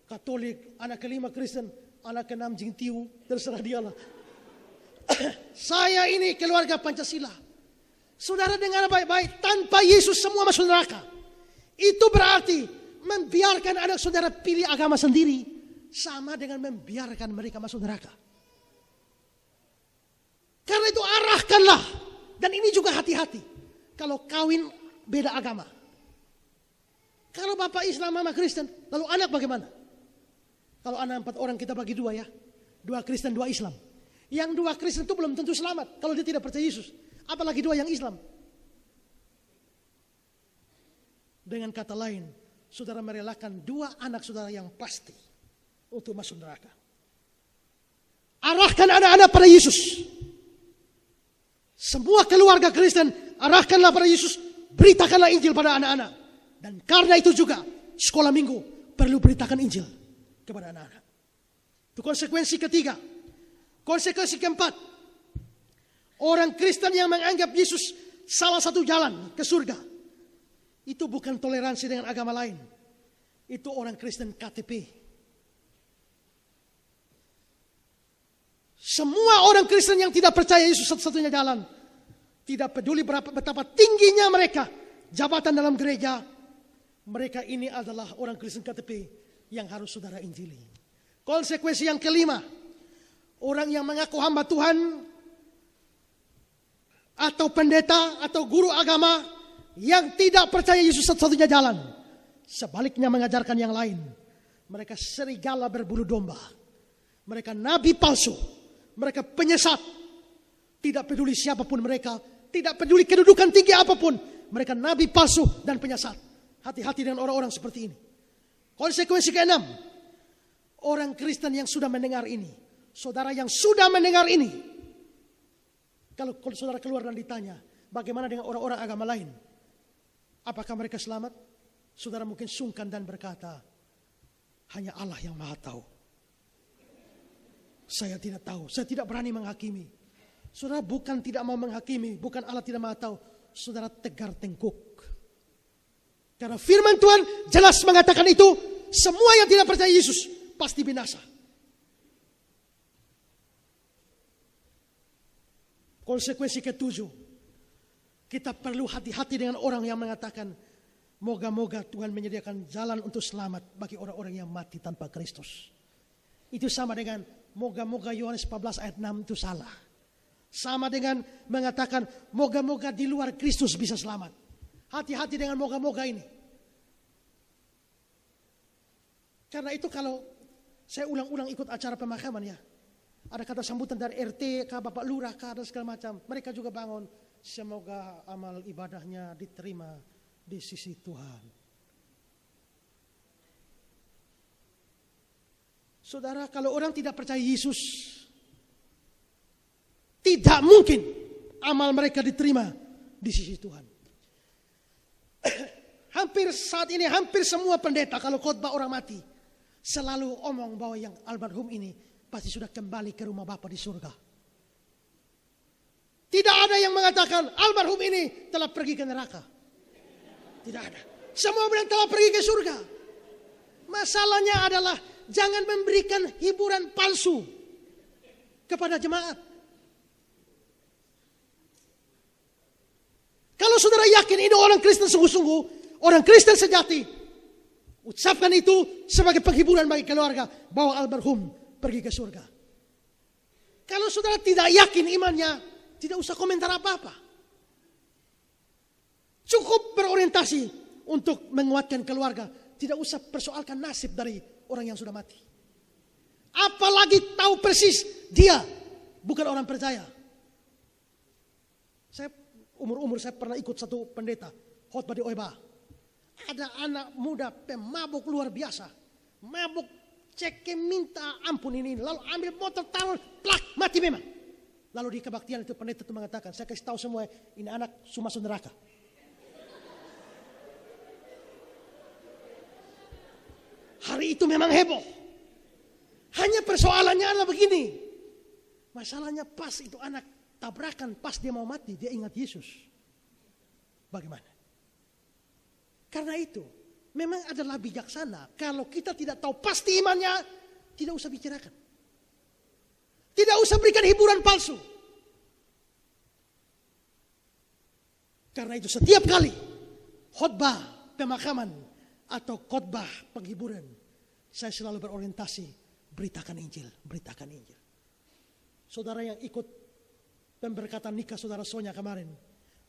Katolik, anak kelima Kristen, anak keenam Jingtiu, terserah dialah. Saya ini keluarga Pancasila. Saudara dengar baik-baik, tanpa Yesus semua masuk neraka. Itu berarti membiarkan anak saudara pilih agama sendiri sama dengan membiarkan mereka masuk neraka. Karena itu arahkanlah. Dan ini juga hati-hati. Kalau kawin beda agama. Kalau bapak Islam, mama Kristen, lalu anak bagaimana? Kalau anak 4 orang kita bagi 2 ya. 2 Dua Kristen, dua Islam. Yang dua Kristen itu belum tentu selamat kalau dia tidak percaya Yesus. Apalagi dua yang Islam. Dengan kata lain, saudara merelakan dua anak saudara yang pasti untuk masuk neraka. Arahkan anak-anak pada Yesus. Semua keluarga Kristen, arahkanlah pada Yesus. Beritakanlah Injil pada anak-anak. Dan karena itu juga, sekolah minggu perlu beritakan Injil kepada anak-anak. Itu konsekuensi ketiga. Konsekuensi keempat, orang Kristen yang menganggap Yesus salah satu jalan ke surga, itu bukan toleransi dengan agama lain. Itu orang Kristen KTP. Semua orang Kristen yang tidak percaya Yesus satu-satunya jalan, tidak peduli betapa tingginya mereka, jabatan dalam gereja, mereka ini adalah orang Kristen KTP yang harus saudara injili. Konsekuensi yang kelima, orang yang mengaku hamba Tuhan atau pendeta atau guru agama yang tidak percaya Yesus satu-satunya jalan, sebaliknya mengajarkan yang lain. Mereka serigala berbulu domba. Mereka nabi palsu. Mereka penyesat. Tidak peduli siapapun mereka, tidak peduli kedudukan tinggi apapun, mereka nabi palsu dan penyesat. Hati-hati dengan orang-orang seperti ini. Konsekuensi keenam, orang Kristen yang sudah mendengar ini, saudara yang sudah mendengar ini, kalau saudara keluar dan ditanya, bagaimana dengan orang-orang agama lain? Apakah mereka selamat? Saudara mungkin sungkan dan berkata, hanya Allah yang maha tahu. Saya tidak tahu, saya tidak berani menghakimi. Saudara bukan tidak mau menghakimi, bukan Allah tidak maha tahu. Saudara tegar tengkuk. Karena firman Tuhan jelas mengatakan itu, semua yang tidak percaya Yesus pasti binasa. Konsekuensi ketujuh, kita perlu hati-hati dengan orang yang mengatakan, moga-moga Tuhan menyediakan jalan untuk selamat bagi orang-orang yang mati tanpa Kristus. Itu sama dengan moga-moga Yohanes 14 ayat 6 itu salah. Sama dengan mengatakan moga-moga di luar Kristus bisa selamat. Hati-hati dengan moga-moga ini. Karena itu kalau saya ulang-ulang ikut acara pemakaman ya, ada kata sambutan dari RT, Bapak Lurah, dan segala macam. Mereka juga bangun, semoga amal ibadahnya diterima di sisi Tuhan. Saudara, kalau orang tidak percaya Yesus, tidak mungkin amal mereka diterima di sisi Tuhan. Hampir saat ini, hampir semua pendeta kalau khotbah orang mati, selalu omong bahwa yang almarhum ini pasti sudah kembali ke rumah Bapa di surga. Tidak ada yang mengatakan almarhum ini telah pergi ke neraka. Tidak ada. Semua bilang telah pergi ke surga. Masalahnya adalah jangan memberikan hiburan palsu kepada jemaat. Kalau saudara yakin ini orang Kristen sungguh-sungguh, orang Kristen sejati, ucapkan itu sebagai penghiburan bagi keluarga bahwa almarhum pergi ke surga. Kalau saudara tidak yakin imannya, tidak usah komentar apa-apa. Cukup berorientasi untuk menguatkan keluarga. Tidak usah persoalkan nasib dari orang yang sudah mati. Apalagi tahu persis dia bukan orang percaya. Saya umur-umur saya pernah ikut satu pendeta khotbah di Oiba. Ada anak muda pemabuk luar biasa. Mabuk cek minta ampun ini. Lalu ambil motor taruh plak mati memang. Lalu di kebaktian itu pendeta itu mengatakan, saya kasih tahu semua ini anak masuk neraka. Hari itu memang heboh. Hanya persoalannya adalah begini. Masalahnya pas itu anak tabrakan, pas dia mau mati, dia ingat Yesus. Bagaimana? Karena itu, memang adalah bijaksana. Kalau kita tidak tahu pasti imannya, tidak usah bicarakan. Tidak usah berikan hiburan palsu. Karena itu setiap kali khotbah pemakaman atau khotbah penghiburan, saya selalu berorientasi beritakan Injil, beritakan Injil. Saudara yang ikut pemberkatan nikah saudara Sonya kemarin,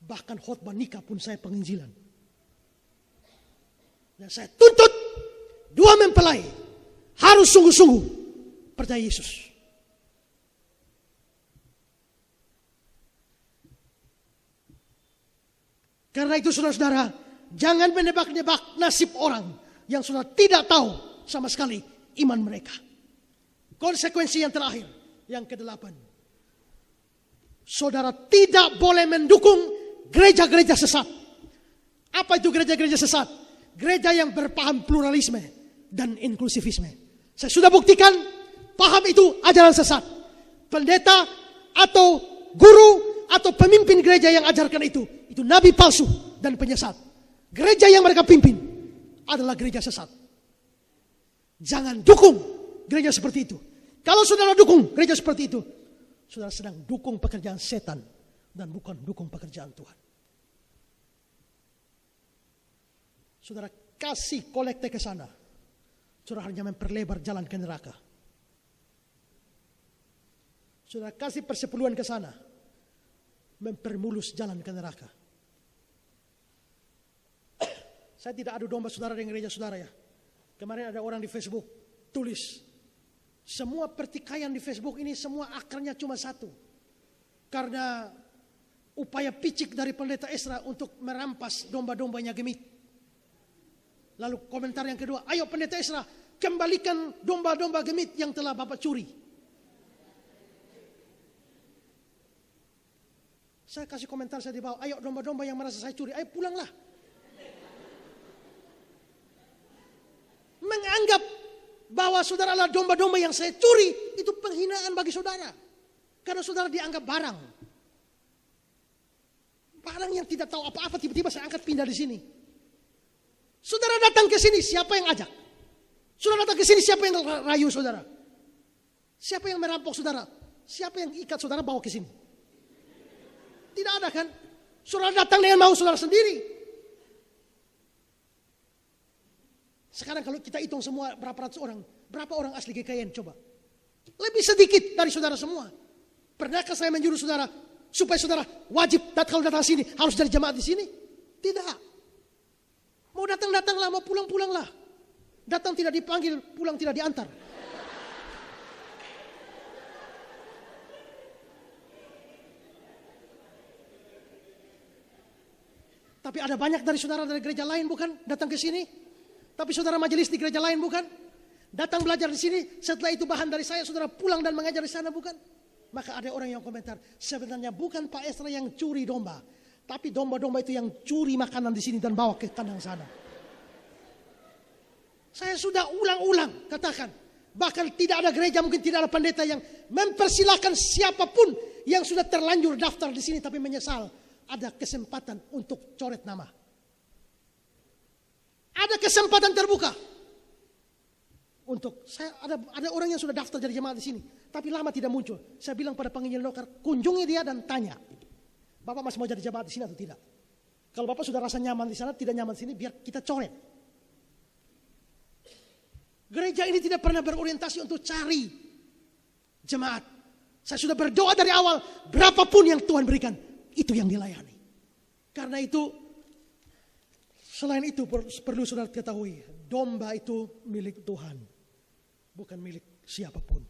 bahkan khotbah nikah pun saya penginjilan. Dan saya tuntut dua mempelai harus sungguh-sungguh percaya Yesus. Karena itu saudara-saudara, jangan menebak-nebak nasib orang yang sudah tidak tahu sama sekali iman mereka. Konsekuensi yang terakhir, yang ke-8. Saudara tidak boleh mendukung gereja-gereja sesat. Apa itu gereja-gereja sesat? Gereja yang berpaham pluralisme dan inklusivisme. Saya sudah buktikan, paham itu ajaran sesat. Pendeta atau guru atau pemimpin gereja yang ajarkan itu nabi palsu dan penyesat. Gereja yang mereka pimpin adalah gereja sesat. Jangan dukung gereja seperti itu. Kalau saudara dukung gereja seperti itu, saudara sedang dukung pekerjaan setan dan bukan dukung pekerjaan Tuhan. Saudara kasih kolekte ke sana, saudara hanya memperlebar jalan ke neraka. Saudara kasih persepuluhan ke sana, mempermulus jalan ke neraka. Saya tidak adu domba saudara dengan gereja saudara ya. Kemarin ada orang di Facebook tulis, semua pertikaian di Facebook ini semua akarnya cuma satu. Karena upaya picik dari pendeta Ezra untuk merampas domba-dombanya Gemit. Lalu komentar yang kedua, ayo pendeta Ezra, kembalikan domba-domba Gemit yang telah Bapak curi. Saya kasih komentar saya di bawah, ayo domba-domba yang merasa saya curi, ayo pulanglah. Menganggap bahwa saudara adalah domba-domba yang saya curi, itu penghinaan bagi saudara. Karena saudara dianggap barang. Barang yang tidak tahu apa-apa, tiba-tiba saya angkat pindah di sini. Saudara datang ke sini, siapa yang ajak? Saudara datang ke sini, siapa yang rayu saudara? Siapa yang merampok saudara? Siapa yang ikat saudara bawa ke sini? Tidak ada kan? Saudara datang dengan mau saudara sendiri. Sekarang kalau kita hitung semua berapa ratus orang, berapa orang asli GKN coba? Lebih sedikit dari saudara semua. Pernahkah saya menyuruh saudara supaya saudara wajib kalau datang sini harus dari jemaat di sini? Tidak. Mau datang-datanglah, mau pulang-pulanglah. Datang tidak dipanggil, pulang tidak diantar. Tapi ada banyak dari saudara dari gereja lain bukan? Datang ke sini. Tapi saudara majelis di gereja lain bukan? Datang belajar di sini, setelah itu bahan dari saya, saudara pulang dan mengajar di sana bukan? Maka ada orang yang komentar, sebenarnya bukan Pak Ezra yang curi domba, tapi domba-domba itu yang curi makanan di sini dan bawa ke kandang sana. Saya sudah ulang-ulang katakan, bahkan tidak ada gereja, mungkin tidak ada pendeta yang mempersilahkan siapapun yang sudah terlanjur daftar di sini tapi menyesal, ada kesempatan untuk coret nama. Ada kesempatan terbuka. Untuk saya ada orang yang sudah daftar jadi jemaat di sini, tapi lama tidak muncul. Saya bilang pada penginjil lokal, kunjungi dia dan tanya, Bapak masih mau jadi jemaat di sini atau tidak? Kalau Bapak sudah rasa nyaman di sana, tidak nyaman di sini, biar kita coret. Gereja ini tidak pernah berorientasi untuk cari jemaat. Saya sudah berdoa dari awal, berapapun yang Tuhan berikan, itu yang dilayani. Karena itu, selain itu perlu saudara ketahui, domba itu milik Tuhan, bukan milik siapapun.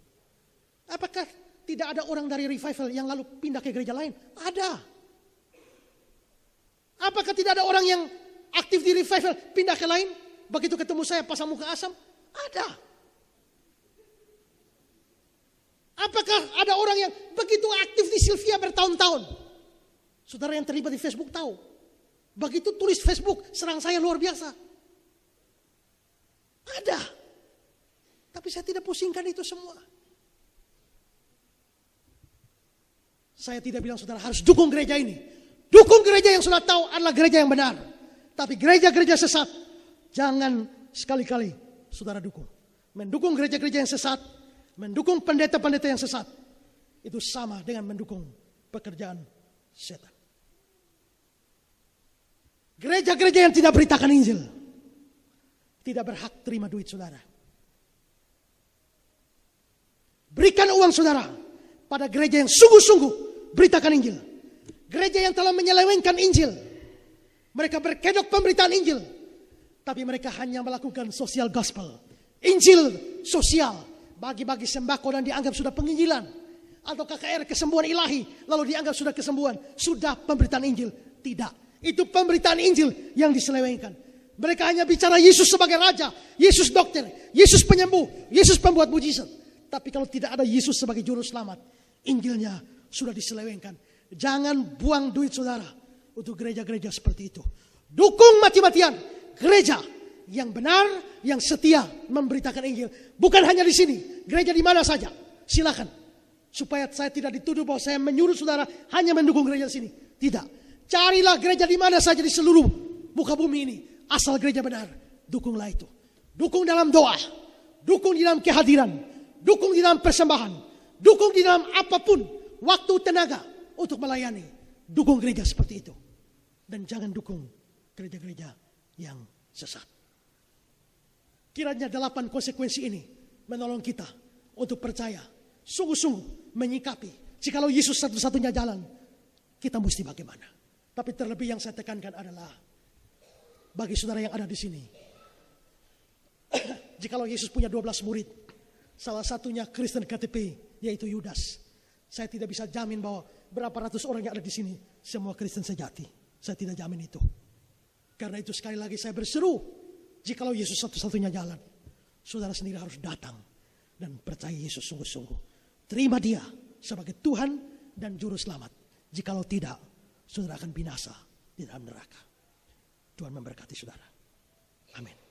Apakah tidak ada orang dari revival yang lalu pindah ke gereja lain? Ada. Apakah tidak ada orang yang aktif di revival pindah ke lain? Begitu ketemu saya pasang muka asam? Ada. Apakah ada orang yang begitu aktif di Sylvia bertahun-tahun? Saudara yang terlibat di Facebook tahu. Begitu tulis Facebook, serang saya luar biasa. Ada. Tapi saya tidak pusingkan itu semua. Saya tidak bilang saudara harus dukung gereja ini. Dukung gereja yang sudah tahu adalah gereja yang benar. Tapi gereja-gereja sesat, jangan sekali-kali saudara dukung. Mendukung gereja-gereja yang sesat, mendukung pendeta-pendeta yang sesat, itu sama dengan mendukung pekerjaan setan. Gereja-gereja yang tidak beritakan Injil tidak berhak terima duit saudara. Berikan uang saudara pada gereja yang sungguh-sungguh beritakan Injil. Gereja yang telah menyelewengkan Injil. Mereka berkedok pemberitaan Injil, tapi mereka hanya melakukan social gospel. Injil sosial, bagi-bagi sembako dan dianggap sudah penginjilan. Atau KKR kesembuhan ilahi, lalu dianggap sudah kesembuhan. Sudah pemberitaan Injil. Tidak. Itu pemberitaan Injil yang diselewengkan. Mereka hanya bicara Yesus sebagai Raja, Yesus dokter, Yesus penyembuh, Yesus pembuat mujizat. Tapi kalau tidak ada Yesus sebagai juru selamat, Injilnya sudah diselewengkan. Jangan buang duit saudara untuk gereja-gereja seperti itu. Dukung mati-matian gereja yang benar, yang setia memberitakan Injil. Bukan hanya di sini, gereja di mana saja. Silakan. Supaya saya tidak dituduh bahwa saya menyuruh saudara hanya mendukung gereja di sini. Tidak. Carilah gereja di mana saja di seluruh muka bumi ini. Asal gereja benar, dukunglah itu. Dukung dalam doa, dukung di dalam kehadiran, dukung di dalam persembahan, dukung di dalam apapun, waktu, tenaga untuk melayani. Dukung gereja seperti itu. Dan jangan dukung gereja-gereja yang sesat. Kiranya 8 konsekuensi ini menolong kita untuk percaya, sungguh-sungguh menyikapi. Jikalau Yesus satu-satunya jalan, kita mesti bagaimana? Tapi terlebih yang saya tekankan adalah bagi saudara yang ada di sini. Jikalau Yesus punya 12 murid, salah satunya Kristen KTP, yaitu Yudas. Saya tidak bisa jamin bahwa berapa ratus orang yang ada di sini semua Kristen sejati. Saya tidak jamin itu. Karena itu sekali lagi saya berseru, jikalau Yesus satu-satunya jalan, saudara sendiri harus datang dan percaya Yesus sungguh-sungguh. Terima Dia sebagai Tuhan dan Juru Selamat. Jikalau tidak, saudara akan binasa di dalam neraka. Tuhan memberkati saudara. Amin.